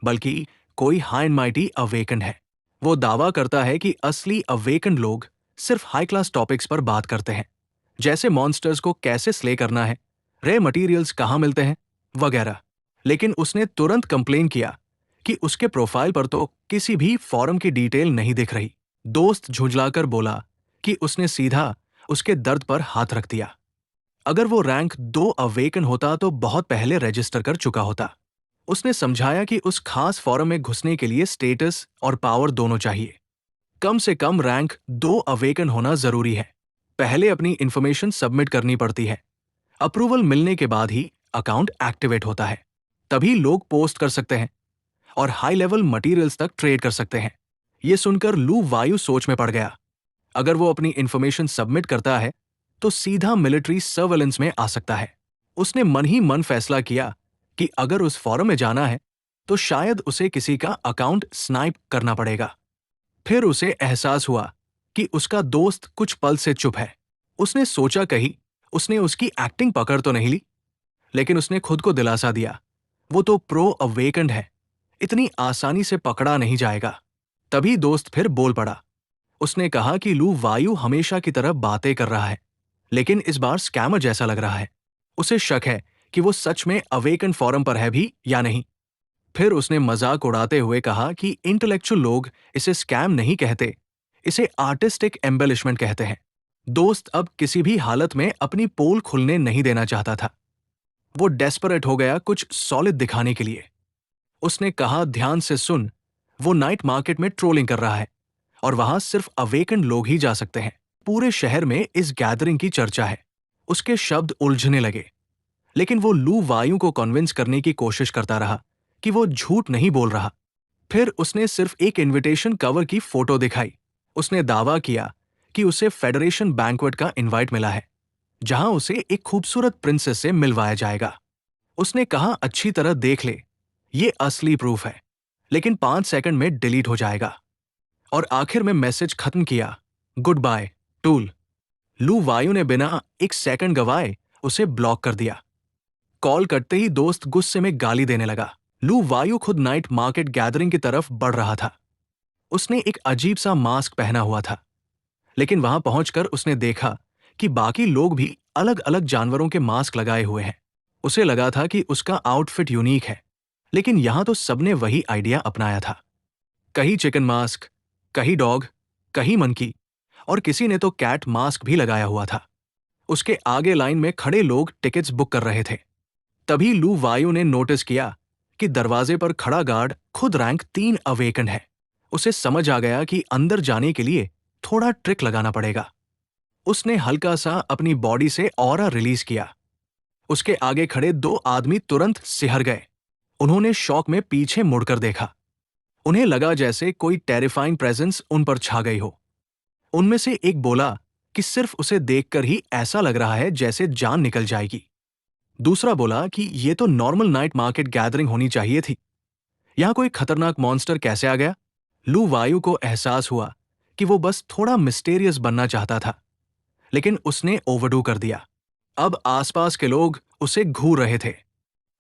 बल्कि कोई हाई एंड माइटी अवेकन है। वो दावा करता है कि असली अवेकन लोग सिर्फ हाई क्लास टॉपिक्स पर बात करते हैं, जैसे मॉन्स्टर्स को कैसे स्ले करना है, रेयर मटेरियल्स कहाँ मिलते हैं, वगैरह। लेकिन उसने तुरंत कंप्लेन किया कि उसके प्रोफाइल पर तो किसी भी फॉरम की डिटेल नहीं दिख रही। दोस्त झुंझलाकर बोला कि उसने सीधा उसके दर्द पर हाथ रख दिया। अगर वो रैंक 2 अवेकन होता तो बहुत पहले रजिस्टर कर चुका होता। उसने समझाया कि उस खास फॉरम में घुसने के लिए स्टेटस और पावर दोनों चाहिए। कम से कम रैंक 2 अवेकन होना जरूरी है। पहले अपनी इंफॉर्मेशन सबमिट करनी पड़ती है। अप्रूवल मिलने के बाद ही अकाउंट एक्टिवेट होता है। तभी लोग पोस्ट कर सकते हैं और हाई लेवल मटेरियल्स तक ट्रेड कर सकते हैं। ये सुनकर लू वायु सोच में पड़ गया। अगर वो अपनी इंफॉर्मेशन सबमिट करता है तो सीधा मिलिट्री सर्वेलेंस में आ सकता है। उसने मन ही मन फैसला किया कि अगर उस फॉरम में जाना है तो शायद उसे किसी का अकाउंट स्नाइप करना पड़ेगा। फिर उसे एहसास हुआ कि उसका दोस्त कुछ पल से चुप है। उसने सोचा कहीं उसने उसकी एक्टिंग पकड़ तो नहीं ली, लेकिन उसने खुद को दिलासा दिया, वो तो प्रो अवेकन्ड है, इतनी आसानी से पकड़ा नहीं जाएगा। तभी दोस्त फिर बोल पड़ा। उसने कहा कि लू वायु हमेशा की तरह बातें कर रहा है, लेकिन इस बार स्कैमर जैसा लग रहा है। उसे शक है कि वो सच में अवेकन फॉरम पर है भी या नहीं। फिर उसने मजाक उड़ाते हुए कहा कि इंटेलेक्चुअल लोग इसे स्कैम नहीं कहते, इसे आर्टिस्टिक एम्बेलिशमेंट कहते हैं। दोस्त अब किसी भी हालत में अपनी पोल खुलने नहीं देना चाहता था। वो डेस्परेट हो गया कुछ सॉलिड दिखाने के लिए। उसने कहा, ध्यान से सुन, वो नाइट मार्केट में ट्रोलिंग कर रहा है और वहां सिर्फ अवेकन लोग ही जा सकते हैं। पूरे शहर में इस गैदरिंग की चर्चा है। उसके शब्द उलझने लगे, लेकिन वो लू वायु को कन्विंस करने की कोशिश करता रहा कि वो झूठ नहीं बोल रहा। फिर उसने सिर्फ एक इनविटेशन कवर की फोटो दिखाई। उसने दावा किया कि उसे फेडरेशन बैंक्वेट का इनवाइट मिला है, जहां उसे एक खूबसूरत प्रिंसेस से मिलवाया जाएगा। उसने कहा, अच्छी तरह देख ले, ये असली प्रूफ है, लेकिन 5 सेकंड में डिलीट हो जाएगा। और आखिर में मैसेज खत्म किया, गुड बाय टूल। लू वायु ने बिना एक सेकंड गवाए उसे ब्लॉक कर दिया। कॉल कटते ही दोस्त गुस्से में गाली देने लगा। लू वायु खुद नाइट मार्केट गैदरिंग की तरफ बढ़ रहा था। उसने एक अजीब सा मास्क पहना हुआ था, लेकिन वहां पहुंचकर उसने देखा कि बाकी लोग भी अलग अलग जानवरों के मास्क लगाए हुए हैं। उसे लगा था कि उसका आउटफिट यूनिक है, लेकिन यहां तो सबने वही आइडिया अपनाया था। कहीं चिकन मास्क, कहीं डॉग, कहीं मंकी, और किसी ने तो कैट मास्क भी लगाया हुआ था। उसके आगे लाइन में खड़े लोग टिकट्स बुक कर रहे थे। तभी लू वायु ने नोटिस किया कि दरवाजे पर खड़ा गार्ड खुद रैंक 3 अवेकन है। उसे समझ आ गया कि अंदर जाने के लिए थोड़ा ट्रिक लगाना पड़ेगा। उसने हल्का सा अपनी बॉडी से ऑरा रिलीज किया। उसके आगे खड़े 2 आदमी तुरंत सिहर गए। उन्होंने शॉक में पीछे मुड़कर देखा। उन्हें लगा जैसे कोई टेरिफाइंग प्रेजेंस उन पर छा गई हो। उनमें से एक बोला कि सिर्फ उसे देखकर ही ऐसा लग रहा है जैसे जान निकल जाएगी। दूसरा बोला कि ये तो नॉर्मल नाइट मार्केट गैदरिंग होनी चाहिए थी, यहां कोई खतरनाक मॉन्स्टर कैसे आ गया? लू वायु को एहसास हुआ कि वो बस थोड़ा मिस्टेरियस बनना चाहता था, लेकिन उसने ओवरडू कर दिया। अब आसपास के लोग उसे घूर रहे थे।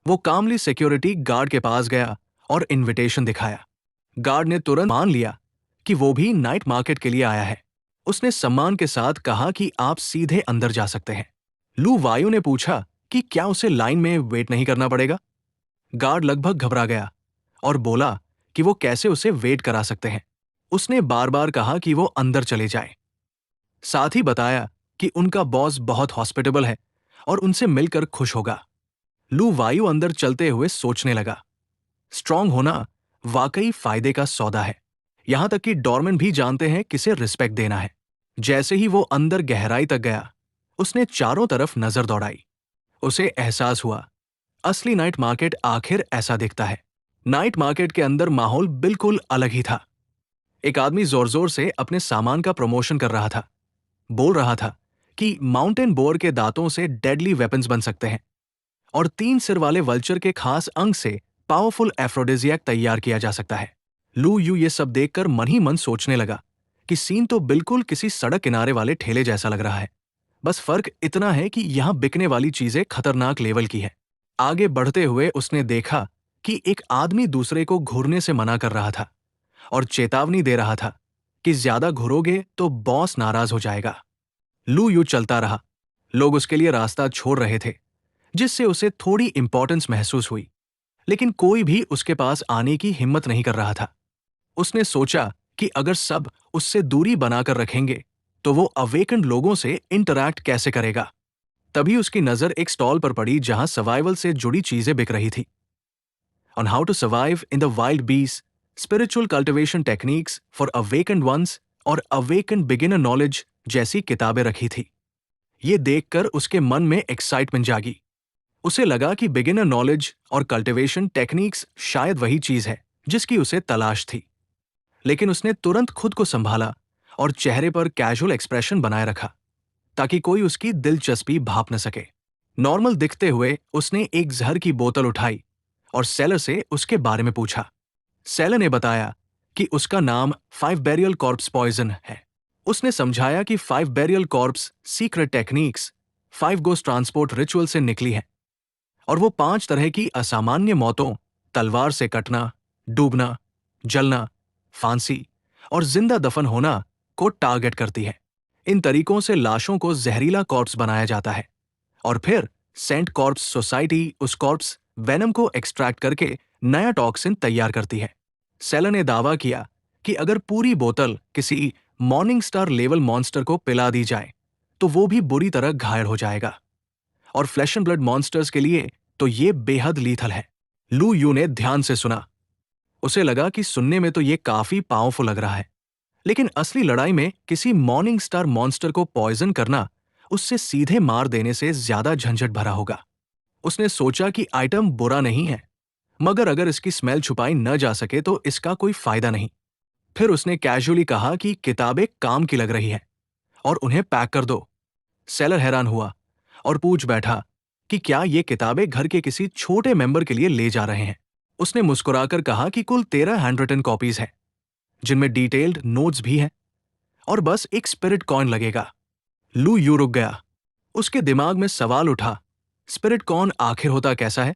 वो कामली सिक्योरिटी गार्ड के पास गया और इनविटेशन दिखाया। गार्ड ने तुरंत मान लिया कि वो भी नाइट मार्केट के लिए आया है। उसने सम्मान के साथ कहा कि आप सीधे अंदर जा सकते हैं। लू वायु ने पूछा कि क्या उसे लाइन में वेट नहीं करना पड़ेगा? गार्ड लगभग घबरा गया और बोला कि वो कैसे उसे वेट करा सकते हैं। उसने बार बार कहा कि वो अंदर चले जाए। साथ ही बताया कि उनका बॉस बहुत हॉस्पिटेबल है और उनसे मिलकर खुश होगा। लू वायु अंदर चलते हुए सोचने लगा, स्ट्रांग होना वाकई फायदे का सौदा है। यहां तक कि डॉर्मन भी जानते हैं किसे रिस्पेक्ट देना है। जैसे ही वो अंदर गहराई तक गया, उसने चारों तरफ नजर दौड़ाई। उसे एहसास हुआ, असली नाइट मार्केट आखिर ऐसा दिखता है। नाइट मार्केट के अंदर माहौल बिल्कुल अलग ही था। एक आदमी जोर जोर से अपने सामान का प्रमोशन कर रहा था। बोल रहा था कि माउंटेन बोर के दांतों से डेडली वेपन्स बन सकते हैं और 3 सिर वाले वल्चर के खास अंग से पावरफुल एफ्रोडिजियक तैयार किया जा सकता है। लू यू ये सब देखकर मन ही मन सोचने लगा कि सीन तो बिल्कुल किसी सड़क किनारे वाले ठेले जैसा लग रहा है। बस फर्क इतना है कि यहां बिकने वाली चीजें खतरनाक लेवल की है। आगे बढ़ते हुए उसने देखा कि एक आदमी दूसरे को घूरने से मना कर रहा था और चेतावनी दे रहा था कि ज्यादा घुरोगे तो बॉस नाराज हो जाएगा। लू यू चलता रहा। लोग उसके लिए रास्ता छोड़ रहे थे, जिससे उसे थोड़ी इंपॉर्टेंस महसूस हुई, लेकिन कोई भी उसके पास आने की हिम्मत नहीं कर रहा था। उसने सोचा कि अगर सब उससे दूरी बनाकर रखेंगे तो वो अवेकन्ड लोगों से इंटरैक्ट कैसे करेगा। तभी उसकी नजर एक स्टॉल पर पड़ी जहां सर्वाइवल से जुड़ी चीजें बिक रही थी। On how to survive in the wild bees, spiritual cultivation techniques for awakened ones और अवेकन्ड बिगिनर नॉलेज जैसी किताबें रखी थी। ये देखकर उसके मन में एक्साइटमेंट जागी। उसे लगा कि बिगिनर नॉलेज और कल्टिवेशन टेक्निक्स शायद वही चीज है जिसकी उसे तलाश थी। लेकिन उसने तुरंत खुद को संभाला और चेहरे पर कैजुअल एक्सप्रेशन बनाए रखा ताकि कोई उसकी दिलचस्पी भाप न सके। नॉर्मल दिखते हुए उसने एक जहर की बोतल उठाई और सेलर से उसके बारे में पूछा। सेलर ने बताया कि उसका नाम 5 बैरियल कॉर्प्स पॉइजन है। उसने समझाया कि 5 burial corps secret techniques 5 ghost transport ritual से निकली है और वो 5 तरह की असामान्य मौतों, तलवार से कटना, डूबना, जलना, फांसी और जिंदा दफन होना को टारगेट करती है। इन तरीकों से लाशों को जहरीला कॉर्प्स बनाया जाता है और फिर सेंट कॉर्प्स सोसाइटी उस कॉर्प्स वेनम को एक्सट्रैक्ट करके नया टॉक्सिन तैयार करती है। सेलर ने दावा किया कि अगर पूरी बोतल किसी मॉर्निंग स्टार लेवल मॉन्स्टर को पिला दी जाए तो वो भी बुरी तरह घायल हो जाएगा, और फ्लैश एंड ब्लड मॉन्स्टर्स के लिए तो ये बेहद लीथल है। लू यू ने ध्यान से सुना। उसे लगा कि सुनने में तो ये काफी पावरफुल लग रहा है, लेकिन असली लड़ाई में किसी मॉर्निंग स्टार मॉन्स्टर को पॉइजन करना उससे सीधे मार देने से ज्यादा झंझट भरा होगा। उसने सोचा कि आइटम बुरा नहीं है, मगर अगर इसकी स्मेल छुपाई न जा सके तो इसका कोई फायदा नहीं। फिर उसने कैजुअली कहा कि किताबें काम की लग रही है और उन्हें पैक कर दो। सेलर हैरान हुआ और पूछ बैठा कि क्या ये किताबें घर के किसी छोटे मेंबर के लिए ले जा रहे हैं। उसने मुस्कुराकर कहा कि कुल 13 हैंडरिटन कॉपीज हैं, जिनमें डिटेल्ड नोट्स भी हैं, और बस एक स्पिरिट कॉइन लगेगा। लू यू रुक गया। उसके दिमाग में सवाल उठा, स्पिरिट कॉर्न आखिर होता कैसा है?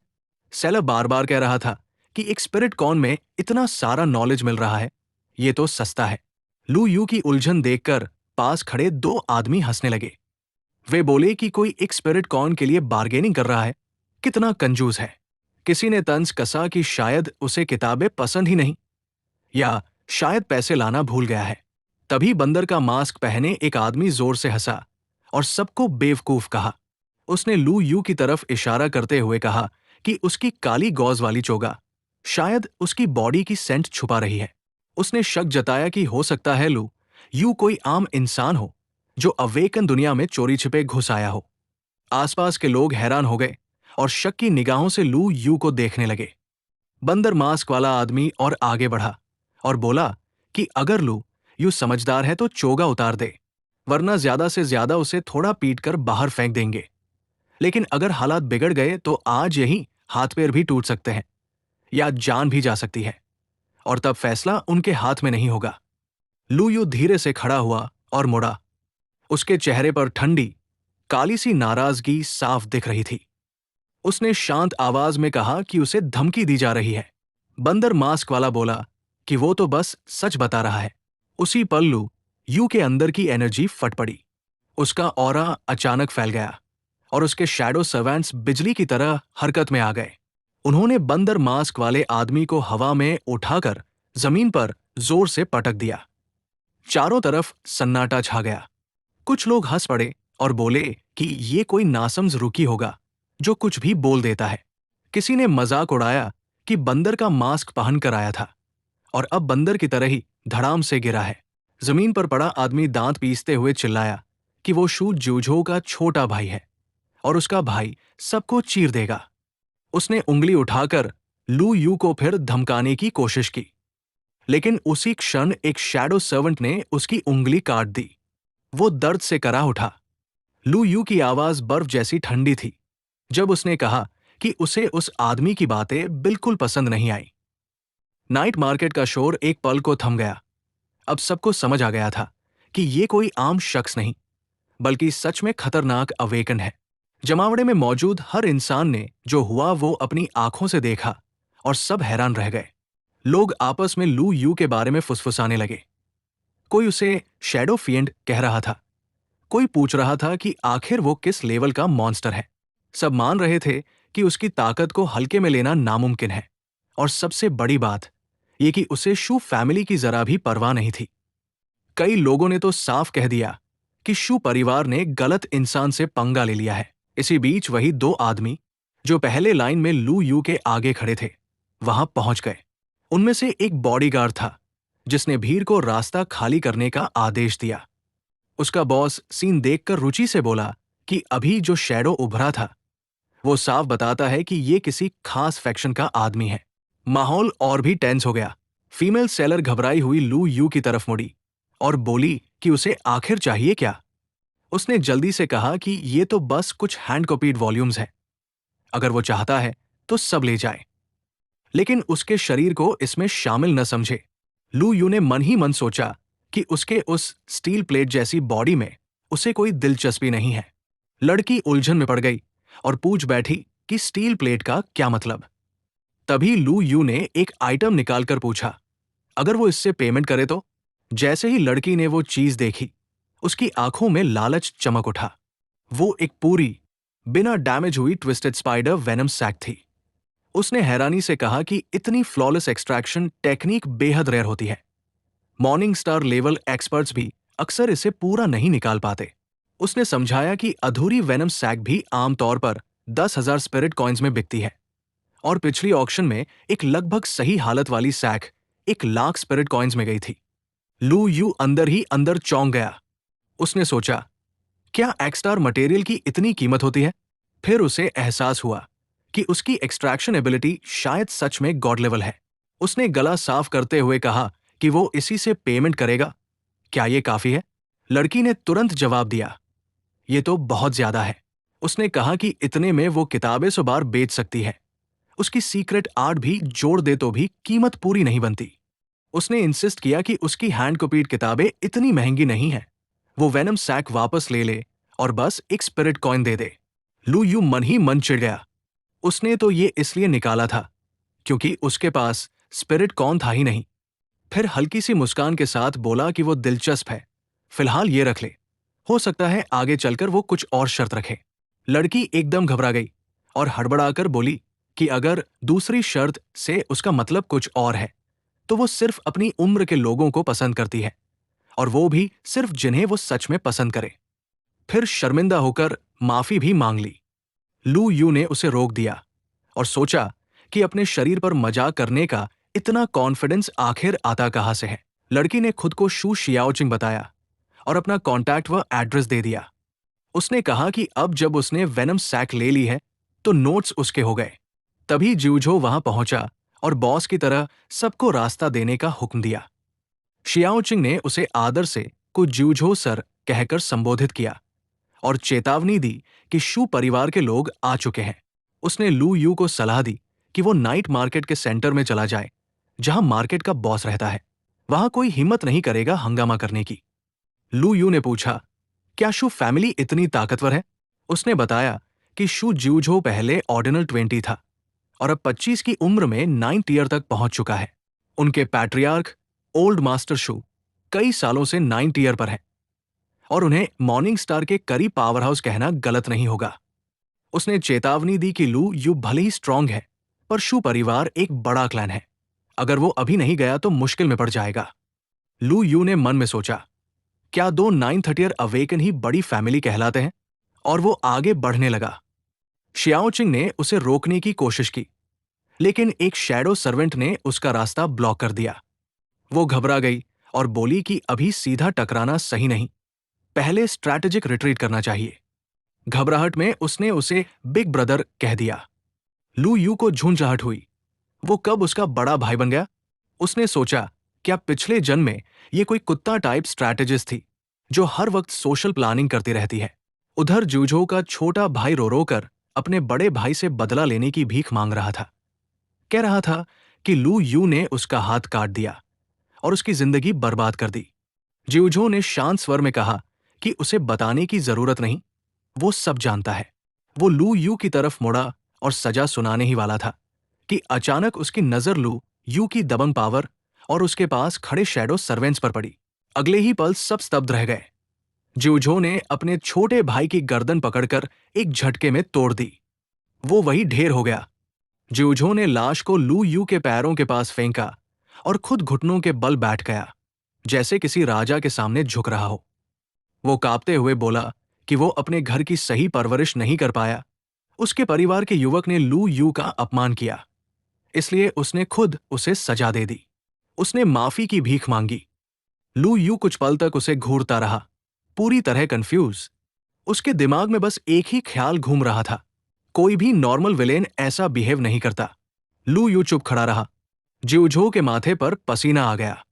सेलर बार बार कह रहा था कि एक स्पिरिट कॉर्न में इतना सारा नॉलेज मिल रहा है, ये तो सस्ता है। लू यू की उलझन देखकर पास खड़े दो आदमी हंसने लगे। वे बोले कि कोई एक स्पिरिट कॉर्न के लिए बार्गेनिंग कर रहा है, कितना कंजूस है। किसी ने तंज कसा कि शायद उसे किताबें पसंद ही नहीं, या शायद पैसे लाना भूल गया है। तभी बंदर का मास्क पहने एक आदमी जोर से हंसा और सबको बेवकूफ कहा। उसने लू यू की तरफ इशारा करते हुए कहा कि उसकी काली गॉज वाली चोगा शायद उसकी बॉडी की सेंट छुपा रही है। उसने शक जताया कि हो सकता है लू यू कोई आम इंसान हो जो अवेकन दुनिया में चोरी छिपे घुस आया हो। आसपास के लोग हैरान हो गए और शक की निगाहों से लू यू को देखने लगे। बंदर मास्क वाला आदमी और आगे बढ़ा और बोला कि अगर लू यू समझदार है तो चोगा उतार दे, वरना ज्यादा से ज्यादा उसे थोड़ा पीट कर बाहर फेंक देंगे। लेकिन अगर हालात बिगड़ गए तो आज यही हाथ पैर भी टूट सकते हैं या जान भी जा सकती है, और तब फैसला उनके हाथ में नहीं होगा। लू यू धीरे से खड़ा हुआ और मुड़ा। उसके चेहरे पर ठंडी काली सी नाराजगी साफ दिख रही थी। उसने शांत आवाज में कहा कि उसे धमकी दी जा रही है। बंदर मास्क वाला बोला कि वो तो बस सच बता रहा है। उसी पल लू यू के अंदर की एनर्जी फट पड़ी। उसका ऑरा अचानक फैल गया और उसके शैडो सर्वेंट्स बिजली की तरह हरकत में आ गए। उन्होंने बंदर मास्क वाले आदमी को हवा में उठाकर जमीन पर जोर से पटक दिया। चारों तरफ सन्नाटा छा गया। कुछ लोग हंस पड़े और बोले कि ये कोई नासमझ रुकी होगा जो कुछ भी बोल देता है। किसी ने मजाक उड़ाया कि बंदर का मास्क पहन कर आया था और अब बंदर की तरह ही धड़ाम से गिरा है। जमीन पर पड़ा आदमी दांत पीसते हुए चिल्लाया कि वो शू जूझो का छोटा भाई है और उसका भाई सबको चीर देगा। उसने उंगली उठाकर लू यू को फिर धमकाने की कोशिश की, लेकिन उसी क्षण एक शैडो सर्वेंट ने उसकी उंगली काट दी। वो दर्द से करा उठा। लू यू की आवाज बर्फ जैसी ठंडी थी जब उसने कहा कि उसे उस आदमी की बातें बिल्कुल पसंद नहीं आई। नाइट मार्केट का शोर एक पल को थम गया। अब सबको समझ आ गया था कि ये कोई आम शख्स नहीं, बल्कि सच में खतरनाक अवेकन है। जमावड़े में मौजूद हर इंसान ने जो हुआ वो अपनी आंखों से देखा और सब हैरान रह गए। लोग आपस में लू यू के बारे में फुसफुसाने लगे। कोई उसे शैडो फिएंड कह रहा था, कोई पूछ रहा था कि आखिर वो किस लेवल का मॉन्स्टर है। सब मान रहे थे कि उसकी ताकत को हल्के में लेना नामुमकिन है, और सबसे बड़ी बात ये कि उसे शू फैमिली की जरा भी परवाह नहीं थी। कई लोगों ने तो साफ कह दिया कि शू परिवार ने गलत इंसान से पंगा ले लिया है। इसी बीच वही दो आदमी जो पहले लाइन में लू यू के आगे खड़े थे वहां पहुंच गए। उनमें से एक बॉडीगार्ड था जिसने भीड़ को रास्ता खाली करने का आदेश दिया। उसका बॉस सीन देखकर रुचि से बोला कि अभी जो शैडो उभरा था वो साफ बताता है कि ये किसी खास फैक्शन का आदमी है। माहौल और भी टेंस हो गया। फीमेल सेलर घबराई हुई लू यू की तरफ मुड़ी और बोली कि उसे आखिर चाहिए क्या। उसने जल्दी से कहा कि ये तो बस कुछ हैंड कॉपीड वॉल्यूम्स हैं, अगर वो चाहता है तो सब ले जाए, लेकिन उसके शरीर को इसमें शामिल न समझे। लू यू ने मन ही मन सोचा कि उसके उस स्टील प्लेट जैसी बॉडी में उसे कोई दिलचस्पी नहीं है। लड़की उलझन में पड़ गई और पूछ बैठी कि स्टील प्लेट का क्या मतलब। तभी लू यू ने एक आइटम निकालकर पूछा, अगर वो इससे पेमेंट करे तो। जैसे ही लड़की ने वो चीज देखी उसकी आंखों में लालच चमक उठा। वो एक पूरी बिना डैमेज हुई ट्विस्टेड स्पाइडर वेनम सैक थी। उसने हैरानी से कहा कि इतनी फ्लॉलेस एक्सट्रैक्शन टेक्निक बेहद रेयर होती है। मॉर्निंग स्टार लेवल एक्सपर्ट्स भी अक्सर इसे पूरा नहीं निकाल पाते। उसने समझाया कि अधूरी वेनम सैक भी आमतौर पर 10,000 स्पिरिट कॉइन्स में बिकती है, और पिछली ऑक्शन में एक लगभग सही हालत वाली सैक 1,00,000 स्पिरिट कॉइन्स में गई थी। लू यू अंदर ही अंदर चौंक गया। उसने सोचा, क्या एक्सटार मटेरियल की इतनी कीमत होती है? फिर उसे एहसास हुआ कि उसकी एक्सट्रैक्शन एबिलिटी शायद सच में गॉड लेवल है। उसने गला साफ करते हुए कहा कि वो इसी से पेमेंट करेगा। क्या ये काफी है? लड़की ने तुरंत जवाब दिया, ये तो बहुत ज्यादा है। उसने कहा कि इतने में वो किताबें सुबार बेच सकती है। उसकी सीक्रेट आर्ट भी जोड़ दे तो भी कीमत पूरी नहीं बनती। उसने इंसिस्ट किया कि उसकी हैंड कॉपीड किताबें इतनी महंगी नहीं हैं। वो वेनम सैक वापस ले ले और बस एक स्पिरिट कॉइन दे दे। लू यू मन ही मन चिढ़ गया। उसने तो ये इसलिए निकाला था क्योंकि उसके पास स्पिरिट कॉइन था ही नहीं। फिर हल्की सी मुस्कान के साथ बोला कि वो दिलचस्प है, फिलहाल ये रख ले, हो सकता है आगे चलकर वो कुछ और शर्त रखे। लड़की एकदम घबरा गई और हड़बड़ाकर बोली कि अगर दूसरी शर्त से उसका मतलब कुछ और है तो वो सिर्फ अपनी उम्र के लोगों को पसंद करती है, और वो भी सिर्फ जिन्हें वो सच में पसंद करे। फिर शर्मिंदा होकर माफी भी मांग ली। लू यू ने उसे रोक दिया और सोचा कि अपने शरीर पर मजाक करने का इतना कॉन्फिडेंस आखिर आता कहां से है। लड़की ने खुद को शू शियाओचिंग बताया और अपना कॉन्टैक्ट व एड्रेस दे दिया। उसने कहा कि अब जब उसने वेनम सैक ले ली है तो नोट्स उसके हो गए। तभी ज्यूझो वहां पहुंचा और बॉस की तरह सबको रास्ता देने का हुक्म दिया। शियाओचिंग ने उसे आदर से कुछ ज्यूझो सर कहकर संबोधित किया और चेतावनी दी कि शू परिवार के लोग आ चुके हैं। उसने लू यू को सलाह दी कि वो नाइट मार्केट के सेंटर में चला जाए जहां मार्केट का बॉस रहता है। वहां कोई हिम्मत नहीं करेगा हंगामा करने की। लू यू ने पूछा, क्या शू फैमिली इतनी ताकतवर है? उसने बताया कि शू ज्यूझो पहले ऑर्डिनल 20 था और अब 25 की उम्र में 9th ईयर तक पहुंच चुका है। उनके पैट्रियार्क ओल्ड मास्टर शू कई सालों से 9th ईयर पर है और उन्हें मॉर्निंग स्टार के करीब पावर हाउस कहना गलत नहीं होगा। उसने चेतावनी दी कि लू यू भले ही स्ट्रांग है पर शू परिवार एक बड़ा क्लैन है, अगर वो अभी नहीं गया तो मुश्किल में पड़ जाएगा। लू यू ने मन में सोचा, क्या दो 9th ईयर अवेकन ही बड़ी फैमिली कहलाते हैं? और वो आगे बढ़ने लगा। शियाओचिंग ने उसे रोकने की कोशिश की लेकिन एक शैडो सर्वेंट ने उसका रास्ता ब्लॉक कर दिया। वो घबरा गई और बोली कि अभी सीधा टकराना सही नहीं, पहले स्ट्रैटेजिक रिट्रीट करना चाहिए। घबराहट में उसने उसे बिग ब्रदर कह दिया। लू यू को झुंझलाहट हुई, वो कब उसका बड़ा भाई बन गया? उसने सोचा, क्या पिछले जन्म में ये कोई कुत्ता टाइप स्ट्रैटेजिस्ट थी जो हर वक्त सोशल प्लानिंग करती रहती है। उधर जूझो का छोटा भाई रो रो कर अपने बड़े भाई से बदला लेने की भीख मांग रहा था। कह रहा था कि लू यू ने उसका हाथ काट दिया और उसकी जिंदगी बर्बाद कर दी। ज्यूझो ने शांत स्वर में कहा कि उसे बताने की जरूरत नहीं, वो सब जानता है। वो लू यू की तरफ मुड़ा और सजा सुनाने ही वाला था कि अचानक उसकी नजर लू यू की दबंग पावर और उसके पास खड़े शैडो सर्वेंट्स पर पड़ी। अगले ही पल सब स्तब्ध रह गए। ज्यूझो ने अपने छोटे भाई की गर्दन पकड़कर एक झटके में तोड़ दी। वो वही ढेर हो गया। ज्यूझो ने लाश को लू यू के पैरों के पास फेंका और खुद घुटनों के बल बैठ गया, जैसे किसी राजा के सामने झुक रहा हो। वो कांपते हुए बोला कि वो अपने घर की सही परवरिश नहीं कर पाया। उसके परिवार के युवक ने लू यू का अपमान किया, इसलिए उसने खुद उसे सजा दे दी। उसने माफी की भीख मांगी। लू यू कुछ पल तक उसे घूरता रहा, पूरी तरह कंफ्यूज। उसके दिमाग में बस एक ही ख्याल घूम रहा था, कोई भी नॉर्मल विलेन ऐसा बिहेव नहीं करता। लू यू चुप खड़ा रहा। ज्यूझो के माथे पर पसीना आ गया।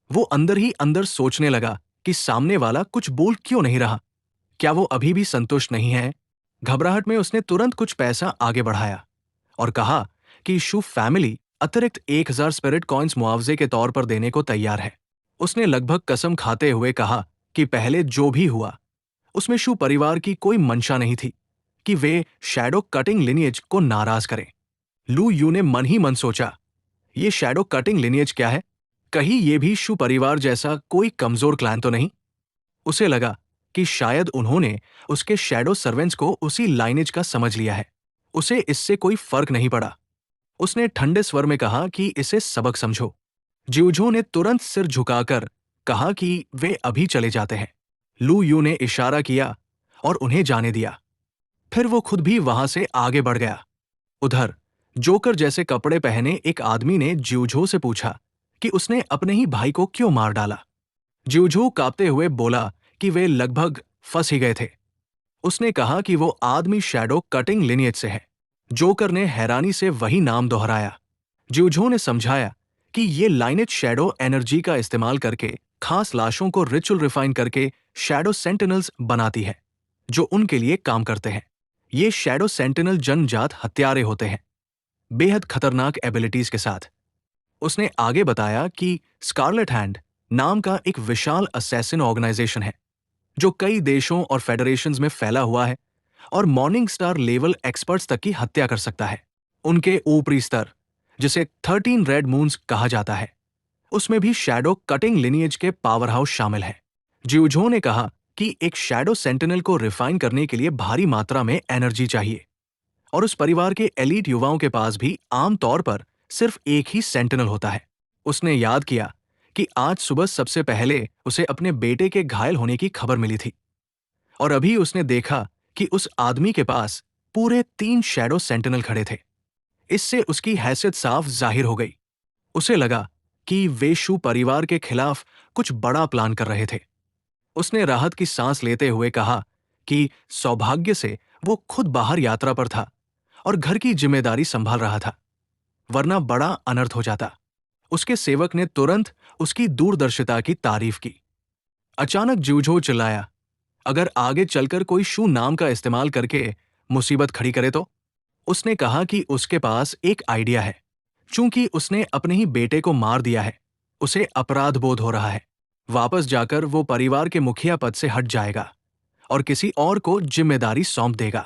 वो अंदर ही अंदर सोचने लगा कि सामने वाला कुछ बोल क्यों नहीं रहा। क्या वो अभी भी संतुष्ट नहीं है? घबराहट में उसने तुरंत कुछ पैसा आगे बढ़ाया और कहा कि शू फैमिली अतिरिक्त 1000 स्पिरिट कॉइन्स मुआवजे के तौर पर देने को तैयार है। उसने लगभग कसम खाते हुए कहा कि पहले जो भी हुआ उसमें शू परिवार की कोई मंशा नहीं थी कि वे शैडो कटिंग लिनिएज को नाराज करें। लू यू ने मन ही मन सोचा, ये शैडो कटिंग लिनिएज क्या है? कहीं ये भी शू परिवार जैसा कोई कमजोर क्लैन तो नहीं? उसे लगा कि शायद उन्होंने उसके शैडो सर्वेंट्स को उसी लाइनेज का समझ लिया है। उसे इससे कोई फर्क नहीं पड़ा। उसने ठंडे स्वर में कहा कि इसे सबक समझो। ज्यूझो ने तुरंत सिर झुकाकर कहा कि वे अभी चले जाते हैं। लू यू ने इशारा किया और उन्हें जाने दिया। फिर वो खुद भी वहां से आगे बढ़ गया। उधर जोकर जैसे कपड़े पहने एक आदमी ने ज्यूझो से पूछा कि उसने अपने ही भाई को क्यों मार डाला। ज्यूझो कांपते हुए बोला कि वे लगभग फंस ही गए थे। उसने कहा कि वो आदमी शैडो कटिंग लिनिएज से है। जोकर ने हैरानी से वही नाम दोहराया। ज्यूझो ने समझाया कि ये लाइनेज शैडो एनर्जी का इस्तेमाल करके खास लाशों को रिचुअल रिफाइन करके शैडो सेंटिनल्स बनाती है जो उनके लिए काम करते हैं। ये शैडो सेंटिनल जनजात हत्यारे होते हैं, बेहद खतरनाक एबिलिटीज के साथ। उसने आगे बताया कि स्कारलेट हैंड नाम का एक विशाल असैसिन ऑर्गेनाइजेशन है जो कई देशों और फेडरेशंस में फैला हुआ है और मॉर्निंग स्टार लेवल एक्सपर्ट्स तक की हत्या कर सकता है। उनके ऊपरी स्तर, जिसे 13 रेड मून्स कहा जाता है, उसमें भी शैडो कटिंग लिनिएज के पावर हाउस शामिल है। जिउझो ने कहा कि एक शैडो सेंटिनल को रिफाइन करने के लिए भारी मात्रा में एनर्जी चाहिए, और उस परिवार के एलीट युवाओं के पास भी आमतौर पर सिर्फ एक ही सेंटिनल होता है। उसने याद किया कि आज सुबह सबसे पहले उसे अपने बेटे के घायल होने की खबर मिली थी, और अभी उसने देखा कि उस आदमी के पास पूरे 3 शैडो सेंटिनल खड़े थे। इससे उसकी हैसियत साफ जाहिर हो गई। उसे लगा कि वे शू परिवार के खिलाफ कुछ बड़ा प्लान कर रहे थे। उसने राहत की सांस लेते हुए कहा कि सौभाग्य से वो खुद बाहर यात्रा पर था और घर की जिम्मेदारी संभाल रहा था, वरना बड़ा अनर्थ हो जाता। उसके सेवक ने तुरंत उसकी दूरदर्शिता की तारीफ की। अचानक जिउझो चिल्लाया, अगर आगे चलकर कोई शू नाम का इस्तेमाल करके मुसीबत खड़ी करे तो? उसने कहा कि उसके पास एक आइडिया है। चूंकि उसने अपने ही बेटे को मार दिया है, उसे अपराध बोध हो रहा है। वापस जाकर वो परिवार के मुखिया पद से हट जाएगा और किसी और को जिम्मेदारी सौंप देगा।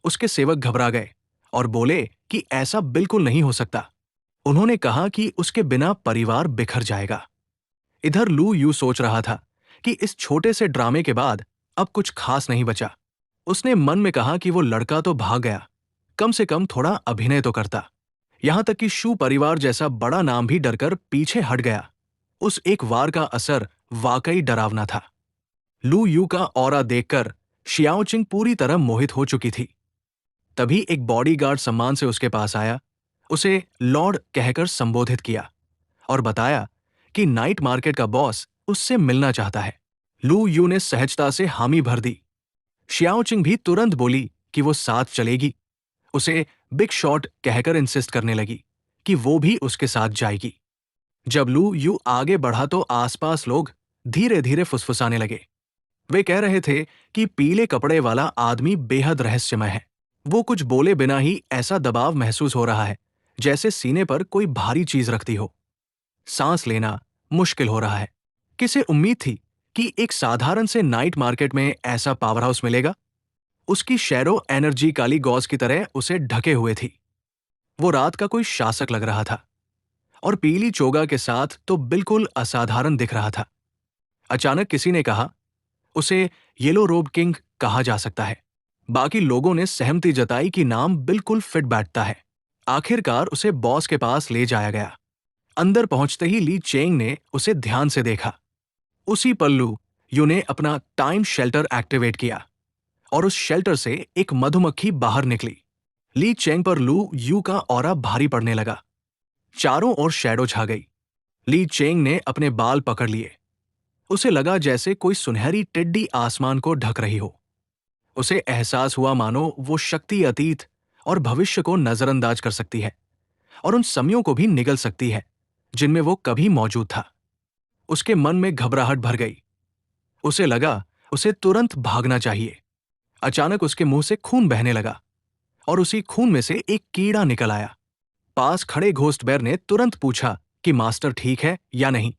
उसके सेवक घबरा गए और बोले कि ऐसा बिल्कुल नहीं हो सकता। उन्होंने कहा कि उसके बिना परिवार बिखर जाएगा। इधर लू यू सोच रहा था कि इस छोटे से ड्रामे के बाद अब कुछ खास नहीं बचा। उसने मन में कहा कि वो लड़का तो भाग गया, कम से कम थोड़ा अभिनय तो करता। यहां तक कि शू परिवार जैसा बड़ा नाम भी डरकर पीछे हट गया। उस एक वार का असर वाकई डरावना था। लू यू का ऑरा देखकर शियाओचिंग पूरी तरह मोहित हो चुकी थी। तभी एक बॉडीगार्ड सम्मान से उसके पास आया, उसे लॉर्ड कहकर संबोधित किया और बताया कि नाइट मार्केट का बॉस उससे मिलना चाहता है। लू यू ने सहजता से हामी भर दी। शियाओचिंग भी तुरंत बोली कि वो साथ चलेगी। उसे बिग शॉट कहकर इंसिस्ट करने लगी कि वो भी उसके साथ जाएगी। जब लू यू आगे बढ़ा तो आसपास लोग धीरे धीरे फुसफुसाने लगे। वे कह रहे थे कि पीले कपड़े वाला आदमी बेहद रहस्यमय है। वो कुछ बोले बिना ही ऐसा दबाव महसूस हो रहा है जैसे सीने पर कोई भारी चीज रखती हो। सांस लेना मुश्किल हो रहा है। किसे उम्मीद थी कि एक साधारण से नाइट मार्केट में ऐसा पावर हाउस मिलेगा? उसकी शैडो एनर्जी काली गॉज की तरह उसे ढके हुए थी। वो रात का कोई शासक लग रहा था और पीली चोगा के साथ तो बिल्कुल असाधारण दिख रहा था। अचानक किसी ने कहा, उसे येलो रोब किंग कहा जा सकता है। बाकी लोगों ने सहमति जताई कि नाम बिल्कुल फिट बैठता है। आखिरकार उसे बॉस के पास ले जाया गया। अंदर पहुंचते ही ली चेंग ने उसे ध्यान से देखा। उसी पल लू यू ने अपना टाइम शेल्टर एक्टिवेट किया और उस शेल्टर से एक मधुमक्खी बाहर निकली। ली चेंग पर लू यू का ऑरा भारी पड़ने लगा। चारों ओर शैडो छा गई। ली चेंग ने अपने बाल पकड़ लिए। उसे लगा जैसे कोई सुनहरी टिड्डी आसमान को ढक रही हो। उसे एहसास हुआ मानो वो शक्ति अतीत और भविष्य को नजरअंदाज कर सकती है और उन समयों को भी निगल सकती है जिनमें वो कभी मौजूद था। उसके मन में घबराहट भर गई। उसे लगा उसे तुरंत भागना चाहिए। अचानक उसके मुंह से खून बहने लगा और उसी खून में से एक कीड़ा निकल आया। पास खड़े घोस्ट बेर ने तुरंत पूछा कि मास्टर ठीक है या नहीं।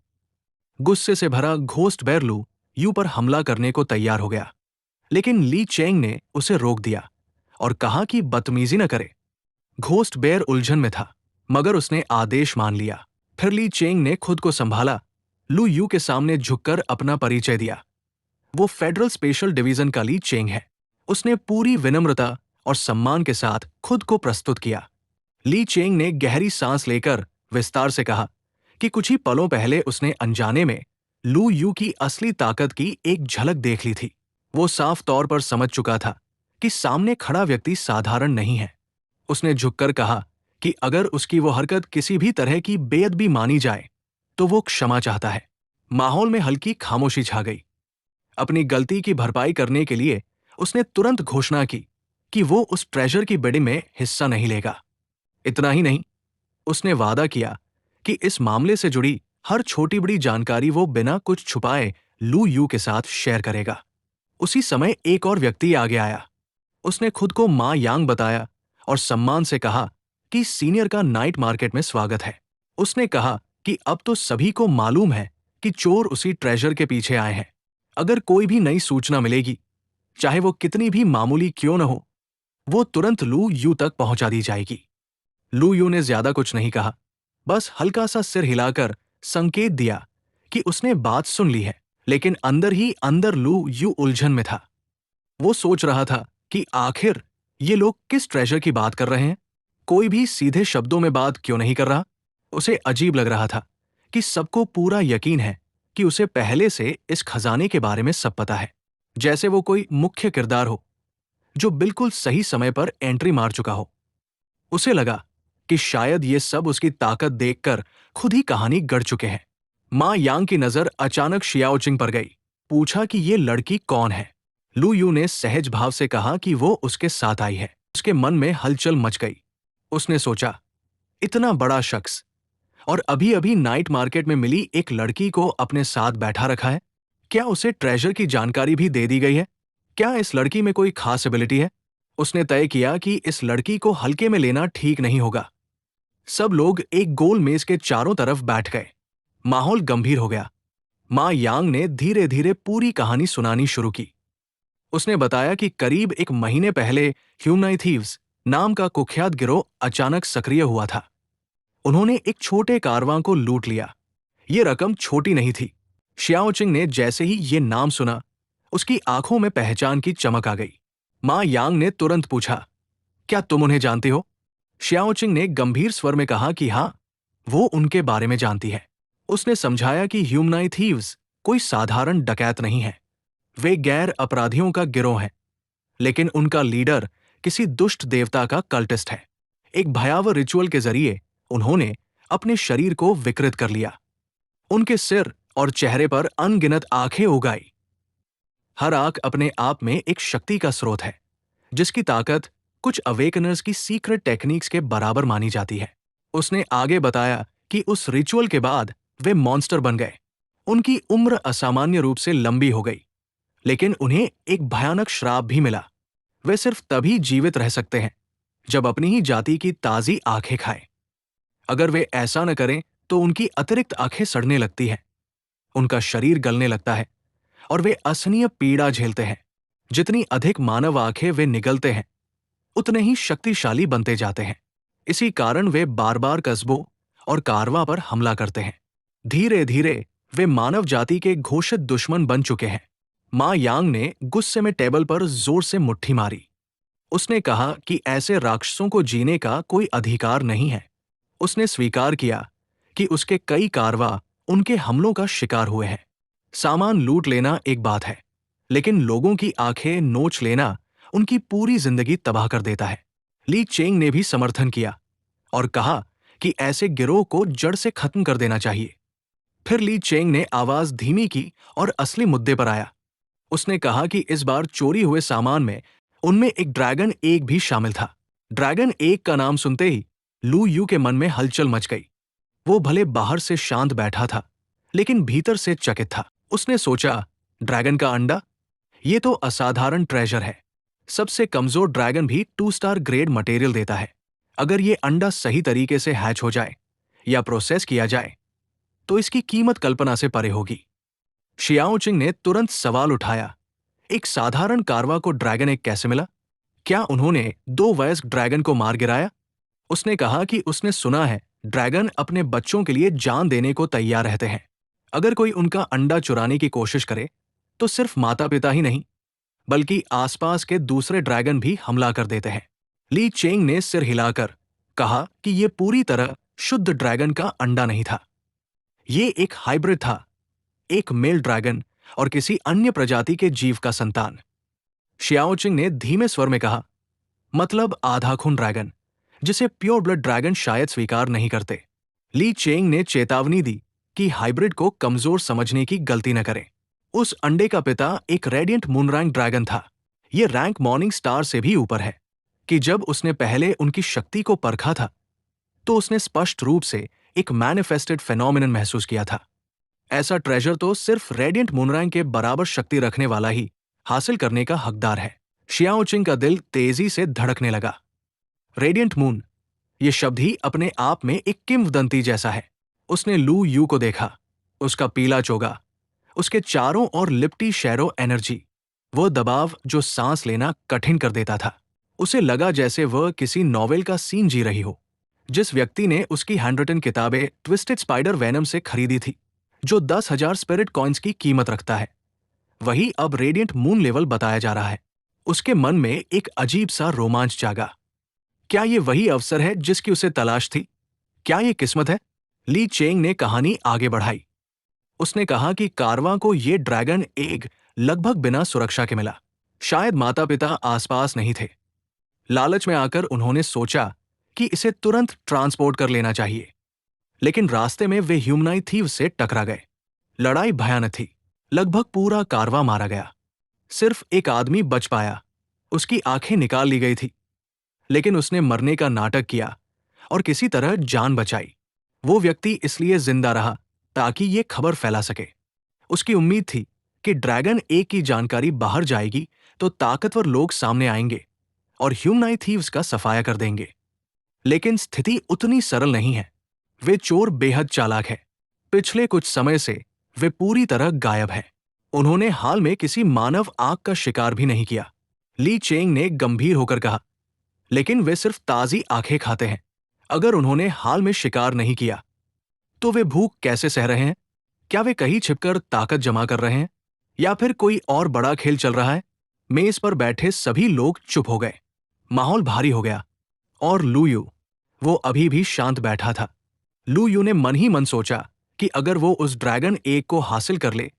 गुस्से से भरा घोस्ट बेर लू यू पर हमला करने को तैयार हो गया, लेकिन ली चेंग ने उसे रोक दिया और कहा कि बदतमीजी न करे। घोस्ट बेर उलझन में था, मगर उसने आदेश मान लिया। फिर ली चेंग ने खुद को संभाला, लू यू के सामने झुककर अपना परिचय दिया। वो फेडरल स्पेशल डिवीजन का ली चेंग है। उसने पूरी विनम्रता और सम्मान के साथ खुद को प्रस्तुत किया। ली चेंग ने गहरी सांस लेकर विस्तार से कहा कि कुछ ही पलों पहले उसने अनजाने में लू यू की असली ताकत की एक झलक देख ली थी। वो साफ तौर पर समझ चुका था कि सामने खड़ा व्यक्ति साधारण नहीं है। उसने झुककर कहा कि अगर उसकी वो हरकत किसी भी तरह की बेअदबी मानी जाए तो वो क्षमा चाहता है। माहौल में हल्की खामोशी छा गई। अपनी गलती की भरपाई करने के लिए उसने तुरंत घोषणा की कि वो उस ट्रेजर की बिडिंग में हिस्सा नहीं लेगा। इतना ही नहीं, उसने वादा किया कि इस मामले से जुड़ी हर छोटी बड़ी जानकारी वो बिना कुछ छुपाए लू यू के साथ शेयर करेगा। उसी समय एक और व्यक्ति आगे आया। उसने खुद को मां यांग बताया और सम्मान से कहा कि सीनियर का नाइट मार्केट में स्वागत है। उसने कहा कि अब तो सभी को मालूम है कि चोर उसी ट्रेजर के पीछे आए हैं। अगर कोई भी नई सूचना मिलेगी, चाहे वो कितनी भी मामूली क्यों न हो, वो तुरंत लू यू तक पहुंचा दी जाएगी। लू यू ने ज्यादा कुछ नहीं कहा, बस हल्का सा सिर हिलाकर संकेत दिया कि उसने बात सुन ली है। लेकिन अंदर ही अंदर लू यू उलझन में था। वो सोच रहा था कि आखिर ये लोग किस ट्रेजर की बात कर रहे हैं। कोई भी सीधे शब्दों में बात क्यों नहीं कर रहा। उसे अजीब लग रहा था कि सबको पूरा यकीन है कि उसे पहले से इस खजाने के बारे में सब पता है, जैसे वो कोई मुख्य किरदार हो जो बिल्कुल सही समय पर एंट्री मार चुका हो। उसे लगा कि शायद ये सब उसकी ताकत देखकर खुद ही कहानी गढ़ चुके हैं। मां यांग की नजर अचानक शियाओचिंग पर गई। पूछा कि ये लड़की कौन है। लू यू ने सहज भाव से कहा कि वो उसके साथ आई है। उसके मन में हलचल मच गई। उसने सोचा, इतना बड़ा शख्स और अभी अभी नाइट मार्केट में मिली एक लड़की को अपने साथ बैठा रखा है। क्या उसे ट्रेजर की जानकारी भी दे दी गई है? क्या इस लड़की में कोई खास एबिलिटी है? उसने तय किया कि इस लड़की को हल्के में लेना ठीक नहीं होगा। सब लोग एक गोल मेज के चारों तरफ बैठ गए। माहौल गंभीर हो गया। मां यांग ने धीरे धीरे पूरी कहानी सुनानी शुरू की। उसने बताया कि करीब एक महीने पहले ह्यूमनाई थीव्स नाम का कुख्यात गिरोह अचानक सक्रिय हुआ था। उन्होंने एक छोटे कारवां को लूट लिया। ये रकम छोटी नहीं थी। शियाओचिंग ने जैसे ही ये नाम सुना, उसकी आंखों में पहचान की चमक आ गई। मां यांग ने तुरंत पूछा, क्या तुम उन्हें जानती हो? शियाओचिंग ने गंभीर स्वर में कहा कि हाँ, वो उनके बारे में जानती है। उसने समझाया कि ह्यूमनाई थीव्स कोई साधारण डकैत नहीं है। वे गैर अपराधियों का गिरोह है, लेकिन उनका लीडर किसी दुष्ट देवता का कल्टिस्ट है। एक भयावह रिचुअल के जरिए उन्होंने अपने शरीर को विकृत कर लिया। उनके सिर और चेहरे पर अनगिनत आंखें उगाई। हर आंख अपने आप में एक शक्ति का स्रोत है, जिसकी ताकत कुछ अवेकनर्स की सीक्रेट टेक्निक्स के बराबर मानी जाती है। उसने आगे बताया कि उस रिचुअल के बाद वे मॉन्स्टर बन गए। उनकी उम्र असामान्य रूप से लंबी हो गई, लेकिन उन्हें एक भयानक श्राप भी मिला। वे सिर्फ तभी जीवित रह सकते हैं जब अपनी ही जाति की ताजी आंखें खाएं। अगर वे ऐसा न करें तो उनकी अतिरिक्त आंखें सड़ने लगती हैं, उनका शरीर गलने लगता है और वे असहनीय पीड़ा झेलते हैं। जितनी अधिक मानव आंखें वे निगलते हैं, उतने ही शक्तिशाली बनते जाते हैं। इसी कारण वे बार बार कस्बों और कारवां पर हमला करते हैं। धीरे धीरे वे मानव जाति के घोषित दुश्मन बन चुके हैं। मां यांग ने गुस्से में टेबल पर जोर से मुट्ठी मारी। उसने कहा कि ऐसे राक्षसों को जीने का कोई अधिकार नहीं है। उसने स्वीकार किया कि उसके कई कारवां उनके हमलों का शिकार हुए हैं। सामान लूट लेना एक बात है, लेकिन लोगों की आंखें नोच लेना उनकी पूरी जिंदगी तबाह कर देता है। ली चेंग ने भी समर्थन किया और कहा कि ऐसे गिरोह को जड़ से खत्म कर देना चाहिए। फिर ली चेंग ने आवाज धीमी की और असली मुद्दे पर आया। उसने कहा कि इस बार चोरी हुए सामान में उनमें एक ड्रैगन एग भी शामिल था। ड्रैगन एग का नाम सुनते ही लू यू के मन में हलचल मच गई। वो भले बाहर से शांत बैठा था, लेकिन भीतर से चकित था। उसने सोचा, ड्रैगन का अंडा? ये तो असाधारण ट्रेजर है। सबसे कमजोर ड्रैगन भी 2 स्टार ग्रेड मटेरियल देता है। अगर ये अंडा सही तरीके से हैच हो जाए या प्रोसेस किया जाए, तो इसकी कीमत कल्पना से परे होगी। शियाओचिंग ने तुरंत सवाल उठाया, एक साधारण कारवा को ड्रैगन एग कैसे मिला? क्या उन्होंने 2 वयस्क ड्रैगन को मार गिराया? उसने कहा कि उसने सुना है ड्रैगन अपने बच्चों के लिए जान देने को तैयार रहते हैं। अगर कोई उनका अंडा चुराने की कोशिश करे तो सिर्फ माता पिता ही नहीं, बल्कि आसपास के दूसरे ड्रैगन भी हमला कर देते हैं। ली चेंग ने सिर हिलाकर कहा कि यह पूरी तरह शुद्ध ड्रैगन का अंडा नहीं था। ये एक हाइब्रिड था, एक मेल ड्रैगन और किसी अन्य प्रजाति के जीव का संतान। शियाओचिंग ने धीमे स्वर में कहा, मतलब आधा खून ड्रैगन, जिसे प्योर ब्लड ड्रैगन शायद स्वीकार नहीं करते। ली चेंग ने चेतावनी दी कि हाइब्रिड को कमजोर समझने की गलती न करें। उस अंडे का पिता एक रेडिएंट मूनरैंक ड्रैगन था। यह रैंक मॉर्निंग स्टार से भी ऊपर है कि जब उसने पहले उनकी शक्ति को परखा था, तो उसने स्पष्ट रूप से एक मैनिफेस्टेड फेनोमेनन महसूस किया था। ऐसा ट्रेजर तो सिर्फ रेडिएंट मूनरैंक के बराबर शक्ति रखने वाला ही हासिल करने का हकदार है। शियाओचिंग का दिल तेजी से धड़कने लगा। रेडिएंट मून, यह शब्द ही अपने आप में एक किंवदंती जैसा है। उसने लू यू को देखा, उसका पीला चोगा, उसके चारों ओर लिपटी शैरो एनर्जी, वो दबाव जो सांस लेना कठिन कर देता था। उसे लगा जैसे वह किसी नॉवेल का सीन जी रही हो। जिस व्यक्ति ने उसकी हैंडरिटन किताबें ट्विस्टेड स्पाइडर वेनम से खरीदी थी, जो 10,000 स्पिरिट कॉइन्स की कीमत रखता है, वही अब रेडिएंट मून लेवल बताया जा रहा है। उसके मन में एक अजीब सा रोमांच जागा। क्या ये वही अवसर है जिसकी उसे तलाश थी? क्या ये किस्मत है? ली चेंग ने कहानी आगे बढ़ाई। उसने कहा कि कारवां को ये ड्रैगन एग लगभग बिना सुरक्षा के मिला। शायद माता पिता आसपास नहीं थे। लालच में आकर उन्होंने सोचा कि इसे तुरंत ट्रांसपोर्ट कर लेना चाहिए, लेकिन रास्ते में वे ह्यूमनाइड थीव से टकरा गए। लड़ाई भयानक थी। लगभग पूरा कारवां मारा गया। सिर्फ एक आदमी बच पाया। उसकी आंखें निकाल ली गई थी, लेकिन उसने मरने का नाटक किया और किसी तरह जान बचाई। वो व्यक्ति इसलिए जिंदा रहा ताकि ये खबर फैला सके। उसकी उम्मीद थी कि ड्रैगन एक की जानकारी बाहर जाएगी तो ताकतवर लोग सामने आएंगे और ह्यूमनाइड थीव्स का सफाया कर देंगे। लेकिन स्थिति उतनी सरल नहीं है। वे चोर बेहद चालाक है। पिछले कुछ समय से वे पूरी तरह गायब है। उन्होंने हाल में किसी मानव आंख का शिकार भी नहीं किया। ली चेंग ने गंभीर होकर कहा, लेकिन वे सिर्फ ताजी आंखें खाते हैं। अगर उन्होंने हाल में शिकार नहीं किया, तो वे भूख कैसे सह रहे हैं? क्या वे कहीं छिपकर ताकत जमा कर रहे हैं, या फिर कोई और बड़ा खेल चल रहा है? मेज पर बैठे सभी लोग चुप हो गए। माहौल भारी हो गया। और लू यू, वो अभी भी शांत बैठा था। लू यू ने मन ही मन सोचा कि अगर वो उस ड्रैगन एग को हासिल कर ले,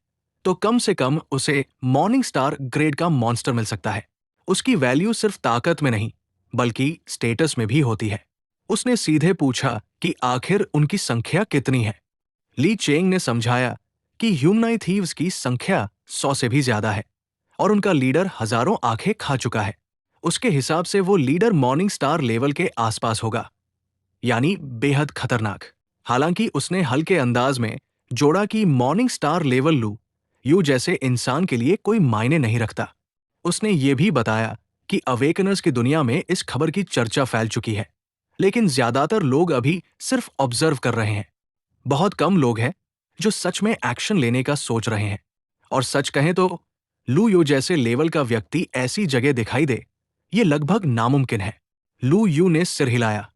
तो कम से कम उसे मॉर्निंग स्टार ग्रेड का मॉन्स्टर मिल सकता है। उसकी वैल्यू सिर्फ ताकत में नहीं, बल्कि स्टेटस में भी होती है। उसने सीधे पूछा कि आखिर उनकी संख्या कितनी है। ली चेंग ने समझाया कि ह्यूमनाइड थीव्स की संख्या 100 से भी ज्यादा है और उनका लीडर हजारों आंखें खा चुका है। उसके हिसाब से वो लीडर मॉर्निंग स्टार लेवल के आसपास होगा, यानी बेहद खतरनाक। हालांकि उसने हल्के अंदाज में जोड़ा कि मॉर्निंग स्टार लेवल लू यू जैसे इंसान के लिए कोई मायने नहीं रखता। उसने ये भी बताया कि अवेकनर्स की दुनिया में इस खबर की चर्चा फैल चुकी है, लेकिन ज्यादातर लोग अभी सिर्फ ऑब्जर्व कर रहे हैं। बहुत कम लोग हैं जो सच में एक्शन लेने का सोच रहे हैं। और सच कहें तो लू यू जैसे लेवल का व्यक्ति ऐसी जगह दिखाई दे, ये लगभग नामुमकिन है। लू यू ने सिर हिलाया,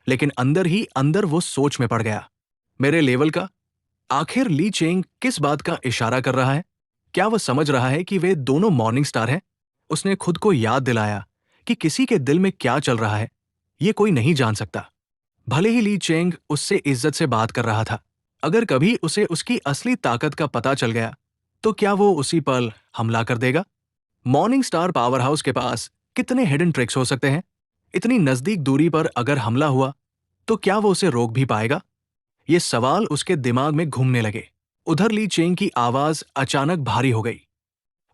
लेकिन अंदर ही अंदर वो सोच में पड़ गया। मेरे लेवल का? आखिर ली चेंग किस बात का इशारा कर रहा है? क्या वह समझ रहा है कि वे दोनों मॉर्निंग स्टार हैं? उसने खुद को याद दिलाया कि किसी के दिल में क्या चल रहा है, ये कोई नहीं जान सकता। भले ही ली चेंग उससे इज्जत से बात कर रहा था, अगर कभी उसे उसकी असली ताकत का पता चल गया, तो क्या वो उसी पल हमला कर देगा? मॉर्निंग स्टार पावर हाउस के पास कितने हिडन ट्रिक्स हो सकते हैं? इतनी नजदीक दूरी पर अगर हमला हुआ, तो क्या वो उसे रोक भी पाएगा? ये सवाल उसके दिमाग में घूमने लगे। उधर ली चेंग की आवाज अचानक भारी हो गई।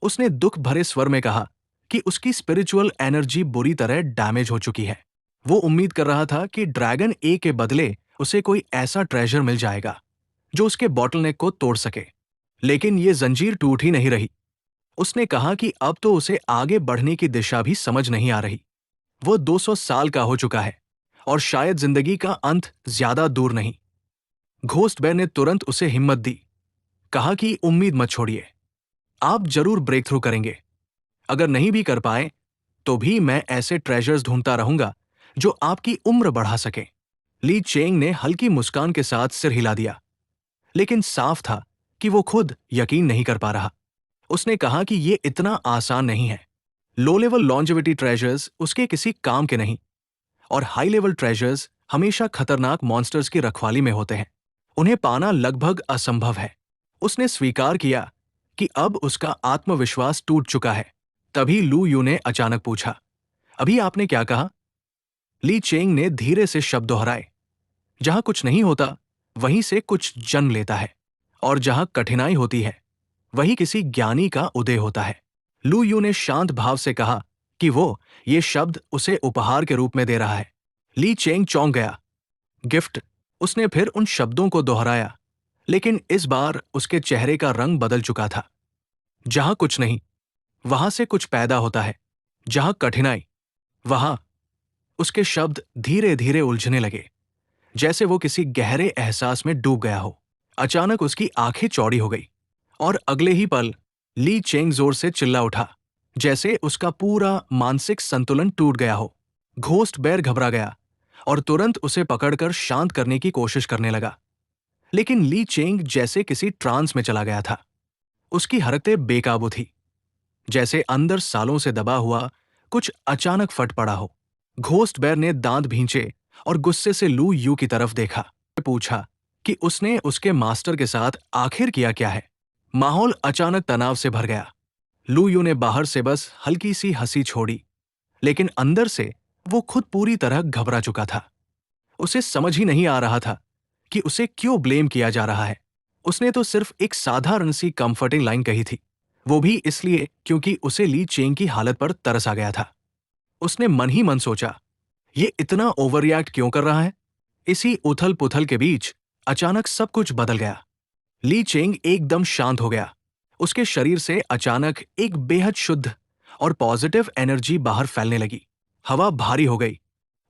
उसने दुख भरे स्वर में कहा कि उसकी स्पिरिचुअल एनर्जी बुरी तरह डैमेज हो चुकी है। वो उम्मीद कर रहा था कि ड्रैगन ए के बदले उसे कोई ऐसा ट्रेजर मिल जाएगा जो उसके बॉटलनेक को तोड़ सके, लेकिन ये जंजीर टूट ही नहीं रही। उसने कहा कि अब तो उसे आगे बढ़ने की दिशा भी समझ नहीं आ रही। वो 200 साल का हो चुका है और शायद जिंदगी का अंत ज्यादा दूर नहीं। घोस्ट बेर ने तुरंत उसे हिम्मत दी। कहा कि उम्मीद मत छोड़िए, आप जरूर ब्रेक थ्रू करेंगे। अगर नहीं भी कर पाए, तो भी मैं ऐसे ट्रेजर्स ढूंढता रहूंगा जो आपकी उम्र बढ़ा सके। ली चेंग ने हल्की मुस्कान के साथ सिर हिला दिया, लेकिन साफ था कि वो खुद यकीन नहीं कर पा रहा। उसने कहा कि ये इतना आसान नहीं है। लो लेवल लॉन्जेविटी ट्रेजर्स उसके किसी काम के नहीं, और हाई लेवल ट्रेजर्स हमेशा खतरनाक मॉन्स्टर्स की रखवाली में होते हैं। उन्हें पाना लगभग असंभव है। उसने स्वीकार किया कि अब उसका आत्मविश्वास टूट चुका है। तभी लू यू ने अचानक पूछा, अभी आपने क्या कहा? ली चेंग ने धीरे से शब्द दोहराए, जहां कुछ नहीं होता वहीं से कुछ जन्म लेता है, और जहां कठिनाई होती है वही किसी ज्ञानी का उदय होता है। लू यू ने शांत भाव से कहा कि वो ये शब्द उसे उपहार के रूप में दे रहा है। ली चेंग चौंक गया। गिफ्ट? उसने फिर उन शब्दों को दोहराया, लेकिन इस बार उसके चेहरे का रंग बदल चुका था। जहां कुछ नहीं, वहां से कुछ पैदा होता है। जहां कठिनाई, वहां। उसके शब्द धीरे धीरे उलझने लगे, जैसे वो किसी गहरे एहसास में डूब गया हो। अचानक उसकी आंखें चौड़ी हो गई और अगले ही पल ली चेंग जोर से चिल्ला उठा, जैसे उसका पूरा मानसिक संतुलन टूट गया हो। घोस्ट बेयर घबरा गया और तुरंत उसे पकड़कर शांत करने की कोशिश करने लगा, लेकिन ली चेंग जैसे किसी ट्रांस में चला गया था। उसकी हरकतें बेकाबू थी, जैसे अंदर सालों से दबा हुआ कुछ अचानक फट पड़ा हो। घोस्ट बेयर ने दांत भींचे और गुस्से से लू यू की तरफ देखा, पूछा कि उसने उसके मास्टर के साथ आखिर किया क्या है। माहौल अचानक तनाव से भर गया। लू यू ने बाहर से बस हल्की सी हंसी छोड़ी, लेकिन अंदर से वो खुद पूरी तरह घबरा चुका था। उसे समझ ही नहीं आ रहा था कि उसे क्यों ब्लेम किया जा रहा है। उसने तो सिर्फ एक साधारण सी कंफर्टिंग लाइन कही थी, वो भी इसलिए क्योंकि उसे ली चेंग की हालत पर तरस आ गया था। उसने मन ही मन सोचा, ये इतना ओवर रिएक्ट क्यों कर रहा है। इसी उथल पुथल के बीच अचानक सब कुछ बदल गया। ली चेंग एकदम शांत हो गया। उसके शरीर से अचानक एक बेहद शुद्ध और पॉजिटिव एनर्जी बाहर फैलने लगी। हवा भारी हो गई।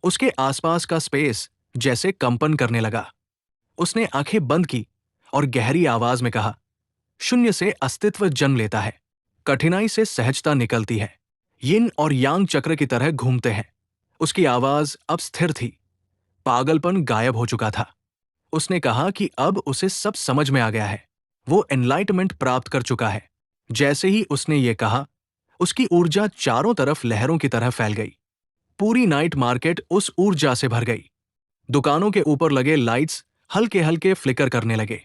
उसके आसपास का स्पेस जैसे कंपन करने लगा। उसने आंखें बंद की और गहरी आवाज में कहा, शून्य से अस्तित्व जन्म लेता है, कठिनाई से सहजता निकलती है, यिन और यांग चक्र की तरह घूमते हैं। उसकी आवाज अब स्थिर थी, पागलपन गायब हो चुका था। उसने कहा कि अब उसे सब समझ में आ गया है, वो एनलाइटमेंट प्राप्त कर चुका है। जैसे ही उसने ये कहा, उसकी ऊर्जा चारों तरफ लहरों की तरह फैल गई। पूरी नाइट मार्केट उस ऊर्जा से भर गई। दुकानों के ऊपर लगे लाइट्स हल्के हल्के फ्लिकर करने लगे।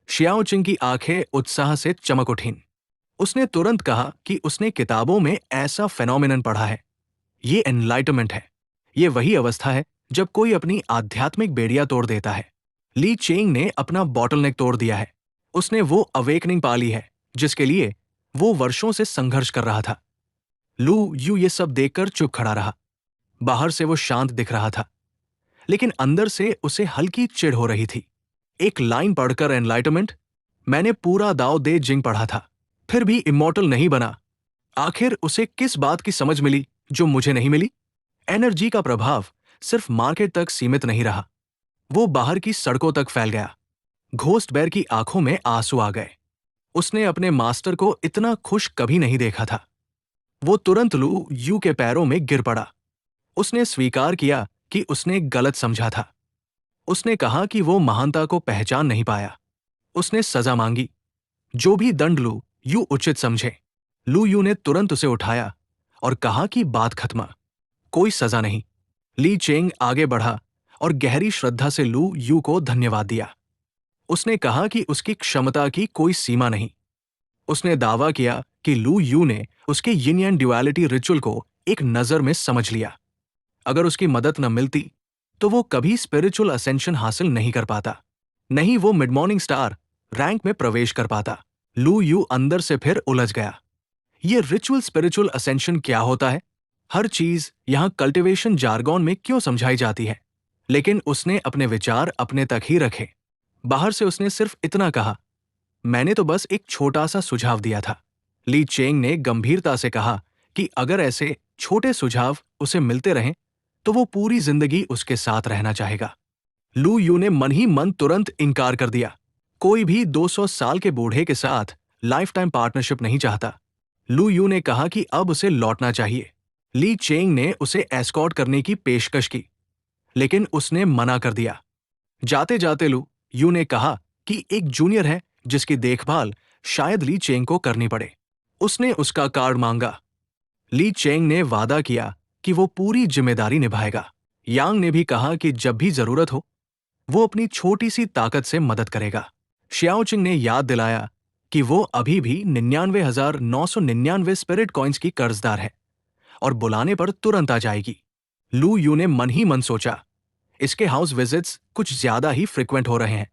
शियाओ चिंग की आंखें उत्साह से चमक उठीं। उसने तुरंत कहा कि उसने किताबों में ऐसा फेनोमेनन पढ़ा है। ये एनलाइटमेंट है। ये वही अवस्था है जब कोई अपनी आध्यात्मिक बेड़ियां तोड़ देता है। ली चेंग ने अपना बॉटलनेक तोड़ दिया है। उसने वो अवेकनिंग पा ली है जिसके लिए वो वर्षों से संघर्ष कर रहा था। लू यू ये सब देखकर चुप खड़ा रहा। बाहर से वो शांत दिख रहा था, लेकिन अंदर से उसे हल्की चिढ़ हो रही थी। एक लाइन पढ़कर एनलाइटमेंट, मैंने पूरा दाओ दे जिंग पढ़ा था, फिर भी इमॉर्टल नहीं बना। आखिर उसे किस बात की समझ मिली जो मुझे नहीं मिली। एनर्जी का प्रभाव सिर्फ मार्केट तक सीमित नहीं रहा, वो बाहर की सड़कों तक फैल गया। घोस्ट बेयर की आंखों में आंसू आ गए। उसने अपने मास्टर को इतना खुश कभी नहीं देखा था। वो तुरंत लू यू के पैरों में गिर पड़ा। उसने स्वीकार किया कि उसने गलत समझा था। उसने कहा कि वो महानता को पहचान नहीं पाया। उसने सजा मांगी, जो भी दंड लू यू उचित समझे। लू यू ने तुरंत उसे उठाया और कहा कि बात खत्म, कोई सजा नहीं। ली चेंग आगे बढ़ा और गहरी श्रद्धा से लू यू को धन्यवाद दिया। उसने कहा कि उसकी क्षमता की कोई सीमा नहीं। उसने दावा किया कि लू यू ने उसके यिन एंड ड्युअलिटी रिचुअल को एक नजर में समझ लिया। अगर उसकी मदद न मिलती तो वो कभी स्पिरिचुअल असेंशन हासिल नहीं कर पाता, नहीं वो मिड मॉर्निंग स्टार रैंक में प्रवेश कर पाता। लू यू अंदर से फिर उलझ गया। ये रिचुअल स्पिरिचुअल असेंशन क्या होता है? हर चीज यहां कल्टिवेशन जार्गन में क्यों समझाई जाती है? लेकिन उसने अपने विचार अपने तक ही रखे। बाहर से उसने सिर्फ इतना कहा, मैंने तो बस एक छोटा सा सुझाव दिया था। ली चेंग ने गंभीरता से कहा कि अगर ऐसे छोटे सुझाव उसे मिलते रहें तो वो पूरी जिंदगी उसके साथ रहना चाहेगा। लू यू ने मन ही मन तुरंत इनकार कर दिया। कोई भी 200 साल के बूढ़े के साथ लाइफ टाइम पार्टनरशिप नहीं चाहता। लू यू ने कहा कि अब उसे लौटना चाहिए। ली चेंग ने उसे एस्कॉर्ट करने की पेशकश की, लेकिन उसने मना कर दिया। जाते जाते लू यू ने कहा कि एक जूनियर है जिसकी देखभाल शायद ली चेंग को करनी पड़े। उसने उसका कार्ड मांगा। ली चेंग ने वादा किया कि वो पूरी जिम्मेदारी निभाएगा। यांग ने भी कहा कि जब भी जरूरत हो वो अपनी छोटी सी ताकत से मदद करेगा। शियाओचिंग ने याद दिलाया कि वो अभी भी 99,999 स्पिरिट कॉइन्स की कर्जदार है और बुलाने पर तुरंत आ जाएगी। लू यू ने मन ही मन सोचा, इसके हाउस विजिट्स कुछ ज्यादा ही फ्रिक्वेंट हो रहे हैं।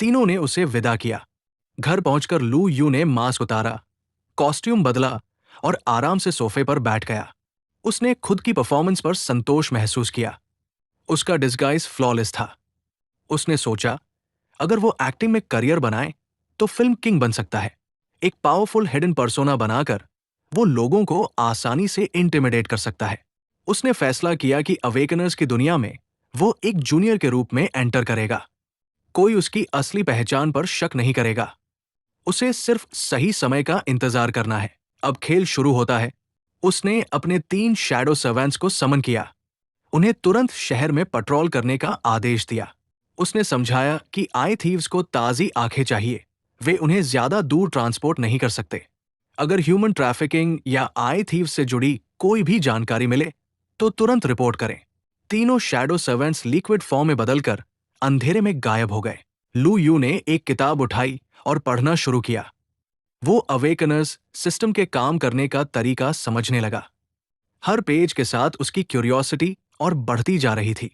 तीनों ने उसे विदा किया। घर पहुंचकर लू यू ने मास्क उतारा, कॉस्ट्यूम बदला और आराम से सोफे पर बैठ गया। उसने खुद की परफॉर्मेंस पर संतोष महसूस किया। उसका डिस्गाइज फ्लॉलेस था। उसने सोचा, अगर वो एक्टिंग में करियर बनाए तो फिल्म किंग बन सकता है। एक पावरफुल हिडन पर्सोना बनाकर वो लोगों को आसानी से इंटिमिडेट कर सकता है। उसने फैसला किया कि अवेकनर्स की दुनिया में वो एक जूनियर के रूप में एंटर करेगा। कोई उसकी असली पहचान पर शक नहीं करेगा। उसे सिर्फ सही समय का इंतजार करना है। अब खेल शुरू होता है। उसने अपने 3 शैडो सर्वेंट्स को समन किया। उन्हें तुरंत शहर में पेट्रोल करने का आदेश दिया। उसने समझाया कि आई थीव्स को ताजी आंखें चाहिए। वे उन्हें ज्यादा दूर ट्रांसपोर्ट नहीं कर सकते। अगर ह्यूमन ट्रैफिकिंग या आई थीव्स से जुड़ी कोई भी जानकारी मिले तो तुरंत रिपोर्ट करें। तीनों शैडो सर्वेंट्स लिक्विड फॉर्म में बदलकर अंधेरे में गायब हो गए। लू यू ने एक किताब उठाई और पढ़ना शुरू किया। वो अवेकनर्स सिस्टम के काम करने का तरीका समझने लगा। हर पेज के साथ उसकी क्यूरियोसिटी और बढ़ती जा रही थी।